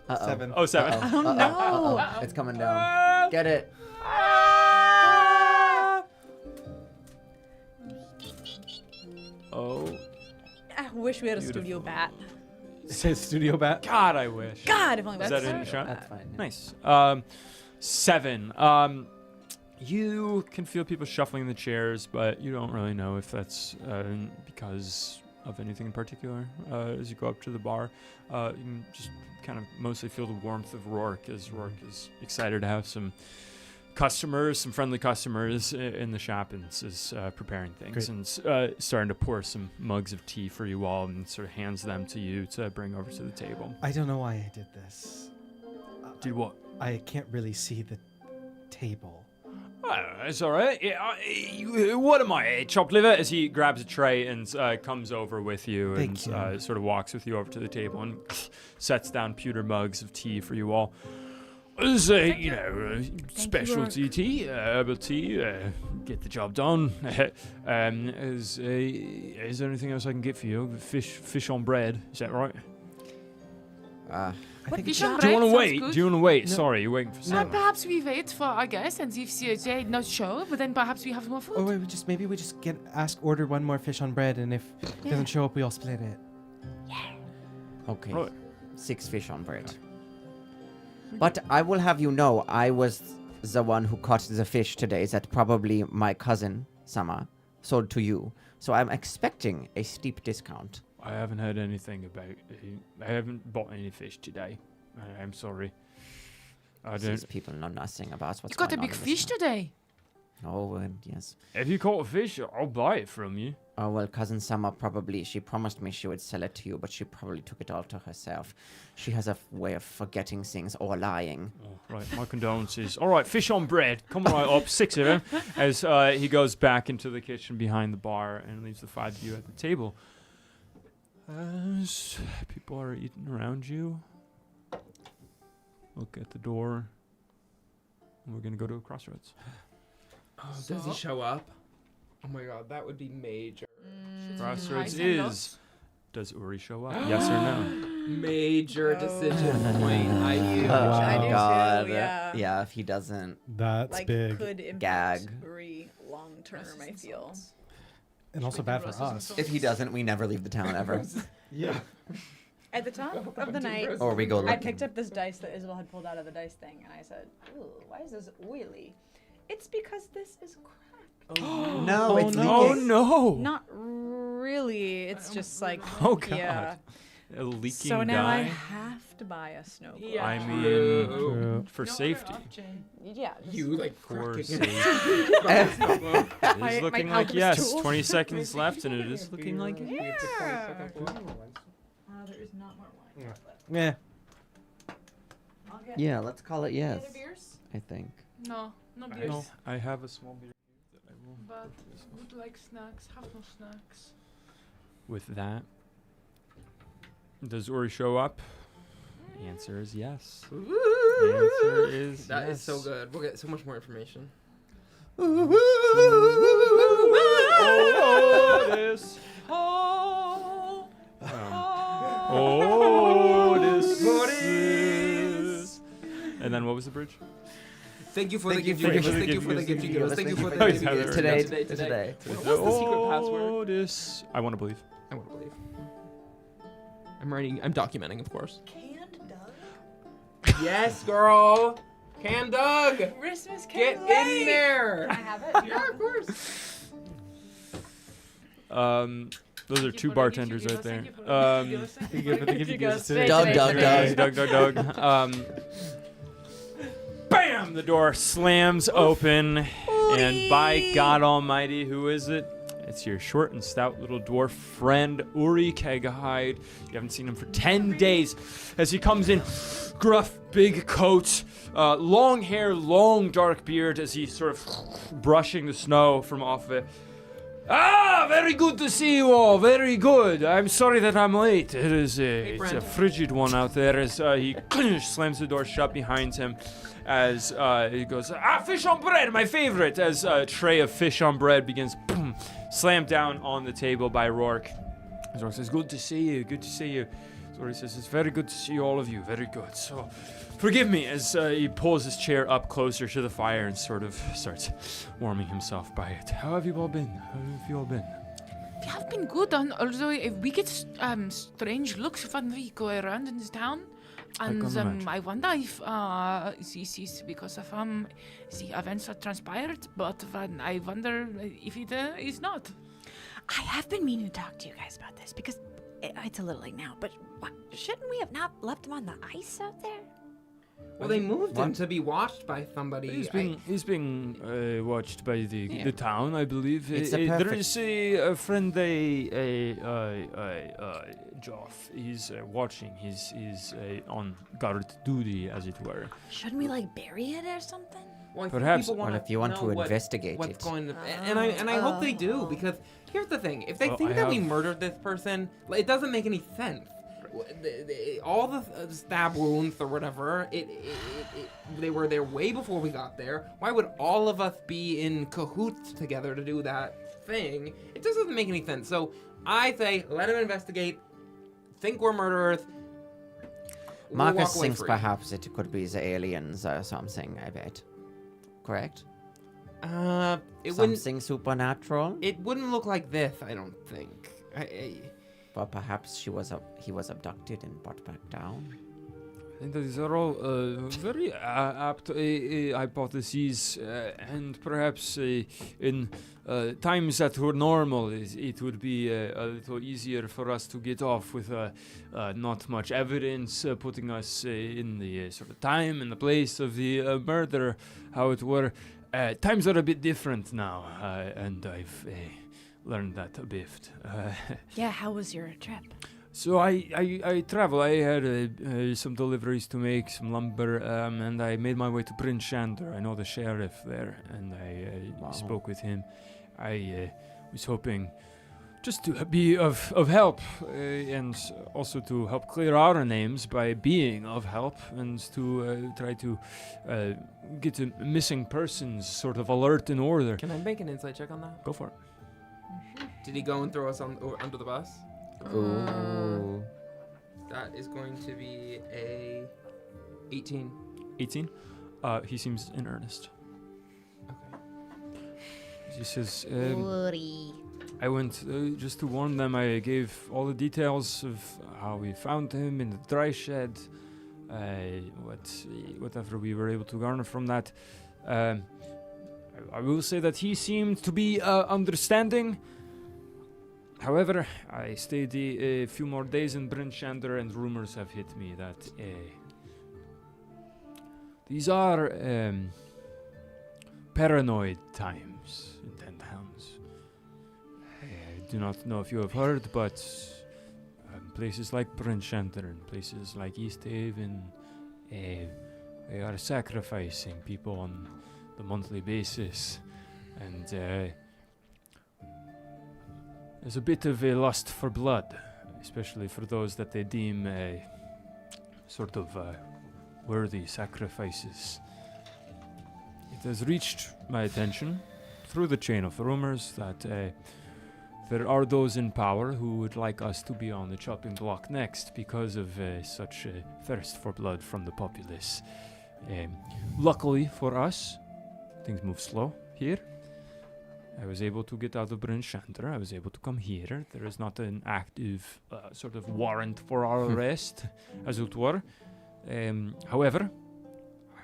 Uh-oh. 7. Oh, 7. Uh-oh. Oh, no. It's coming down. Get it. wish we had a Beautiful. studio bat. It says Studio Bat. God, I wish. God, if only Is that's that in the shot? That's fine. Nice. 7. You can feel people shuffling the chairs, but you don't really know if that's because of anything in particular. As you go up to the bar, you can just kind of mostly feel the warmth of Rourke, as Rourke is excited to have some customers, some friendly customers in the shop, and is preparing things. Great. And starting to pour some mugs of tea for you all and sort of hands them to you to bring over to the table. I don't know why I did this. Did what? I can't really see the table. It's all right. What am I, chopped liver? As he grabs a tray and comes over with you and Thank you. sort of walks with you over to the table and sets down pewter mugs of tea for you all. This is specialty tea, herbal tea. Get the job done. Is there anything else I can get for you? Fish on bread. Is that right? I think fish it's- on Do you bread want to sounds wait? good. Do you want to wait? No. Sorry, you're waiting for someone. Perhaps we wait for our guests, and if they not show, but then perhaps we have more food. Oh, wait, maybe we just order one more fish on bread, and if it doesn't show up, we all split it. Okay. Right. 6 fish on bread. But I will have you know, I was the one who caught the fish today that probably my cousin, Sama, sold to you. So I'm expecting a steep discount. I haven't heard anything about. I haven't bought any fish today. I'm sorry. I These don't. people know nothing about what's You got a going on big in this fish town. today. Oh, yes. If you caught a fish, I'll buy it from you. Oh, well, cousin Sama probably, she promised me she would sell it to you, but she probably took it all to herself. She has a way of forgetting things or lying. Oh, right, my condolences. All right, fish on bread. Come right up, 6 of them. As he goes back into the kitchen behind the bar and leaves the 5 of you at the table. As people are eating around you, look at the door. We're gonna go to a crossroads. Oh, does he show up? Oh my god, that would be major. Crossroads Highs and is. lows? Does Uri show up? Yes or no? Major Oh. decision point. I do. I do too, God. yeah. If he doesn't. That's Like, big. could impact Gag. Uri long term, I feel. And also bad for us. If he doesn't, we never leave the town ever. Yeah. At the top of the night, Or we go I looking. picked up this dice that Isabel had pulled out of the dice thing, and I said, "Ooh, why is this oily?" It's because this is cracked. No, it's no. Oh leaking. no! Not really. It's just like, Oh god! yeah. A leaking So now I guy. have to buy a snow globe. Yeah. I mean, True. for No other safety. option. Yeah. just- You like For cracking safety. it. It My- is looking my like alchemist yes. tools. 20 seconds left, and it is looking like Yeah. Yeah. There is not more wine. Yeah. I'll get Yeah, let's call it Any yes, other beers? I think. No beers. I have a small beer that I will. But would like snacks, have no snacks. With that, does Uri show up? The answer is yes. The answer is That yes. is so good. We'll get so much more information. Otis. Otis. And then what was the bridge? Thank you for the Thank you gift you for give the us. Thank you gift for the you gift you give us. Thank you for the Oh, gift you yeah, give us. there Today, today. What was the secret password? Otis. I want to believe. I want to believe. I'm writing. I'm documenting, of course. canned Doug. Yes, girl. Can Doug. Christmas Get canned in Doug. there. Can I have it? Yeah, of course. Those are Thank you two for the gift you bartenders give right us, there. thank you for the gift you give us, thank you for the gift you give us. Today, Doug, today, Doug, today. Doug. Bam! The door slams open, and by God Almighty, who is it? It's your short and stout little dwarf friend, Uri Kegahide. You haven't seen him for 10 days. As he comes in, gruff, big coat, long hair, long dark beard, as he's sort of brushing the snow from off of it. Ah, very good to see you all. Very good. I'm sorry that I'm late. It is it's a friend. frigid one out there. As he slams the door shut behind him, as he goes, fish on bread, my favorite. As a tray of fish on bread begins boom, slammed down on the table by Rourke. As Rourke says, "Good to see you. Good to see you." So he says, "It's very good to see all of you. Very good. So, forgive me." As he pulls his chair up closer to the fire and sort of starts warming himself by it. How have you all been? How have you all been? They have been good, although we get strange looks when we go around in this town. And can imagine. I wonder if this is because of the events that transpired, but I wonder if it is not. I have been meaning to talk to you guys about this because it's a little late now, but shouldn't we have not left him on the ice out there? Well, they moved him to be watched by somebody. He's being watched by the town, I believe. It's There is a friend, Joff. He's watching. He's on guard duty, as it were. Shouldn't we bury it or something? Well, I think Perhaps. people wanna Well, if you want know to investigate what's it. going to, and I hope they do, because here's the thing: if they think that we murdered this person, it doesn't make any sense. All the stab wounds or whatever, they were there way before we got there. Why would all of us be in cahoots together to do that thing? It just doesn't make any sense. So I say, let him investigate. Think we're murderers. We'll Marcus walk away thinks free. perhaps it could be the aliens or something, I bet. Correct? It wouldn't. Something supernatural? It wouldn't look like this, I don't think. But perhaps he was abducted and brought back down. I think that these are all very apt hypotheses, and perhaps in times that were normal, it would be a little easier for us to get off with not much evidence, putting us in the sort of time and the place of the murder, how it were. Times are a bit different now, and I've learned that a bit. Yeah, how was your trip? So I travel. I had some deliveries to make, some lumber, and I made my way to Bryn Shander. I know the sheriff there, and I spoke with him. I was hoping just to be of help, and also to help clear our names by being of help, and to try to get a missing persons sort of alert in order. Can I make an insight check on that? Go for it. Did he go and throw us under the bus? Ooh. That is going to be a 18. 18. He seems in earnest. Okay. He says, Woody. I went just to warn them. I gave all the details of how we found him in the dry shed, whatever we were able to garner from that. I will say that he seemed to be understanding. However, I stayed a few more days in Bryn Shander, and rumors have hit me that these are paranoid times in Ten Towns. I do not know if you have heard, but places like Bryn Shander and places like East Haven, they are sacrificing people on the monthly basis, and there's a bit of a lust for blood, especially for those that they deem sort of worthy sacrifices. It has reached my attention through the chain of rumors that there are those in power who would like us to be on the chopping block next because of such a thirst for blood from the populace. Luckily for us, things move slow here. I was able to get out of Bryn Shander. I was able to come here. There is not an active sort of warrant for our arrest, as it were. However,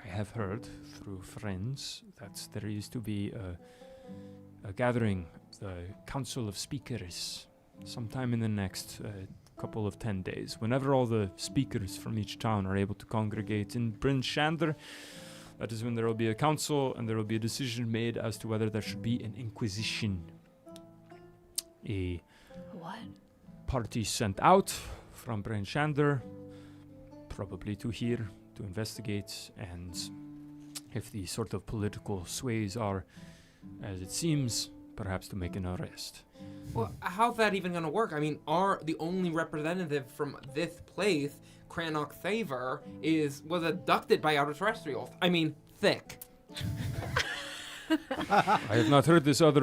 I have heard through friends that there is to be a gathering, the Council of Speakers, sometime in the next couple of 10 days. Whenever all the speakers from each town are able to congregate in Bryn Shander, that is when there will be a council, and there will be a decision made as to whether there should be an inquisition. A What? party sent out from Bryn Shander, probably to here, to investigate, and if the sort of political sways are as it seems, perhaps to make an arrest. Well, how's that even going to work? I mean, the only representative from this place, Crannock Thaver, was abducted by outer terrestrials. I mean, thick. I have not heard this other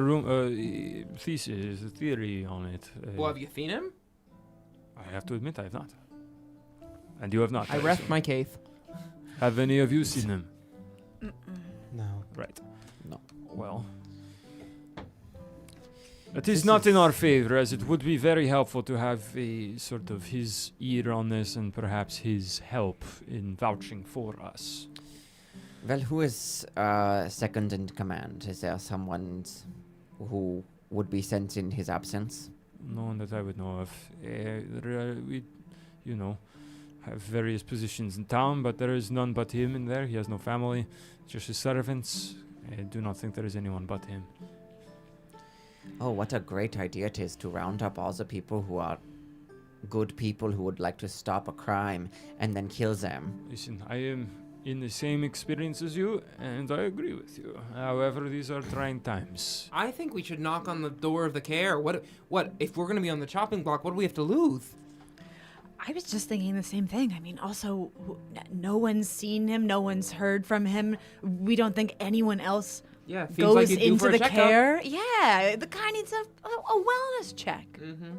thesis, theory on it. Well, have you seen him? I have to admit I have not. And you have not. I rest my case. Have any of you seen him? No. Right. No. Well, It is not in our favor, as it would be very helpful to have a sort of his ear on this and perhaps his help in vouching for us. Well, who is second in command? Is there someone who would be sent in his absence? No one that I would know of. We, have various positions in town, but there is none but him in there. He has no family, just his servants. I do not think there is anyone but him. Oh, what a great idea it is to round up all the people who are good people who would like to stop a crime and then kill them. Listen, I am in the same experience as you, and I agree with you. However, these are trying times. I think we should knock on the door of the care. What if we're gonna be on the chopping block? What do we have to lose? I was just thinking the same thing. I mean, also, no one's seen him. No one's heard from him. We don't think anyone else Yeah, seems goes like you do into for a the checkup. care. Yeah, the guy needs a wellness check. Mm-hmm.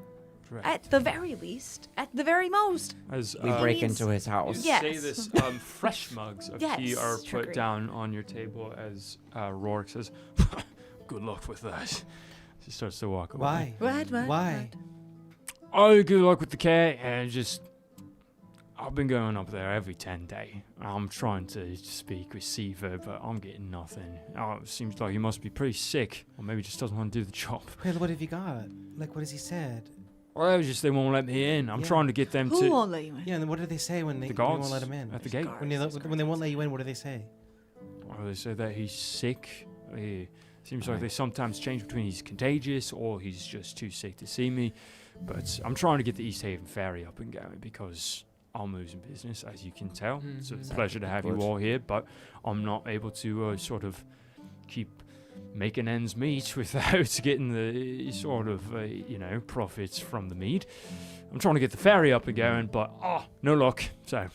Correct. At the very least. At the very most. As We He break needs- into his you house. Yes. say this, fresh mugs of tea Yes, are put trickery. down on your table as Rourke says, "Good luck with that." She starts to walk away. Why? What? Why? Oh, good luck with the cat, and just. I've been going up there every 10 day. I'm trying to speak with Siva, but I'm getting nothing. Oh, it seems like he must be pretty sick, or maybe just doesn't want to do the job. Well, what have you got? Like, what has he said? Well, it was just they won't let me in. I'm Yeah. trying to get them Who to won't let you in? Yeah, and then what do they say when they the when you guards won't let him in? at the gate. When they won't let you in, what do they say? Well, they say that he's sick. Seems like they sometimes change between he's contagious or he's just too sick to see me. But I'm trying to get the East Haven ferry up and going because I'm losing business, as you can tell. It's a Mhm. pleasure to have you Good. all here, but I'm not able to sort of keep making ends meet without getting the sort of, profits from the mead. I'm trying to get the ferry up and going, but no luck. So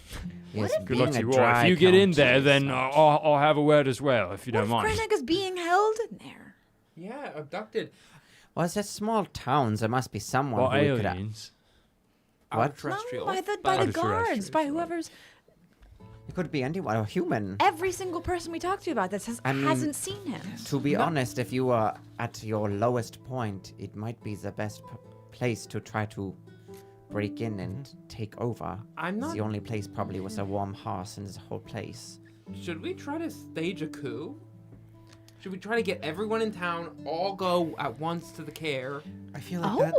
Yes, good luck to being a you all. If dry you get in county there, is then such- I'll have a word as well, if you What don't if mind. Krennic is being held in there? Yeah, abducted. Well, it's a small town. There must be someone Or who we could. aliens. What? Extraterrestrial. No, by the Outer guards, terrestrials, by right. whoever's. It could be anyone, a human. Every single person we talked to about this I mean, hasn't seen him. To be honest, if you are at your lowest point, it might be the best place to try to break in and take over. I'm It's not. the only place probably with a warm hearth in this whole place. Should we try to stage a coup? Should we try to get everyone in town all go at once to the care? I feel like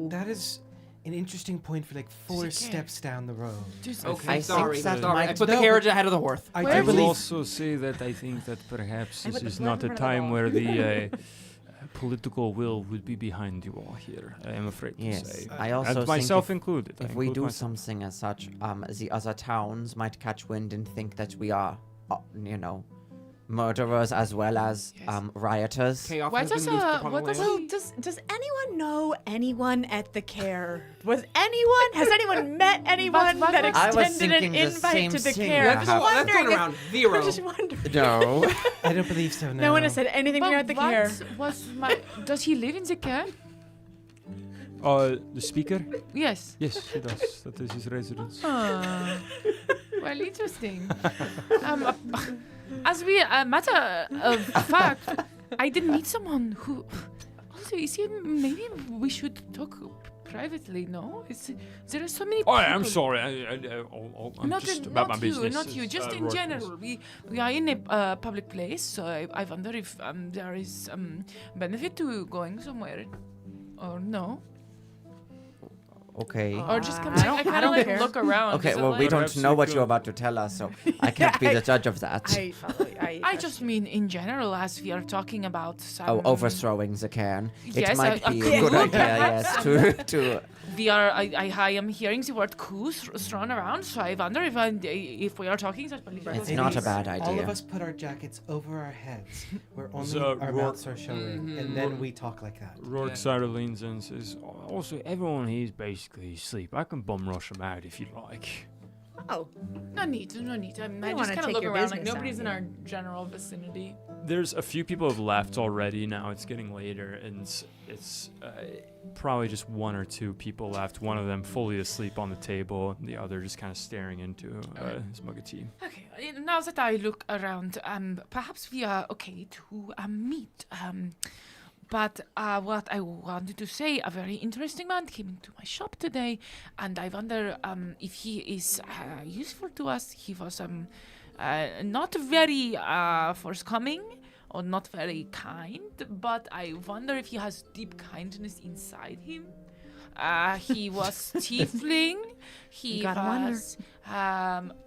that is an interesting point for like 4 steps down the road. Okay, I think sorry. that Sorry. I might- put the No, carriage ahead of the horse. I Where do is will believe also say that I think that perhaps I this put the is not blood a in front of the time dog. where the political will would be behind you all here. I am afraid to Yes, say. I also and think myself if- included. I If we include do myself. something as such, the other towns might catch wind and think that we are, murderers as well as rioters. Chaos Why has been does, loosed uh, upon what the does land. Well, does anyone know anyone at the care? Has anyone met anyone what that was- I was extended an thinking the invite same to the thing. care? Yeah, I'm That's, just go- that's going wondering if- around. Zero. I'm just wondering. No. I don't believe so. No. No one has said anything But here at the what care. was my? Does he live in the care? The speaker? Yes. Yes, he does. That is his residence. Ah. Well, interesting. As a matter of fact, I did meet someone who. Also, you see, maybe we should talk privately. No, there are so many. Oh, people. I'm sorry. I'm Not, just in, about not my you, business. not you. as, Just in Rourke general, is. we are in a public place, so I wonder if there is benefit to going somewhere, or no, Okay. or just I kind of don't- I I kind of don't like care. look around. Okay, is it well, we like- don't Perhaps know you what could- you're about to tell us, so I can't be the judge of that. I follow you. I just mean in general, as we are talking about some. Oh, overthrowing the cairn. It Yes, might a be coup, a good idea, perhaps. yes, to We are. I am hearing the word coup thrown around, so I wonder if we are talking such political It's things. not a bad All of idea. us put our jackets over our heads, where only So, our Rourke- mouths are showing, and then we talk like that. Rourke Yeah. sort of leans in and says, also, everyone here is basically asleep. I can bum rush them out if you like. Oh, No need, no need. I don't just wanna kind of take look your around like business nobody's in out our general vicinity. There's a few people have left already now. It's getting later, and it's probably just one or two people left. One of them fully asleep on the table, and the other just kind of staring into his mug of tea. Okay, now that I look around, perhaps we are okay to meet. But what I wanted to say, a very interesting man came into my shop today, and I wonder if he is useful to us. He was not very forthcoming or not very kind, but I wonder if he has deep kindness inside him. He was tiefling. He gotta wonder. was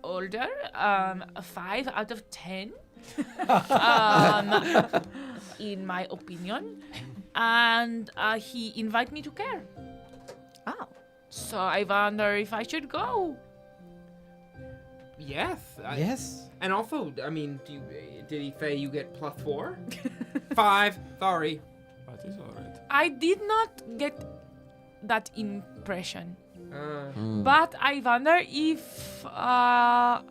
older, 5 out of 10. In my opinion, and he invited me to care. Oh. So I wonder if I should go. Yes. Yes. And also, I mean, did he say you get +4? 5. Sorry. That is alright. I did not get that impression, Uh, but I wonder if, well,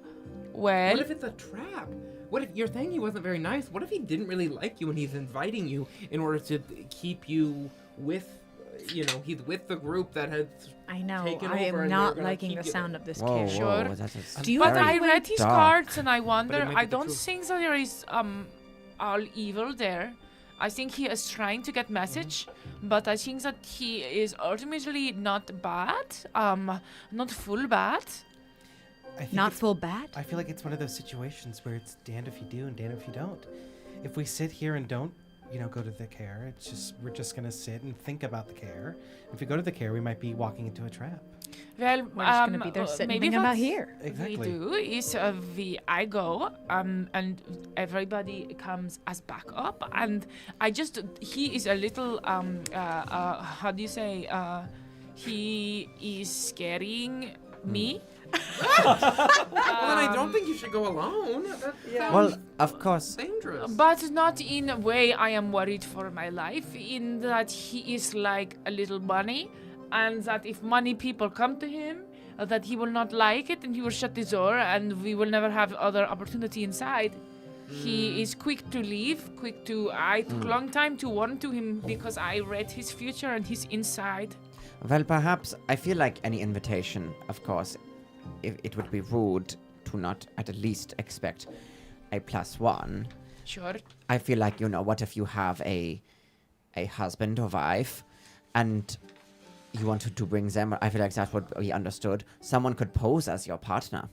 what if it's a trap? What if you're saying he wasn't very nice? What if he didn't really like you and he's inviting you in order to keep you with, he's with the group that has I know. taken I over am and not they're gonna liking keep the you sound there. of this Whoa, kid. Sure. whoa, that is Do you but very I read his dark. cards and I wonder. might I be the don't truth. think that there is all evil there. I think he is trying to get message, but I think that he is ultimately not bad. Not full bad. I think Not it's- full bat? I feel like it's one of those situations where it's damned if you do and damned if you don't. If we sit here and don't, go to the care, we're just gonna sit and think about the care. If we go to the care, we might be walking into a trap. Well, We're just gonna be there sitting maybe thinking about what here. Exactly. we do is I go and everybody comes as backup, and he is a little how do you say he is scaring me. Well, then I don't think you should go alone. That Well, sounds of course. dangerous. But not in a way I am worried for my life, in that he is like a little bunny, and that if money people come to him, that he will not like it and he will shut the door and we will never have other opportunity inside. He is quick to leave, I took a long time to warn to him because I read his future and his inside. Well, perhaps I feel like any invitation, of course, it would be rude to not at least expect a +1. Sure. I feel like, what if you have a husband or wife and you wanted to bring them? I feel like that's what we understood. Someone could pose as your partner.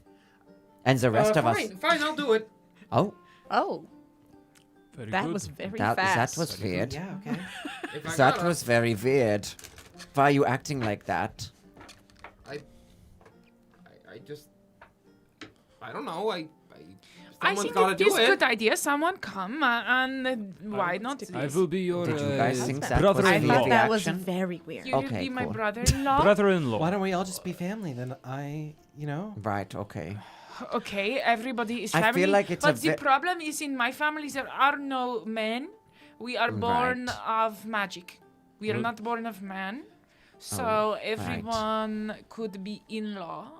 And the rest of us... Fine, I'll do it. Oh, Oh, Very that good. was very that fast. was weird. Yeah, okay. If I That gotta. was very weird. Why are you acting like that? I just. I don't know. I Someone's think gotta it do is it. good idea. Someone come and why not? I will be your Did you guys think that was I brother-in-law. thought that was reaction? very weird. You will Okay, be my cool. brother-in-law. Brother-in-law. Why don't we all just be family? Then Right, okay. Okay, everybody is I family. feel like it's but a the ve- problem is in my family there are no men. We are born Right. of magic. We are Well- not born of man. So Oh, everyone could be in-law.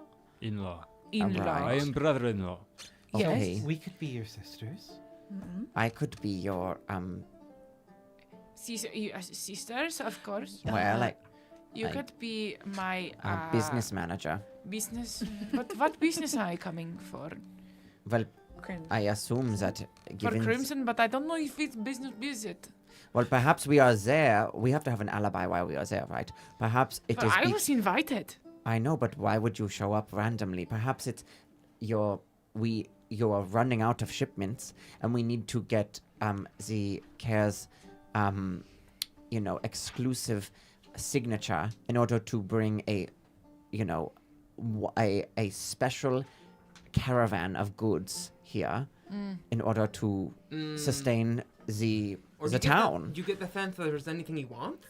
In-law. In-law. Alright. I am brother-in-law. Okay. Yes. we could be your sisters. I could be your, Sisters, of course. well, like, You I- could be my business manager. business. But what business are you coming for? Well, Crimson. I assume that For given... Crimson, but I don't know if it's business visit. Well, perhaps we are there. We have to have an alibi why we are there, right? Perhaps it But is... I was invited. I know, but why would you show up randomly? Perhaps it's you're running out of shipments, and we need to get the care's exclusive signature in order to bring a special caravan of goods here in order to sustain the Or the do you get town. Do you get the sense that there's anything he wants?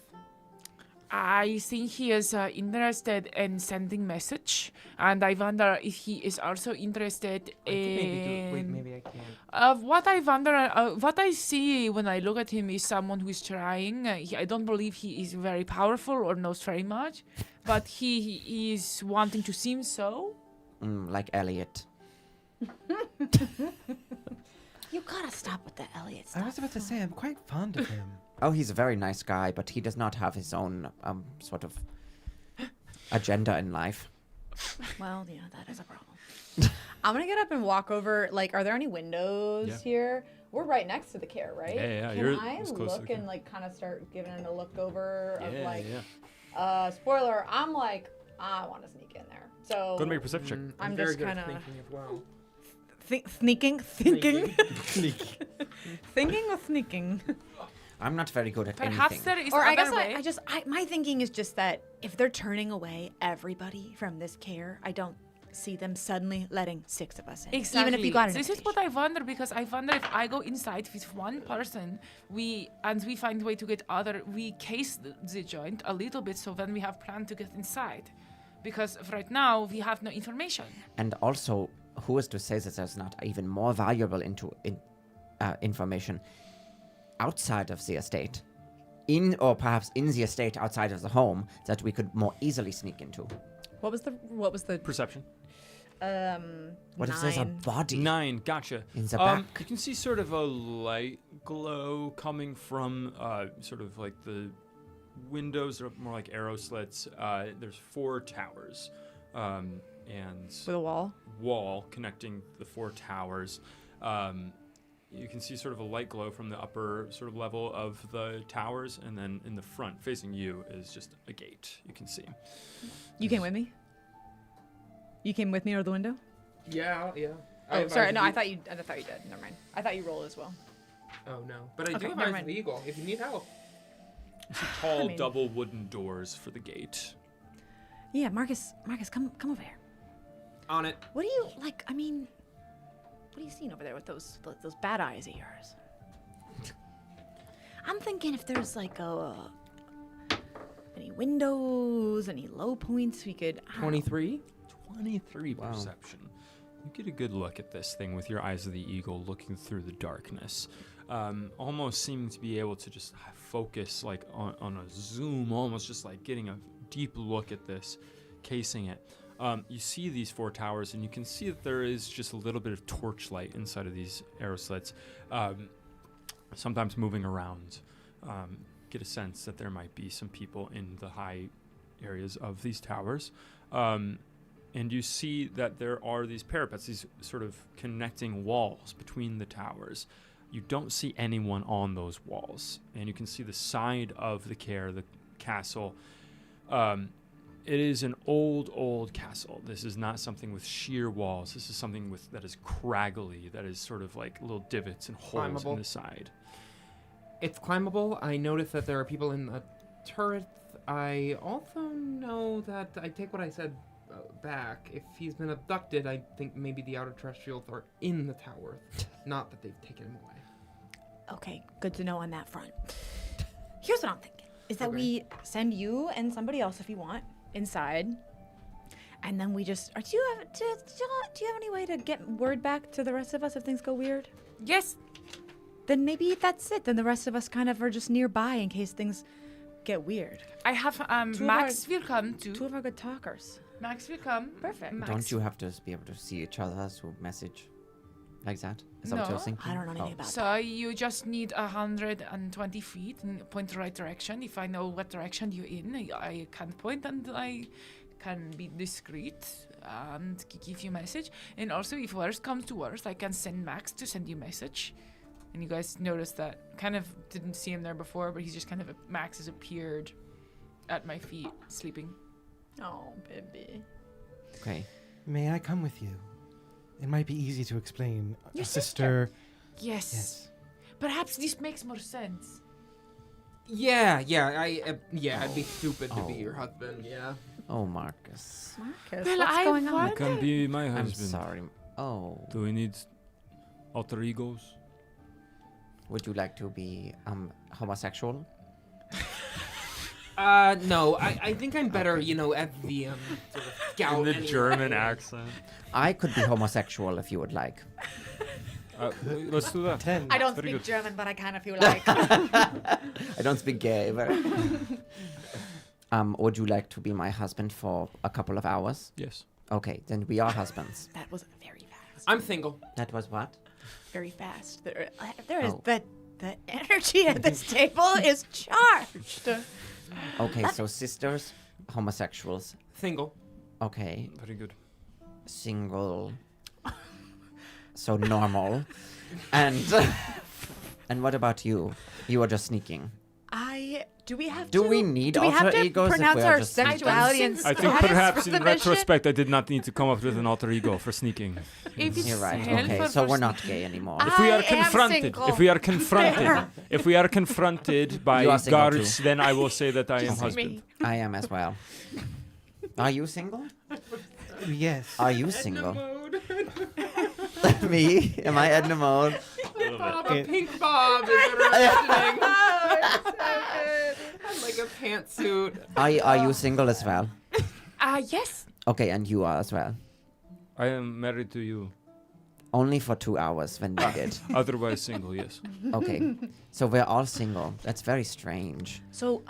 I think he is interested in sending message, and I wonder if he is also interested in. Maybe I can. What I wonder, what I see when I look at him is someone who is trying. I don't believe he is very powerful or knows very much, but he is wanting to seem so. Like Elliot. You gotta stop with the Elliot I stuff. was about to say, I'm quite fond of him. Oh, he's a very nice guy, but he does not have his own sort of agenda in life. Well, yeah, that is a problem. I'm gonna get up and walk over. Like, are there any windows Yeah. here We're right next to the care, right? Yeah, Can you're I as close to look the and like kind of start giving it a look over of Yeah, like, yeah. spoiler, I'm like, I want to sneak in there. So Go and make a perception check. I'm very just good at kinda- thinking as well. thinking, thinking or sneaking. I'm not very good at Perhaps anything. there is Or I other guess way. my thinking is just that if they're turning away everybody from this care, I don't see them suddenly letting 6 of us in. Exactly. Even if you got an This is what I wonder, because I wonder if I go inside with one person, we find a way to get we case the joint a little bit, so then we have plan to get inside. Because right now we have no information. And also, who is to say that there's not even more valuable information outside of the estate, or perhaps in the estate outside of the home, that we could more easily sneak into? What was the Perception. What if there's a 9. body 9, gotcha. in the back? You can see sort of a light glow coming from sort of like the windows are more like arrow slits. There's 4 towers and With a wall connecting the 4 towers. You can see sort of a light glow from the upper sort of level of the towers, and then in the front, facing you, is just a gate. You can see. You came with me? You came with me out of the window? Yeah. Oh, sorry. No, I thought you did. Never mind. I thought you rolled as well. Oh no, but I Okay, do never have mind. the eagle. If you need help. You see tall I mean- double wooden doors for the gate. Yeah, Marcus, come over here. On it. What do you like? I mean, what are you seeing over there with those bad eyes of yours? I'm thinking if there's like any windows, any low points we could. I don't know. 23. 23 Wow. perception. You get a good look at this thing with your eyes of the eagle looking through the darkness. Almost seeming to be able to just focus like on a zoom, almost just like getting a deep look at this, casing it. You see these 4 towers, and you can see that there is just a little bit of torchlight inside of these arrow slits, sometimes moving around. Get a sense that there might be some people in the high areas of these towers. And you see that there are these parapets, these sort of connecting walls between the towers. You don't see anyone on those walls. And you can see the side of the castle. It is an old castle. This is not something with sheer walls. This is something that is craggly, that is sort of like little divots and holes in Climbable. the side. It's climbable. I notice that there are people in the turret. I also know that I take what I said back. If he's been abducted, I think maybe the outer terrestrials are in the tower, not that they've taken him away. Okay, good to know on that front. Here's what I'm thinking: is that Okay. we send you and somebody else if you want inside, and then we just. Do you have any way to get word back to the rest of us if things go weird? Yes. Then maybe that's it. Then the rest of us kind of are just nearby in case things get weird. I have Max will come too. 2 of our good talkers. Max will come. Perfect. Max. Don't you have to be able to see each other through message like that? Is that what No. you're thinking? I don't know anything Oh. about that. So you just need 120 feet and point the right direction. If I know what direction you're in, I can point and I can be discreet and give you message. And also, if worst comes to worst, I can send Max to send you message. And you guys notice that kind of didn't see him there before, but he's just kind of Max has appeared at my feet, sleeping. Oh, baby. Okay. May I come with you? It might be easy to explain. Your A sister. Yes. Yes. Perhaps this makes more sense. Yeah, I'd be stupid to be Oh. your husband. Yeah. Oh, Marcus. Marcus, Well, what's I going on? want- You can be my I'm husband. sorry. Oh. Do we need alter egos? Would you like to be homosexual? No, I think I'm better, at the sort of scout. In the anyway. German accent. I could be homosexual if you would like. Let's do that. 10. I don't Very speak good. German, but I kind of feel like. I don't speak gay, but. Would you like to be my husband for a couple of hours? Yes. Okay, then we are husbands. That was very fast. I'm single. That was what? Very fast. There is Oh. the energy at this table is charged. Okay, so sisters, homosexuals. Single. Okay, Very good. single. So normal. And And what about you? You are just sneaking. Do we have Do to? we need do we have alter to egos if pronounce we are our just sneaking? sexuality and I think status perhaps for in the mission? retrospect, I did not need to come up with an alter ego for sneaking. If it's You're right. helpful Okay, so for we're not gay anymore. If we I are am confronted, single. if we are confronted, if we are confronted by You are single guards, too. then I will say that I am Just husband. me. I am as well. Are you single? Yes. Are you single? Me? Am I Edna Mode? Bob, It- a pink Bob is interesting. And like a pantsuit. Are you single as well? Yes. Okay, and you are as well. I am married to you. Only for 2 hours when needed. Otherwise single, yes. Okay, so we're all single. That's very strange. So,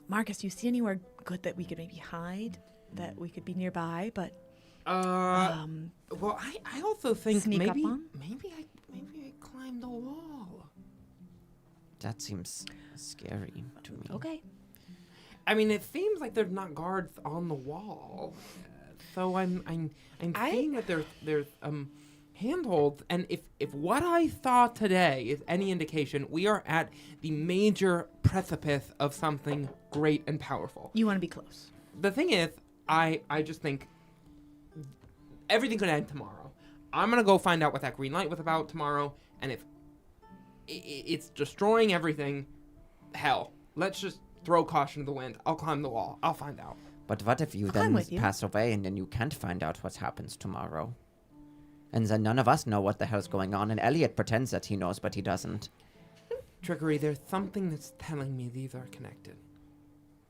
Marcus, do you see anywhere good that we could maybe hide? That we could be nearby, but Well, I also think Sneak up maybe on? maybe I climbed the wall. That seems scary to me. okay. I mean, it seems like there's not guards on the wall, so I'm seeing that there's handholds, and if what I saw today is any indication, we are at the major precipice of something great and powerful. You want to be close. The thing is, I just think everything could end tomorrow. I'm gonna go find out what that green light was about tomorrow, and if it's destroying everything, hell, let's just throw caution to the wind. I'll climb the wall. I'll find out. But what if you I'm then with you. pass away and then you can't find out what happens tomorrow? And then none of us know what the hell's going on, and Elliot pretends that he knows, but he doesn't. Trickery, there's something that's telling me these are connected.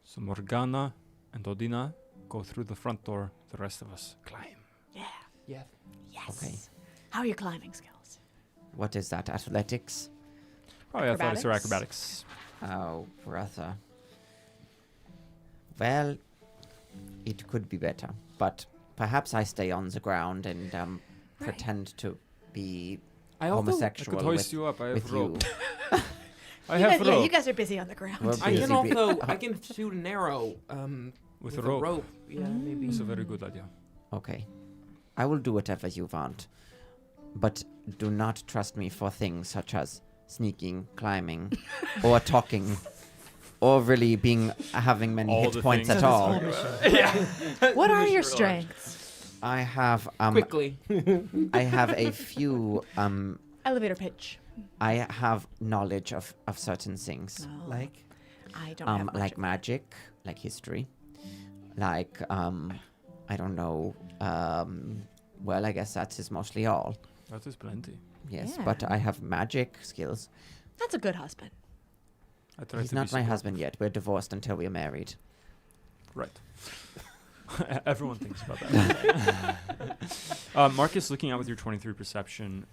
So Morgana and Odina go through the front door. The rest of us climb. Yeah. Yes. Yes. Okay. How are your climbing skills? What is that, athletics? Probably athletics or Acrobatics? acrobatics. Oh, brother. Well, it could be better, but perhaps I stay on the ground and pretend to be I also I homosexual could hoist with, you up. I with have you. rope. I You have guys, yeah, rope. you guys are busy on the ground. We're I busy can be- also I can shoot an arrow With with a rope. Yeah, maybe. It's a very good idea. Okay. I will do whatever you want. But do not trust me for things such as sneaking, climbing, or talking, or really having many All hit the points things. at all. What are your strengths? I have Quickly. I have a few Elevator pitch. I have knowledge of certain things. Oh, Like, I don't have much Like of magic, like history. Like I don't know. Well, I guess that is mostly all. That is plenty. Yes, Yeah. but I have magic skills. That's a good husband. I try He's to not be my supportive. husband yet. We're divorced until we're married. Right. Everyone thinks about that. Marcus, looking out with your 23 perception,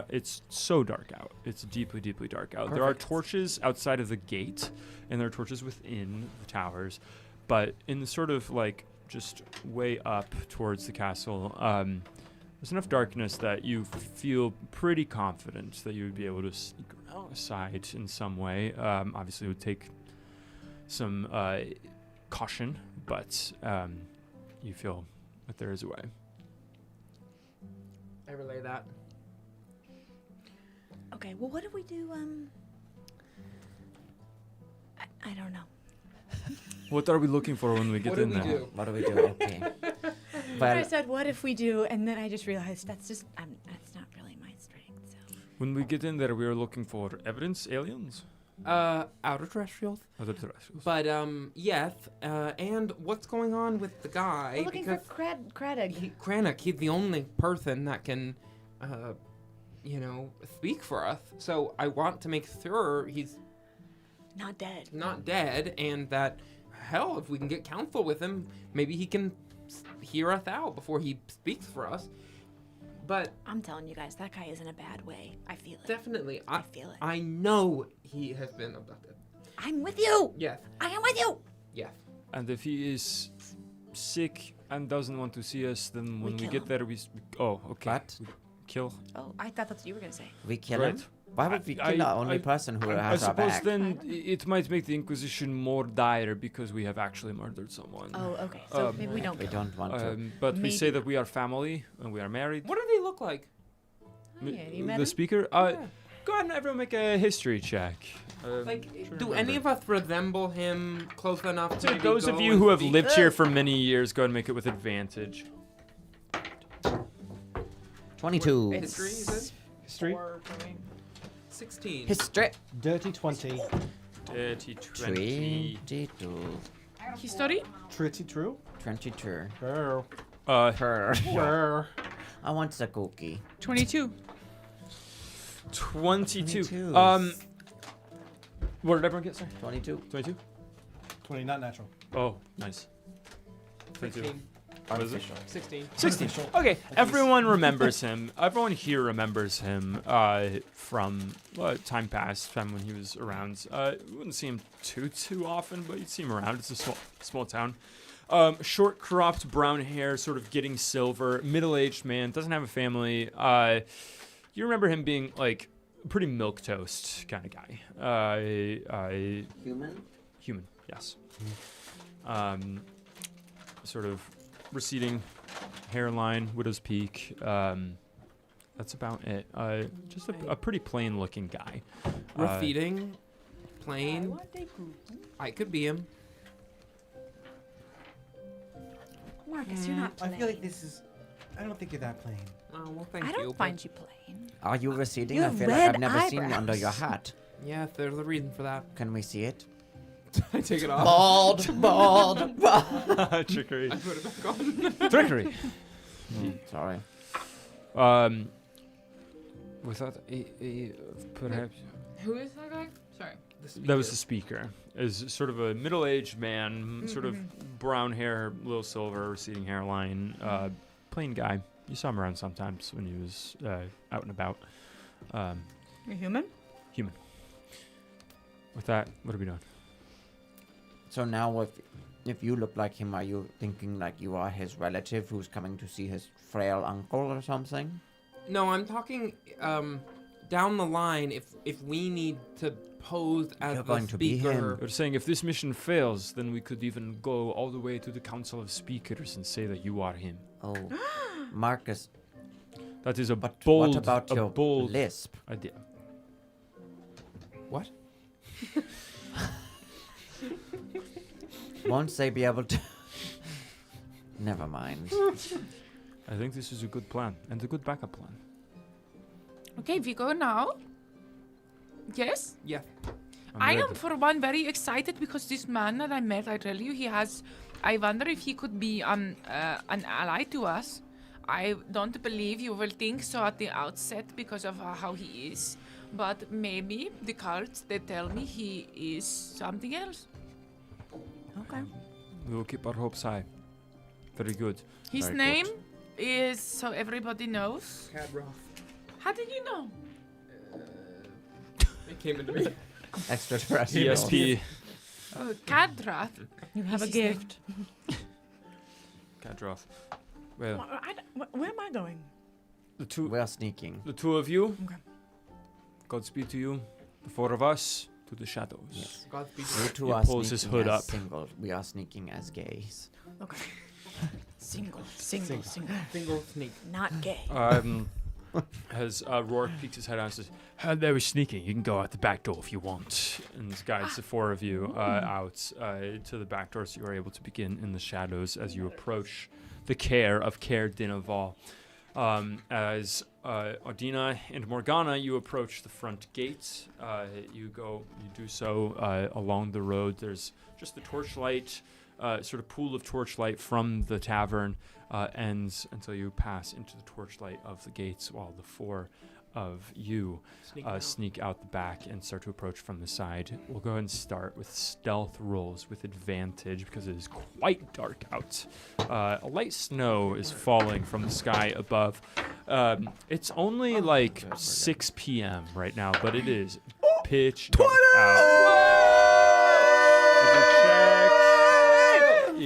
it's so dark out. It's deeply, deeply dark out. There are Perfect. torches outside of the gate, and there are torches within the towers. But in the sort of like just way up towards the castle, there's enough darkness that you feel pretty confident that you would be able to sneak around aside in some way. Obviously, it would take some caution, but you feel that there is a way. I relay that. Okay, well, what do we do? I don't know. What are we looking for when we get What do in we there? do? What do we do? Okay. I Well, said, what if we do? And then I just realized that's not really my strength. So. When we get in there, we are looking for evidence, aliens, Outer terrestrials. other terrestrials. But yes. And what's going on with the guy? We're looking for Because Craddock. Cranach, he's the only person that can, speak for us. So I want to make sure he's Not dead. not dead, and that, hell, if we can get counsel with him, maybe he can hear us out before he speaks for us. But I'm telling you guys, that guy is in a bad way. I feel it. definitely, I feel it. I know he has been abducted. I'm with you. Yes, I am with you. yes. And if he is sick and doesn't want to see us, then when we kill get him. there, oh, okay. What? We kill. Oh, I thought that's what you were gonna say. we kill Right. him? Why would we I- kill our only person who I has our suppose back? then it might make the Inquisition more dire because we have actually murdered someone. Oh, okay. So maybe we don't. We kill him. don't want to. But we say Maybe. that we are family and we are married. What do they look like? Oh, yeah, you the met him? speaker? Yeah. Go ahead and everyone make a history check. Do any of us resemble him close enough to So maybe those go of you and who have speak? lived here for many years, go ahead and make it with advantage. 22. History, you said? History. 16. History. Dirty 20. Dirty 20. 22. History? Pretty true. 22. Girl. Her. Girl. I want a cookie. 22. 22. 22. What did everyone get, sir? 22. 22? 20, not natural. Oh, nice. 22. 16. What is it? 16. 16. Okay, everyone remembers him. Everyone here remembers him from time past, time when he was around. You wouldn't see him too often, but you'd see him around. It's a small town. Short, cropped, brown hair, sort of getting silver, middle-aged man, doesn't have a family. You remember him being like a pretty milquetoast kind of guy. Human, yes. Sort of receding hairline, widow's peak. That's about it. Just a pretty plain-looking guy. Receding, plain. I could be him. Marcus, you're not I plain. feel like this is. I don't think you're that plain. Oh, well, thank you. I don't but- find you plain. Are you receding? You I have feel like red I've never seen you eyebrows. under your hat. Yes, there's a reason for that. Can we see it? I take it off. Bald. Bald. Trickery. I put it back on. Trickery. Sorry. Without perhaps Who is that guy? Sorry. that was the speaker. Is sort of a middle-aged man, sort of brown hair, little silver, receding hairline, plain guy. You saw him around sometimes when he was out and about. You're human? Human. With that, what are we doing? So now, if you look like him, are you thinking like you are his relative who's coming to see his frail uncle or something? No, I'm talking down the line. If we need to pose as You're the going to be speaker, him. We're saying if this mission fails, then we could even go all the way to the Council of Speakers and say that you are him. Oh, Marcus. That is a But bold, what about a your bold lisp? idea. what? Won't they be able to? Never mind. I think this is a good plan and a good backup plan. Okay, we go now. Yes? Yeah. I ready. am, for one, very excited because this man that I met, I tell you, he has. I wonder if he could be an ally to us. I don't believe you will think so at the outset because of how he is. But maybe the cards, they tell me he is something else. Okay. We will keep our hopes high. Very good. His Very name good. is, so everybody knows. Cadroth. How did you know? It came into me. Extraterrestrial. ESP. Kadrath. You have a Is his name. gift. Kadroth. Well, Where am I going? the two We are sneaking. of you. Okay. Godspeed to you. The four of us to the shadows. Yes. Godspeed. You two He are pulls his sneaking hood as up. single. We are sneaking as gays. Okay. Single. Single sneak. Not gay. As Rourke peeks his head out and says, there was sneaking. You can go out the back door if you want. And guides the four of you out to the back door so you are able to begin in the shadows as you approach the care of Caer Dinaval. As Ardina and Morgana, you approach the front gate. You do so along the road. There's just the torchlight, sort of pool of torchlight from the tavern ends until you pass into the torchlight of the gates while the four of you sneak out the back and start to approach from the side. We'll go ahead and start with stealth rolls with advantage because it is quite dark out. A light snow is falling from the sky above. It's only like 6 p.m. right now, but it is pitch dark out.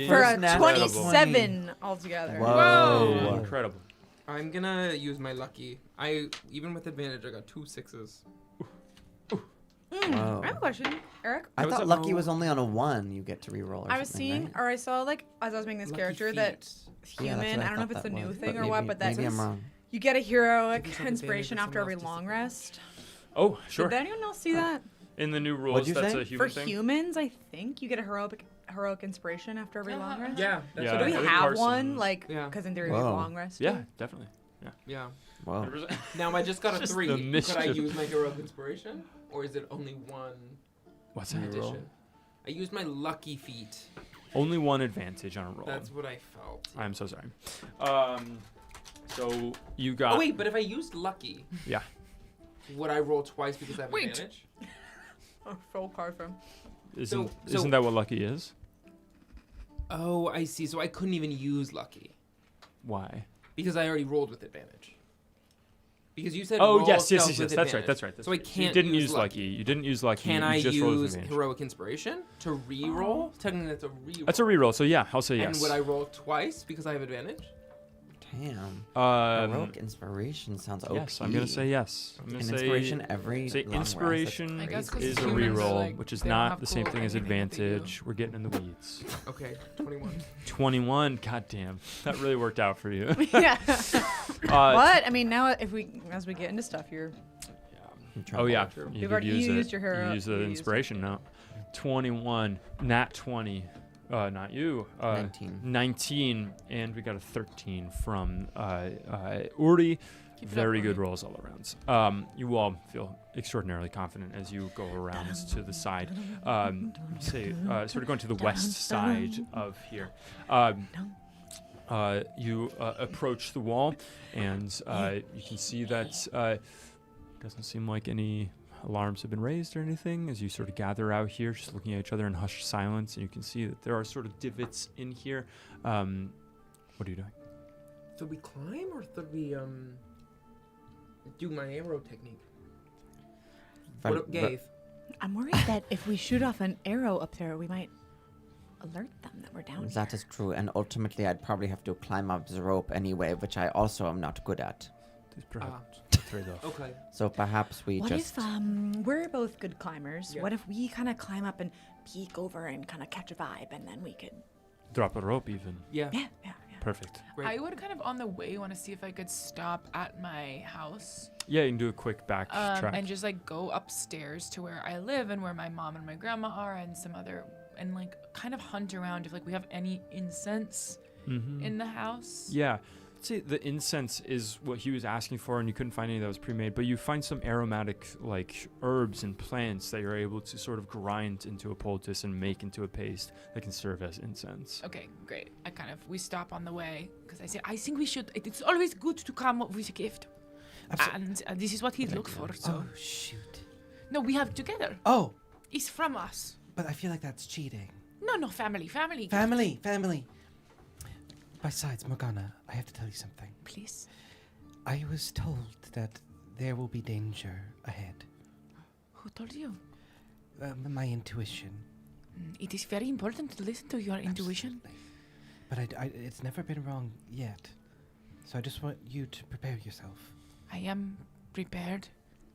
For a Incredible. 27 altogether. Whoa. Incredible. I'm gonna use my lucky. Even with advantage, I got 2 6s. Whoa. I have a question, Eric. I What's thought up? Lucky was only on a 1. You get to reroll. Or I was something, seeing, right? or I saw, like, as I was making this Lucky character, feet. that Yeah, that's human, what I don't know if thought it's a that new was, thing or maybe, what, but that maybe I'm wrong. you get a heroic Give yourself inspiration advantage after if every someone else long rest. Oh, sure. Did anyone else see that? In the new rules, What'd you that's say? a human For thing. humans, I think you get a heroic inspiration after every long rest. Yeah. That's Yeah, what Do I we I think thought. have Carson- one? Like, Yeah. because in theory we Whoa. have long rest. Yeah, definitely. Yeah. Wow. 100%. Now I just got a Just 3. the Could I mischief. use my heroic inspiration, or is it only one What's that roll? addition? I used my lucky feat. Only one advantage on a roll. That's what I felt. I'm so sorry. So you got. Oh wait, but if I used lucky, Yeah. would I roll twice because I have Wait. advantage? Oh, full Carson. Isn't so- isn't that what lucky is? Oh, I see. So I couldn't even use lucky Why? because I already rolled with advantage. Because you said Oh roll yes, yes, stealth yes, with yes. That's right. advantage. That's right. That's So I right. can't You didn't use use lucky. You didn't use lucky. Can you I just rolled with use advantage. heroic inspiration to re-roll? Technically, that's a re-roll. That's a reroll. So yeah, I'll say yes. And would I roll twice because I have advantage? Damn. Um, Heroic inspiration sounds OP. yes, I'm gonna say yes. I'm gonna An say inspiration every say long rest, that's inspiration I guess 'cause crazy. is a humans are reroll, like- which is they don't not have the same cool thing as anything that they do. advantage. We're getting in the weeds. Okay, 21. 21. God damn, that really worked out for you. Yeah. Uh, But I mean, now as we get into stuff, you're Oh yeah, True. you You've could already use used it. your hero- You use you the used inspiration now. 21, nat 20. Not you. 19. 19, and we got a 13 from Uri. Keep it up, Very good Uri. rolls all around. You all feel extraordinarily confident as you go around to the side. Say, sort of going to the west side of here. You approach the wall, and you can see that doesn't seem like any alarms have been raised or anything. As you sort of gather out here, just looking at each other in hushed silence, and you can see that there are sort of divots in here. What are you doing? Should we climb or should we do my arrow technique? What up, Gabe? I'm worried that if we shoot off an arrow up there, we might alert them that we're down That is true, and ultimately I'd probably have to climb up the rope anyway, which I also am not good at. There's perhaps a trade-off. Okay. So perhaps we What just... if we're both good climbers? Yeah. What if we kind of climb up and peek over and kind of catch a vibe, and then we could? Drop a rope even. Yeah. Yeah, yeah, yeah. Perfect. Great. I would kind of on the way want to see if I could stop at my house Yeah, you can do a quick back track. and just like go upstairs to where I live and where my mom and my grandma are and some other and like kind of hunt around if like we have any incense in the house. Yeah. I'd say the incense is what he was asking for, and you couldn't find any that was pre-made, but you find some aromatic like herbs and plants that you're able to sort of grind into a poultice and make into a paste that can serve as incense. Okay, great. We stop on the way because I say I think we should. It's always good to come up with a gift, and this is what he'd look for. So Oh, shoot. no, we have together. Oh, It's from us. but I feel like that's cheating. No, family. Family. Besides, Morgana, I have to tell you something. Please. I was told that there will be danger ahead. Who told you? My intuition. It is very important to listen to your intuition. Absolutely. But it's never been wrong yet. So I just want you to prepare yourself. I am prepared.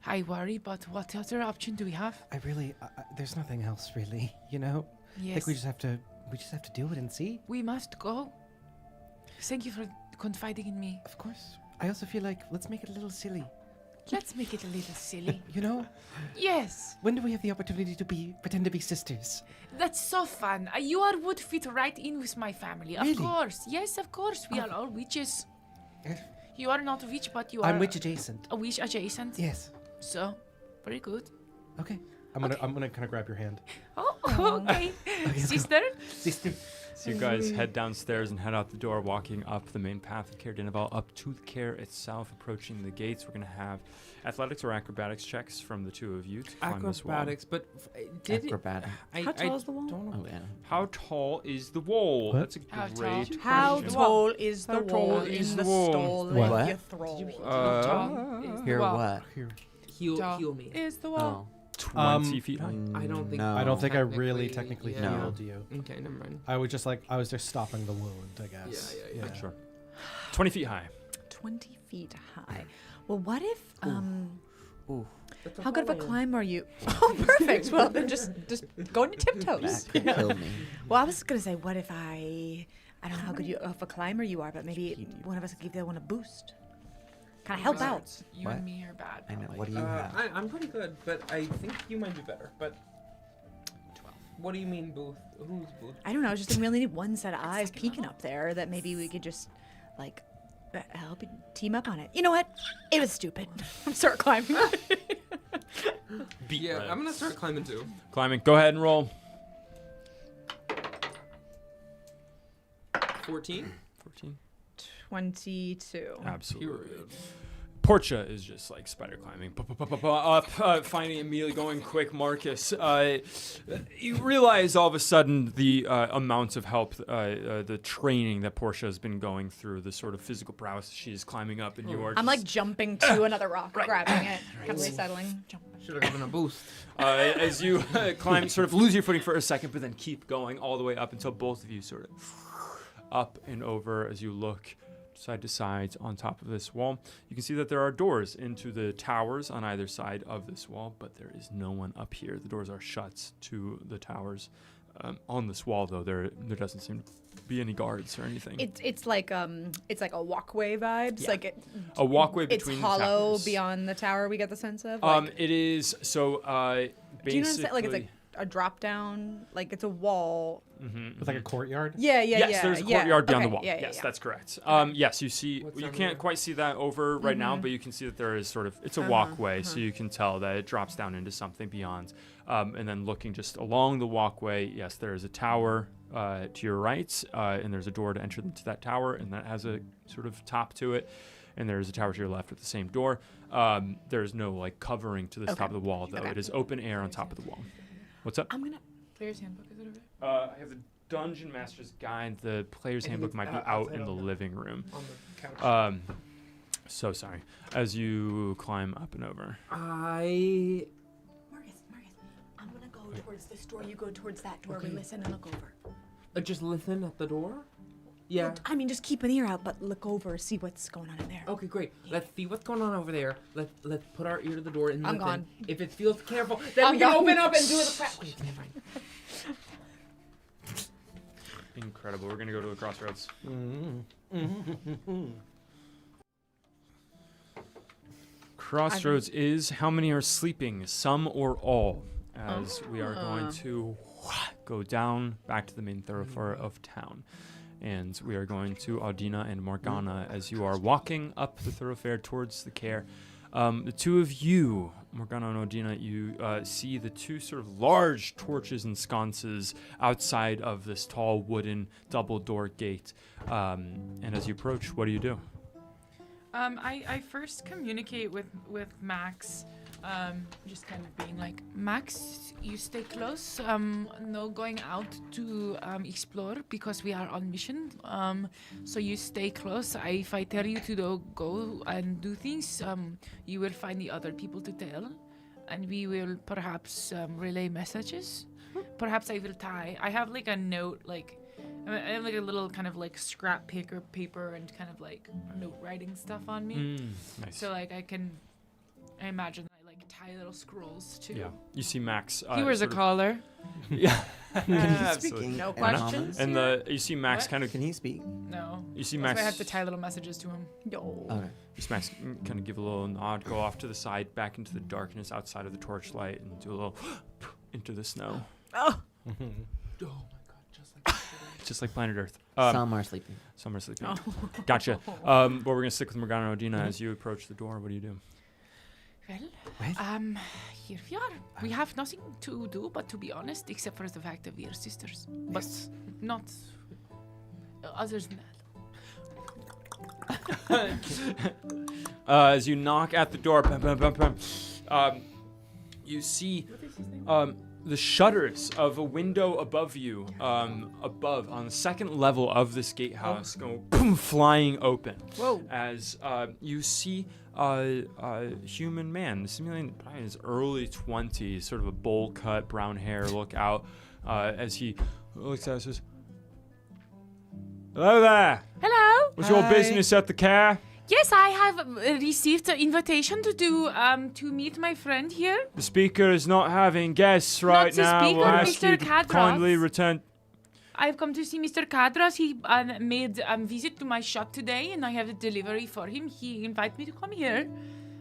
I worry, but what other option do we have? There's nothing else really, you know? I Yes. think we just have to do it and see. We must go. Thank you for confiding in me. Of course. I also feel like let's make it a little silly. Let's make it a little silly. You know, Yes, when do we have the opportunity to pretend to be sisters? that's so fun. You would fit right in with my family. Of Really? course. Yes, of course. We are all witches. Eh, You are not a witch, but you are I'm witch adjacent. a witch adjacent. Yes. So, very good. Okay. I'm gonna kind of grab your hand. Oh, okay. Sister? Sister. So you guys head downstairs and head out the door, walking up the main path of Caer Dineval, up to the Caer itself, approaching the gates. We're going to have athletics or acrobatics checks from the two of you to climb this wall. Acrobatics, but did Acrobatic. How tall is the wall? Don't know. Oh, yeah. How tall is the wall? What? That's a How tall? great How question. tall is the How tall wall is in the the wall? stall What? that you throw? How tall is the Hear wall? what? Heal me. Is the wall. Oh. 20 feet high. I don't think- No. I don't think I Technically, really technically yeah. healed you. Okay, never mind. I was just stopping the wound, I guess. Yeah. Sure. 20 feet high. 20 feet high. Well, what if Ooh. how good of a climber are you? Oh, perfect. Well, then just go on your tiptoes. That could kill me. Well, I was gonna say, what if I don't know how good of a climber you are, but maybe one of us could give the other one a boost. kind of help out. You What? and me are bad. I know. probably. What do you have? I'm pretty good, but I think you might do better. But 12. What do you mean, Booth? Who's Booth? I don't know. I was just thinking we only need one set of eyes peeking up there that maybe we could just, like, help team up on it. You know what? It was stupid. I'm start climbing. Beat Yeah, Red. I'm gonna start climbing too. Climbing. Go ahead and roll. 14. 14. 22. Absolutely. Portia is just like spider climbing up, finding immediately going quick. Marcus, you realize all of a sudden the amounts of help, the training that Portia has been going through, the sort of physical prowess she's climbing up, and you are. I'm like jumping to another rock, grabbing it, kind of resettling. Jump. Should have given a boost. As you climb, sort of lose your footing for a second, but then keep going all the way up until both of you sort of up and over as you look side to side on top of this wall. You can see that there are doors into the towers on either side of this wall, but there is no one up here. The doors are shut to the towers. On this wall, though, there doesn't seem to be any guards or anything. It's like a walkway vibes. Yeah. Like A walkway between it's the hollow towers. beyond the tower. We get the sense of. It is so. Do you know what I'm Basically, saying? Like it's like a drop down. Like it's a wall. With like a courtyard. Yeah. Yes, there's a courtyard beyond the Okay, wall. yeah, Yes, yeah. that's correct. Yes, you see, What's you down can't there? quite see that over right now, but you can see that there is sort of, it's a walkway, so you can tell that it drops down into something beyond. And then looking just along the walkway, yes, there is a tower to your right, and there's a door to enter into that tower, and that has a sort of top to it. And there's a tower to your left with the same door. There's no like covering to this top of the wall, though. Okay. It is open air on top of the wall. What's up? I'm gonna. Player's handbook, is it over there? I have the Dungeon Master's Guide. The player's handbook might be out outside in the of the- living room. On the couch. So sorry. As you climb up and over. I. Marcus, I'm gonna go towards this door. You go towards that door. We listen and look over. Just listen at the door? Yeah. I mean, just keep an ear out, but look over, see what's going on in there. Okay, great. Let's see what's going on over there. Let's put our ear to the door and I'm listen. gone. If it feels careful, then I'm we can gone. open up and do the prep. Okay, fine. Incredible. We're gonna go to the crossroads. Crossroads is how many are sleeping, some or all, as we are going to go down back to the main thoroughfare of town. And we are going to Audina and Morgana as you are walking up the thoroughfare towards the care. The two of you, Morgana and Audina, you see the two sort of large torches and sconces outside of this tall wooden double door gate. And as you approach, what do you do? I first communicate with Max, just kind of being like, Max, you stay close. No going out to explore because we are on mission. So you stay close. If I tell you to go and do things, you will find the other people to tell, and we will perhaps relay messages. Perhaps I will tie. I have like a note, like. I have like a little kind of like scrap paper and kind of like note writing stuff on me. Nice. So like I imagine that I like tie little scrolls too. Yeah, you see Max. He wears a sort of- collar. Yeah, Can he speak absolutely. in No common? questions? And you see Max What? kind of. Can he speak? No. You see That's Max. why I have to tie little messages to him. Yo. Okay. You see Max kind of give a little nod, go off to the side, back into the darkness outside of the torchlight, and do a little into the snow, Oh. Oh my god, just like yesterday. just like planet Earth. Some are sleeping. Some are sleeping. Oh. Gotcha. But we're gonna stick with Morgana and Odina as you approach the door. What do you do? Well, What? here we are. We have nothing to do but to be honest, except for the fact that we are sisters. But not others than that. As you knock at the door, bam, bam, bam, bam, you see the shutters of a window above you, above on the second level of this gatehouse, go boom, flying open. Whoa. As you see a human man, seemingly probably in his early 20s, sort of a bowl cut, brown hair, look out as he looks at us and says, "Hello there. Hello. What's your Hi. business at the care? Yes, I have received an invitation to to meet my friend here. The speaker is not having guests right the now. speaker, We'll ask Mr. you to Cadras. kindly return." I've come to see Mr. Cadras. He made a visit to my shop today, and I have a delivery for him. He invited me to come here.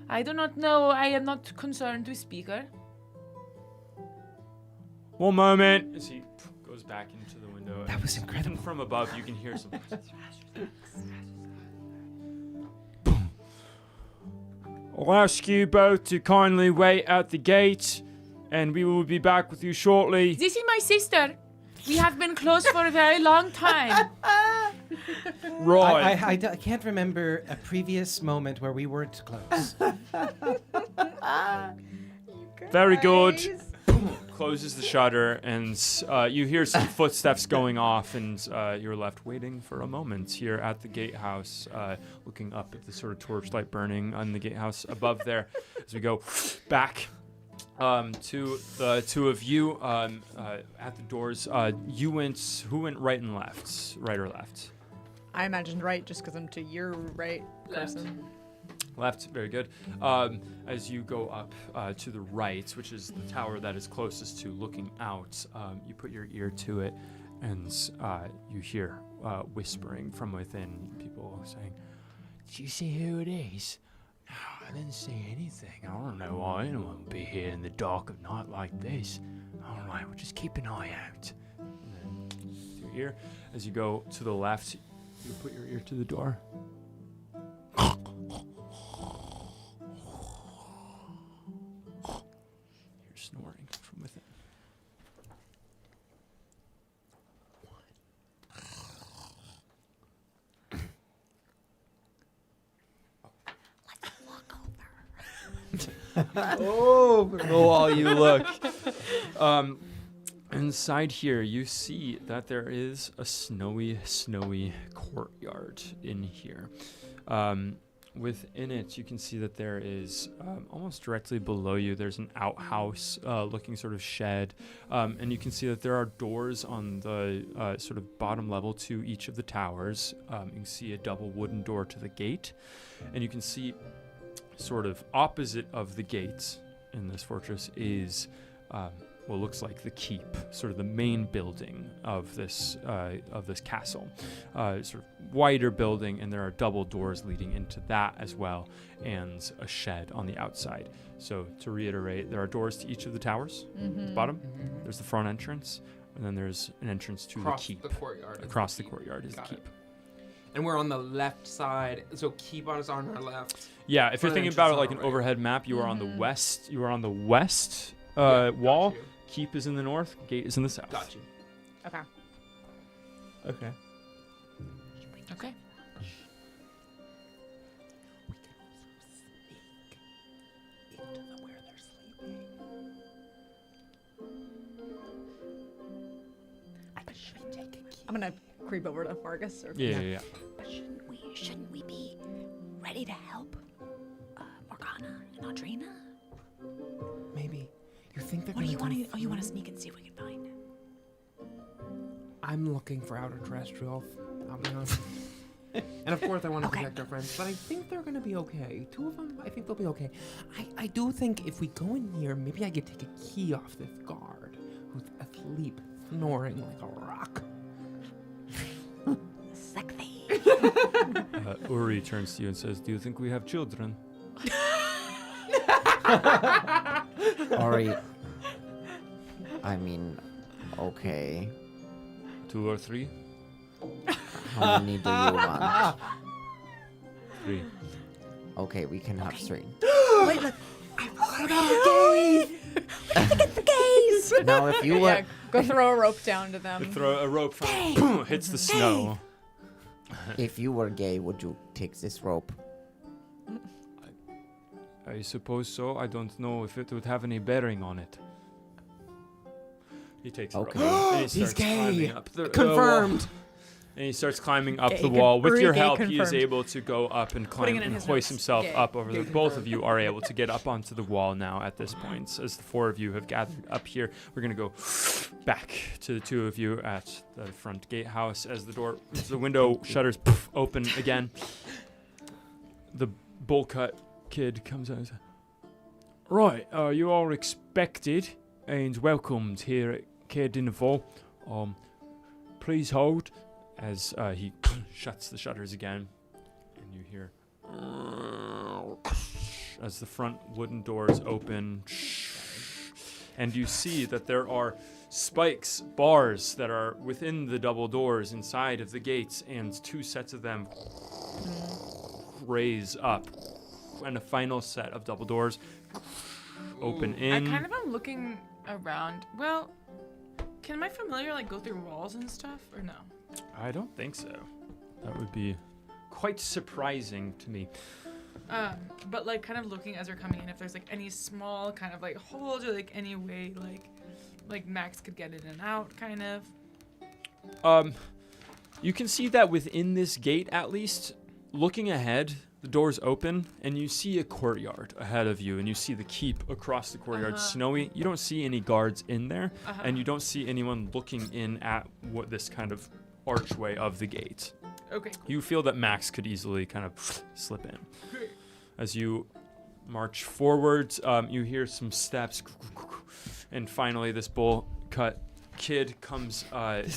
I do not know. I am not concerned with speaker. One moment. As he goes back into the window. That was incredible. And from above, you can hear some. I'll ask you both to kindly wait at the gate, and we will be back with you shortly. This is my sister. We have been close for a very long time. Right. I can't remember a previous moment where we weren't close. Very good. Closes the shutter, and you hear some footsteps going off, and you're left waiting for a moment here at the gatehouse, looking up at the sort of torchlight burning on the gatehouse above there. As we go back to the two of you at the doors, who went right and left? Right or left? I imagined right just because I'm to your right person. Left, very good. As you go up to the right, which is the tower that is closest to looking out, you put your ear to it, and you hear whispering from within, people saying, "Did you see who it is?" "No, I didn't see anything. I don't know why anyone would be here in the dark of night like this." "All right, we'll just keep an eye out." And then your ear, as you go to the left, you put your ear to the door. Snoring from within. Oh, while you look. Inside here, you see that there is a snowy courtyard in here. Within it, you can see that there is almost directly below you, there's an outhouse looking sort of shed. And you can see that there are doors on the sort of bottom level to each of the towers. You can see a double wooden door to the gate. And you can see sort of opposite of the gate in this fortress is what looks like the keep, sort of the main building of this castle. Sort of wider building, and there are double doors leading into that as well, and a shed on the outside. So to reiterate, there are doors to each of the towers. At the bottom, there's the front entrance, and then there's an entrance to the keep. Across the courtyard is the keep. And we're on the left side, so keep on us on our left. Yeah, if you're thinking about it like an overhead map, you are on the west. You are on the west wall. Keep is in the north. Gate is in the south. Got you. Okay. Okay. Okay. I'm gonna creep over to Marcus. Or Yeah. But shouldn't we be ready to help Morgana and Audrina? Maybe. You think they're What do gonna you want to? Oh, you want to sneak and see if we can find? I'm looking for outer terrestrial. I'll be honest. And of course I want to Okay. protect our friends, but I think they're gonna be okay. Two of them, I think they'll be okay. I do think if we go in here, maybe I could take a key off this guard who's asleep, snoring like a rock. Sexy. Uri turns to you and says, "Do you think we have children?" Ori, I mean, okay. 2 or 3? How many do you want? 3. Okay, we can have 3. Wait, look. I forgot about the gays. Now, if you were... Yeah, go throw a rope down to them. Throw a rope from boom, hits the snow. If you were gay, would you take this rope? I suppose so. I don't know if it would have any bearing on it. He takes Okay. the rope. And he He's starts gay. climbing up the Confirmed. wall. And he starts climbing up Gay the wall. With Uri your gay help, he is confirmed. able to go up and climb Putting it in and his hoist notes. himself Gay. up over Gay the. Both of confirmed. you are able to get up onto the wall now at this point. As the 4 of you have gathered up here, we're going to go back to the 2 of you at the front gatehouse as the window shutters open again. The bowl cut kid comes out and says, "Right, you are expected and welcomed here at Care Dinnerval. Please hold. As he shuts the shutters again, and you hear as the front wooden doors open, and you see that there are spikes, bars that are within the double doors inside of the gates, and 2 sets of them raise up, and a final set of double doors open in. I kind of am looking around. Well, can my familiar like go through walls and stuff, or no? I don't think so. That would be quite surprising to me. But like kind of looking as we're coming in, if there's like any small kind of like holes or like any way like Max could get in and out, kind of. You can see that within this gate, at least, looking ahead, the doors open, and you see a courtyard ahead of you, and you see the keep across the courtyard, snowy. You don't see any guards in there, and you don't see anyone looking in at what this kind of archway of the gate. Okay. You feel that Max could easily kind of slip in. As you march forwards, you hear some steps, and finally this bowl cut kid comes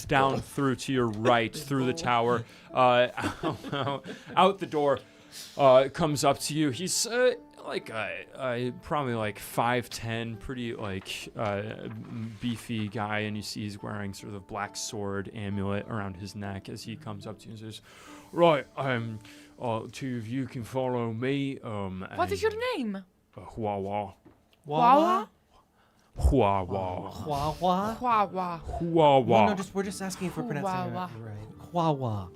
down through to your right, through the tower, out the door, comes up to you. He's like probably like 5'10", pretty like beefy guy, and you see he's wearing sort of a black sword amulet around his neck as he comes up to you and says, "Right, 2 of you can follow me." What is your name? Huawa. Wawa? Huawa. Huawa? Huawa. Huawa. No, we're just asking if we're pronouncing it Huawa. right. Huawa.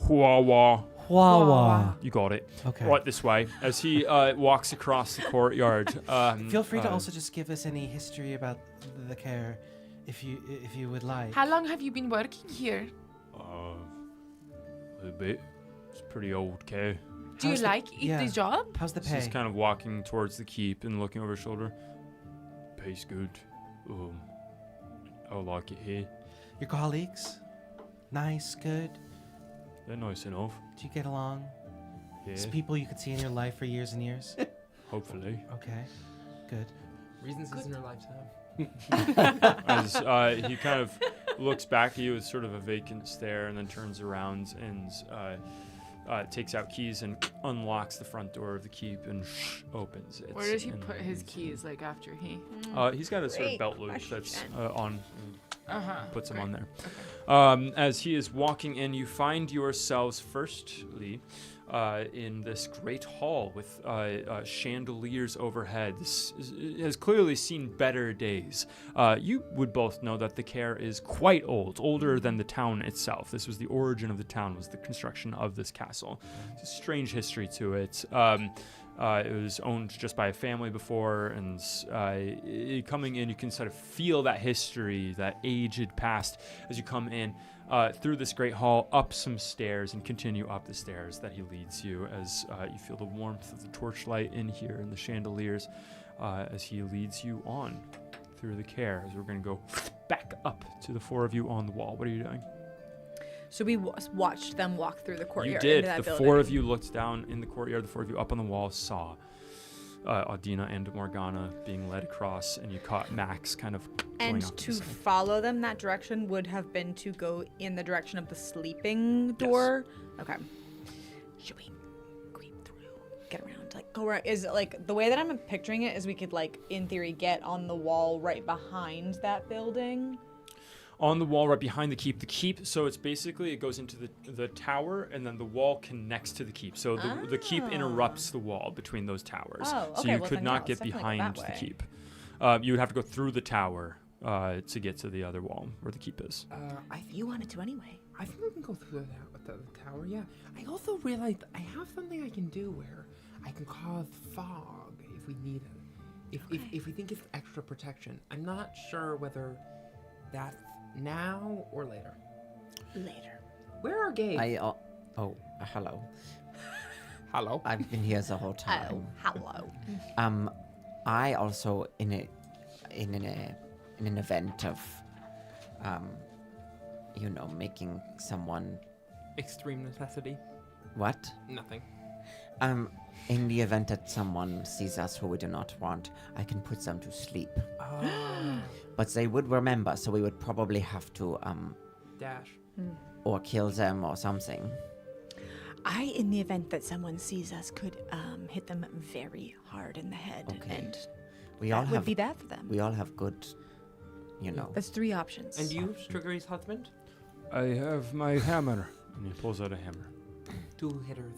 Huawa. Huawa. You got it. Okay. Right this way. As he walks across the courtyard. Feel free to also just give us any history about the care, if you would like. How long have you been working here? A bit. It's pretty old care. Do you How's the- like yeah. the job? How's the So pay? he's kind of walking towards the keep and looking over his shoulder. Pays good. I like it here. Your colleagues? Nice, good. They're nice enough. Do you get along? Yeah. It's people you could see in your life for years and years? Hopefully. Okay, good. Reasons is in her lifetime. As he kind of looks back at you with sort of a vacant stare, and then turns around and takes out keys and unlocks the front door of the keep and opens it. Where does he and put his leads keys, like after he? He's got a sort of Great belt loop that's question. on. Uh-huh. Puts him great. on there. As he is walking in, you find yourselves firstly in this great hall with chandeliers overhead. This has clearly seen better days. You would both know that the care is quite old, older than the town itself. This was the origin of the town, was the construction of this castle. It's a strange history to it. It was owned just by a family before, and coming in, you can sort of feel that history, that aged past as you come in through this great hall, up some stairs, and continue up the stairs that he leads you as you feel the warmth of the torchlight in here and the chandeliers as he leads you on through the care. As we're going to go back up to the 4 of you on the wall. What are you doing? So we watched them walk through the You courtyard. did. Into that The building. 4 of you looked down in the courtyard. The 4 of you up on the wall saw Audina and Morgana being led across, and you caught Max kind of going And off to the side. follow them that direction would have been to go in the direction of the sleeping door. Okay. Should we creep through? Get around? Like go around? Is it like the way that I'm picturing it is we could like in theory get on the wall right behind that building? On the wall right behind the keep, so it's basically, it goes into the tower, and then the wall connects to the keep. So the keep interrupts the wall between those towers. Oh, So okay, you well could then, not yeah, get let's definitely go behind that the way. keep. You would have to go through the tower to get to the other wall where the keep is. You wanted to anyway. I think we can go through the tower, yeah. I also realized I have something I can do where I can cause fog if we need it. If we think it's extra protection. I'm not sure whether that's now or later. Later. Where are Gabe? Hello. Hello. I've been here the whole time. Hello. I also in an event of, making someone Extreme necessity. what? Nothing. In the event that someone sees us who we do not want, I can put them to sleep. Oh. But they would remember, so we would probably have to dash. or kill them or something. In the event that someone sees us, could hit them very hard in the head, Okay. and We all that would have be bad for them. we all have good, you know. That's 3 options. And you, Strickery's husband? I have my hammer. And he pulls out a hammer. 2 hitters.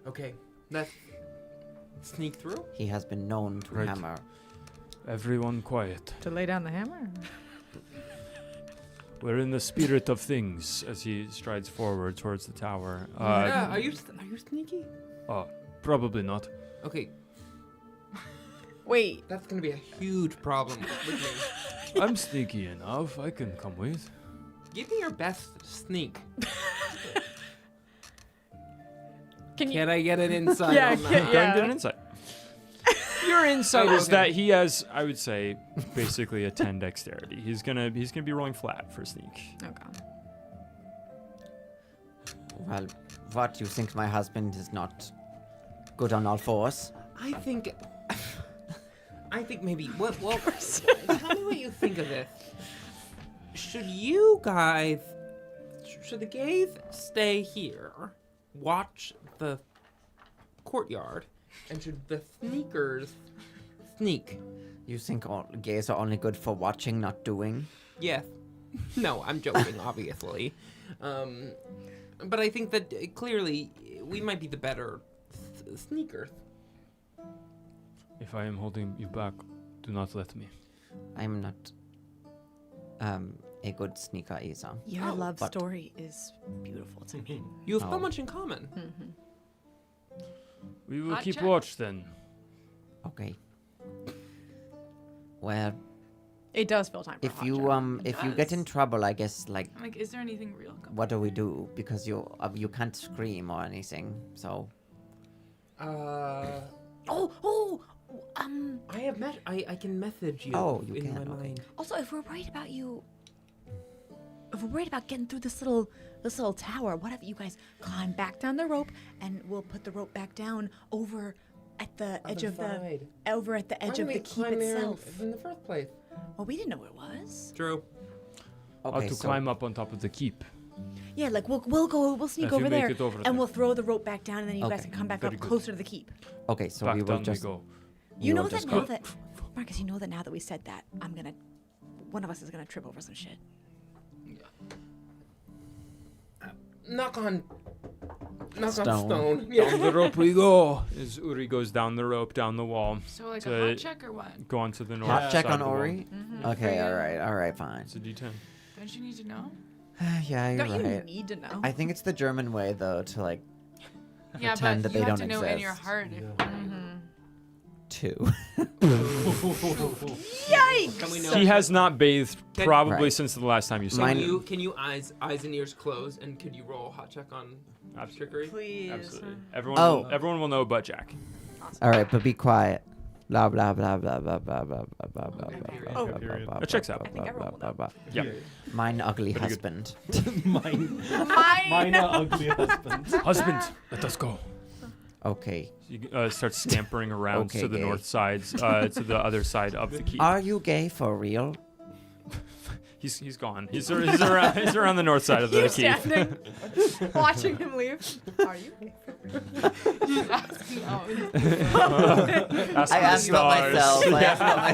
Okay, let's sneak through. He has been known to Right. hammer. Everyone quiet. To lay down the hammer? We're in the spirit of things as he strides forward towards the tower. Yeah, are you sneaky? Probably not. Okay, Wait. that's gonna be a huge problem with me. I'm sneaky enough. I can come with. Give me your best sneak. Can you? Can I get an insight Yeah, on that? Go ahead and get an insight. Your insight is Okay. that he has, I would say, basically a 10 dexterity. He's gonna be rolling flat for sneak. Okay. Well, what, you think my husband is not good on all fours? I think maybe. Well, tell me what you think of this. Should the gays stay here, watch the courtyard, and should the sneakers sneak? You think all gays are only good for watching, not doing? Yes. No, I'm joking, obviously. But I think that clearly we might be the better sneakers. If I am holding you back, do not let me. I'm not a good sneaker either. Your Oh, love but- story is beautiful to me. You have so Oh. much in common. We will Hot keep check. watch then. Okay. Well, It does feel time for a if hot you check. if you get in trouble, I guess like Like, is there anything real going what do we do? Because you can't scream or anything. So I have I can message you. Oh, you in can, my okay. mind. Also, if we're worried about you, if we're worried about getting through this little tower, what if you guys Climb back down the rope, and we'll put the rope back down over at the edge of the Why didn't we keep climb there itself. in the first place. Well, we didn't know where it was. True. okay, to so climb up on top of the keep. Yeah, like we'll sneak If you over make there, it over and there. we'll throw the rope back down, and then you guys Okay, can come back very up good. closer to the keep. okay, so Back we will down just we go. You know will that just now go. that Marcus, you know that now that we said that, one of us is gonna trip over some shit. Knock on Stone. stone. Yeah. Down the rope we go. As Uri goes down the rope, down the wall, So, like, So a hot it- check or what? go on to the north hot check side on of the wall. Ori. Okay, all right, fine. It's a D10. Don't you need to know? Yeah, you're Don't you right. need to know? I think it's the German way though to like Yeah, Pretend but that you they have don't to know in your exist. heart. two. Yikes! Can we know? He has not bathed Can- probably Right. since the last time you saw Mine- him. Can you eyes and ears closed, and could you roll a hot check on trickery? Please. Absolutely. Oh. Everyone will know but Jack. All right, but be quiet. Blah blah blah blah blah blah blah blah blah blah period. blah Oh. blah Period. blah That checks out. blah, I think everyone blah, will blah, Yeah. blah. Mine ugly Pretty good. husband. Mine, Mine. mine ugly husband. Husband, let us go. Okay. He starts scampering around Okay, to the gay. north sides, to the other side of the keep. Are you gay for real? He's gone. He's around the north side of the You keep. standing, watching him leave. Are you? Just asking out. Ask I the asked about stars. myself. I asked about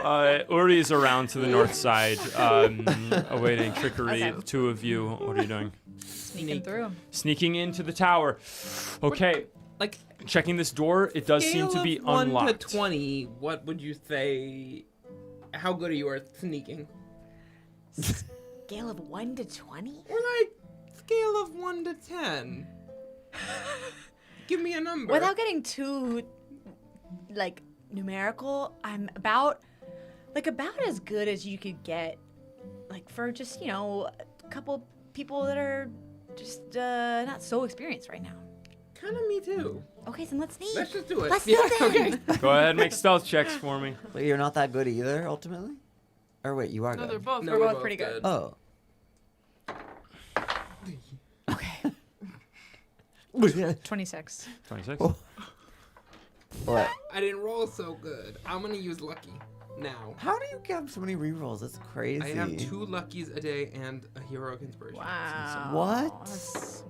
myself. Uri's around to the north side, awaiting trickery. Okay. The two of you, what are you doing? Sneaking through. Sneaking into the tower. Okay, Like checking this door. It does seem to be scale of 1 unlocked. to 20. What would you say? How good are you at sneaking? scale of 1 to 20? Or like scale of 1 to 10. Give me a number. Without getting too, like, numerical, I'm about as good as you could get, like, for just, a couple people that are just not so experienced right now. Kind of me too. Okay, so let's sneak. Let's just do it. Let's yeah. do it. Okay. Go ahead, make stealth checks for me. Wait, you're not that good either, ultimately? Or wait, you are No, they're good. both. No, We're both pretty good. Oh. Okay. 26. 26. Oh. What? I didn't roll so good. I'm gonna use lucky. now. How do you get so many rerolls? That's crazy. I have 2 luckies a day and a heroic inspiration. Wow. What? That's-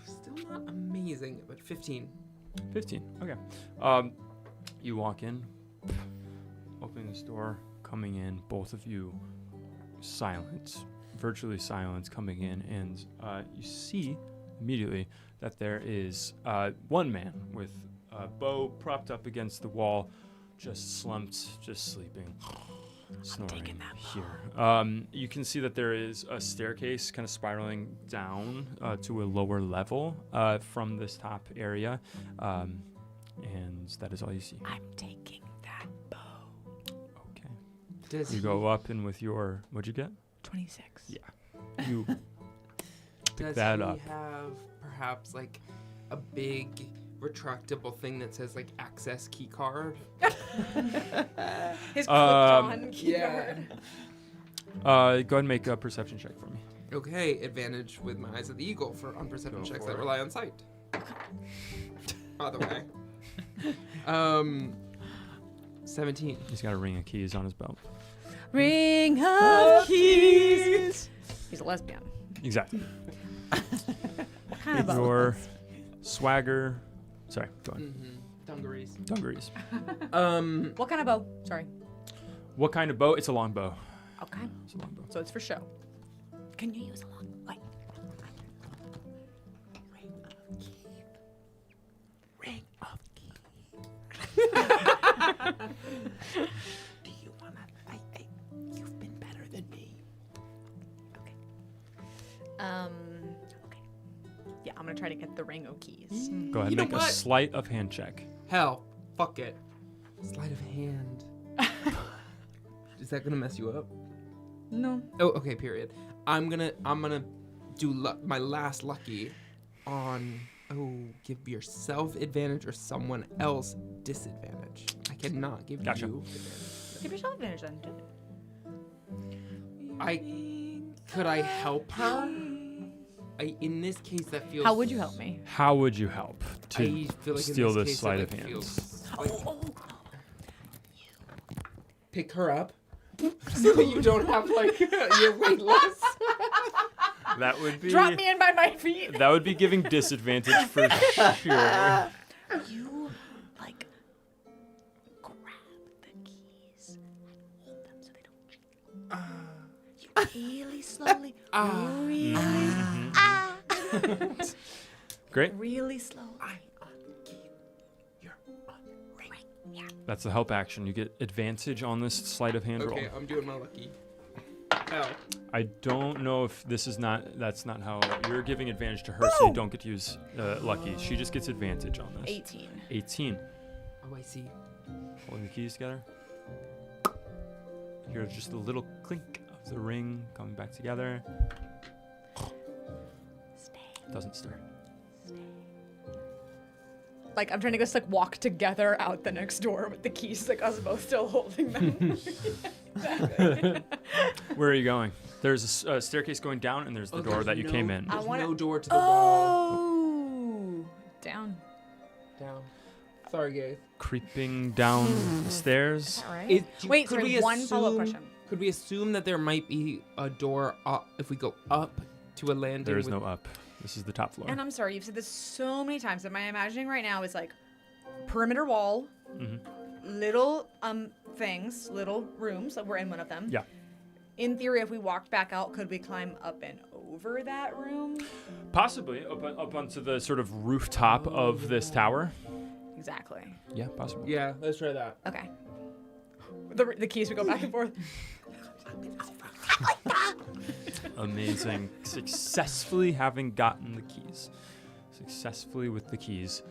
Still not amazing, but 15. 15. Okay. You walk in, opening this door, coming in, both of you silent, virtually silent, coming in, and you see immediately that there is one man with a bow propped up against the wall, just slumped, just sleeping, snoring here. You can see that there is a staircase kind of spiraling down to a lower level from this top area, and that is all you see. I'm taking that bow. Okay. Does You he, go up and with your, what'd you get? 26. Yeah. You does that he up. have perhaps like a big retractable thing that says like access key card? His Um, clipped-on yeah. keyboard. go ahead and make a perception check for me. Okay, advantage with my eyes of the eagle for unperceptive Go checks for that it. rely on sight. By the way. 17. He's got a ring of keys on his belt. Ring of keys. He's a lesbian. Exactly. What kind of bow? Your swagger. Sorry, go ahead. Dungarees. Dungarees. What kind of bow? Sorry. What kind of bow? It's a long bow. Okay. It's a long bow. So it's for show. Can you use a long? Wait. Ring of key. Do you wanna fight me? You've been better than me. Okay. Okay. Yeah, I'm gonna try to get the ring of keys. Go ahead and You know make a what? sleight of hand check. Hell, fuck it. Sleight of hand. Is that gonna mess you up? No. Oh, okay. Period. I'm gonna do my last lucky on. Oh, give yourself advantage or someone else disadvantage. I cannot give Gotcha. you advantage. Give yourself advantage then. Could I help her? In this case, that feels. How would you help me? How would you help to I feel like steal in this this case, sleight it of hand? feels like- Pick her up, so that you don't have like you're weightless. That would be Drop me in by my feet. that would be giving disadvantage for sure. You, like, grab the keys and hold them so they don't jiggle. You really slowly, Great. really slowly. That's the help action. You get advantage on this sleight of hand Okay, roll. I'm doing my lucky. Hell. I don't know if this is not. That's not how you're giving advantage to her, so you don't get to use lucky. She just gets advantage on this. 18. 18. Oh, I see. Holding the keys together. Here's just a little clink of the ring coming back together. Doesn't stir. Like, I'm trying to just, like, walk together out the next door with the keys, like, us both still holding them. Exactly. Where are you going? There's a staircase going down, and there's the door that you came in. I There's wanna- no door to the wall. Oh! Down. Down. Sorry, guys. Creeping down the stairs. All right. Wait, could sorry, we one follow-up assume- question. Could we assume that there might be a door up if we go up to a landing? There is with- no up. This is the top floor. And I'm sorry, you've said this so many times that my imagining right now is, like, perimeter wall, little things, little rooms, like we're in one of them. Yeah. In theory, if we walked back out, could we climb up and over that room? Possibly up onto the sort of rooftop of this tower. Exactly. Yeah, possibly. Yeah, let's try that. Okay. The keys would go back and forth. Amazing. Successfully having gotten the keys. Successfully with the keys.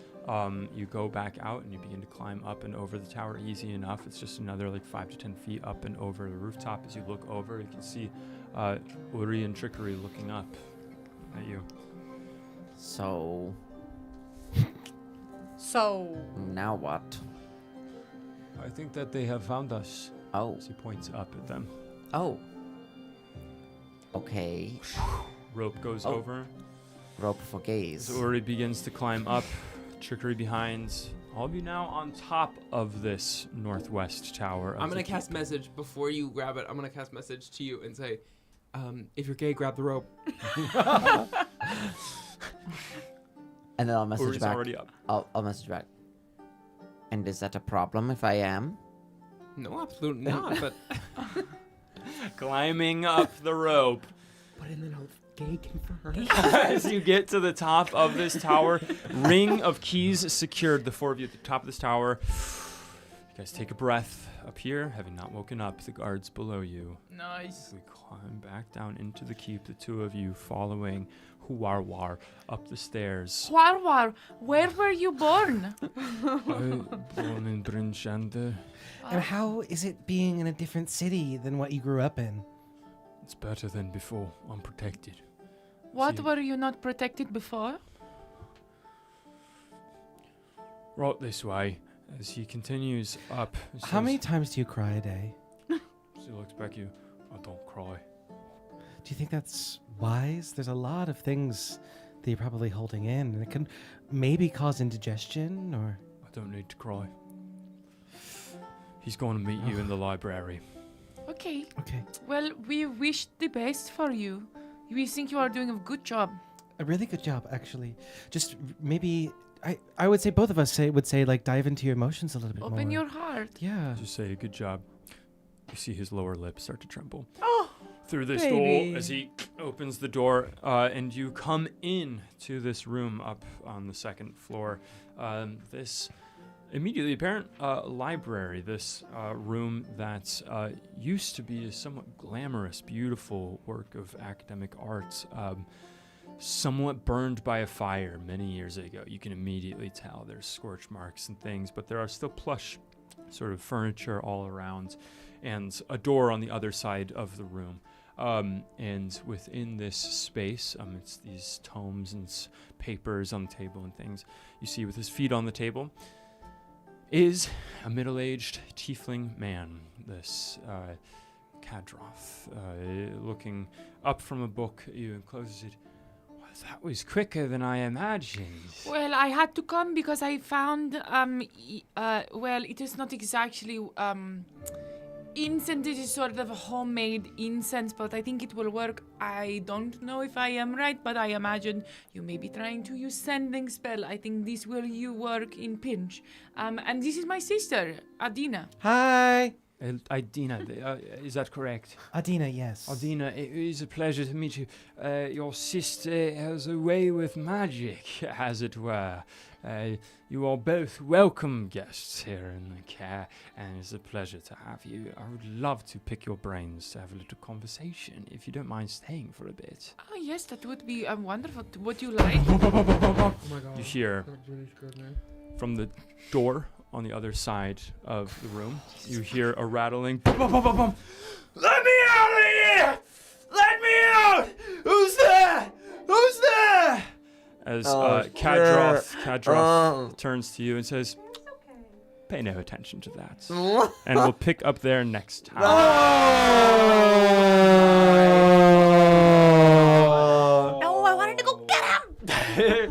You go back out and you begin to climb up and over the tower easy enough. It's just another like 5 to 10 feet up and over the rooftop. As you look over, you can see Uri and Trickery looking up at you. So, So, now what? I think that they have found us. Oh, As he points up at them. oh. Okay. Rope goes Oh. over. Rope for gaze. As Uri begins to climb up, Trickery behind, All of you now on top of this northwest tower. I'm gonna cast message before you grab it. I'm gonna cast message to you and say, if you're gay, grab the rope. And then I'll message back. already up. I'll message back. And is that a problem if I am? No, absolutely not. But Climbing up the rope. put in the note, gay confirmed. As you get to the top of this tower, ring of keys secured. The four of you at the top of this tower. You guys take a breath up here, having not woken up the guards below you. Nice. We climb back down into the keep, the two of you following Huarwar up the stairs. Warwar, where were you born? Born in Brinchanda. And how is it being in a different city than what you grew up in? It's better than before, unprotected. What See- were you not protected before? Right this way, as he continues up. He How says- many times do you cry a day? She looks back at you. I don't cry. Do you think that's wise? There's a lot of things that you're probably holding in, and it can maybe cause indigestion or... I don't need to cry. He's going to meet you in the library. Okay. Okay. Well, we wish the best for you. We think you are doing a good job. A really good job, actually. Just maybe... I would say both of us would say, like, dive into your emotions a little bit more. Open your heart. Yeah. Just say, good job. You see his lower lip start to tremble. Oh, Through this baby. door, as he opens the door, and you come in to this room up on the second floor. This immediately apparent library, this room that used to be a somewhat glamorous, beautiful work of academic art, somewhat burned by a fire many years ago. You can immediately tell there's scorch marks and things, but there are still plush sort of furniture all around, and a door on the other side of the room. And within this space, it's these tomes and papers on the table and things, you see with his feet on the table is a middle-aged tiefling man, this Kadroth, looking up from a book at you and closes it. Well, that was quicker than I imagined. Well, I had to come because I found, well, it is not exactly, incense. It is sort of a homemade incense, but I think it will work. I don't know if I am right, but I imagine you may be trying to use sending spell. I think this will work in pinch. And this is my sister, Adina. Hi! Adina, is that correct? Adina, yes. Adina, it is a pleasure to meet you. Your sister has a way with magic, as it were. You are both welcome guests here in the care, and it's a pleasure to have you. I would love to pick your brains to have a little conversation, if you don't mind staying for a bit. Oh, yes, that would be wonderful. Would you like? Oh my god. You hear from the door on the other side of the room, you hear a rattling. Let me out of here! Let me out! Who's there? Who's there? As Kadroth turns to you and says, pay no attention to that. And we'll pick up there next time. No, I wanted to go get him.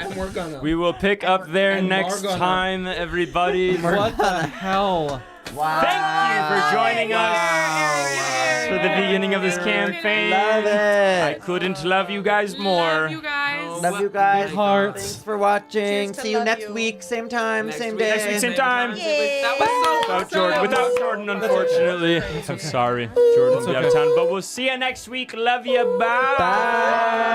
And we're gonna. We will pick up there and next Margana. time, everybody. What the hell? Thank you for joining us for the beginning of this campaign. Love I it. couldn't love you guys more. Love you guys. Love you guys. Hearts. Thanks for watching. Cheers to See you love next you. week, same time, Next same week. day. Next week, same time. That was so Without awesome. Jordan, without Jordan, unfortunately. I'm sorry, Jordan will be out of town, but we'll see you next week. Love you. Bye. Bye.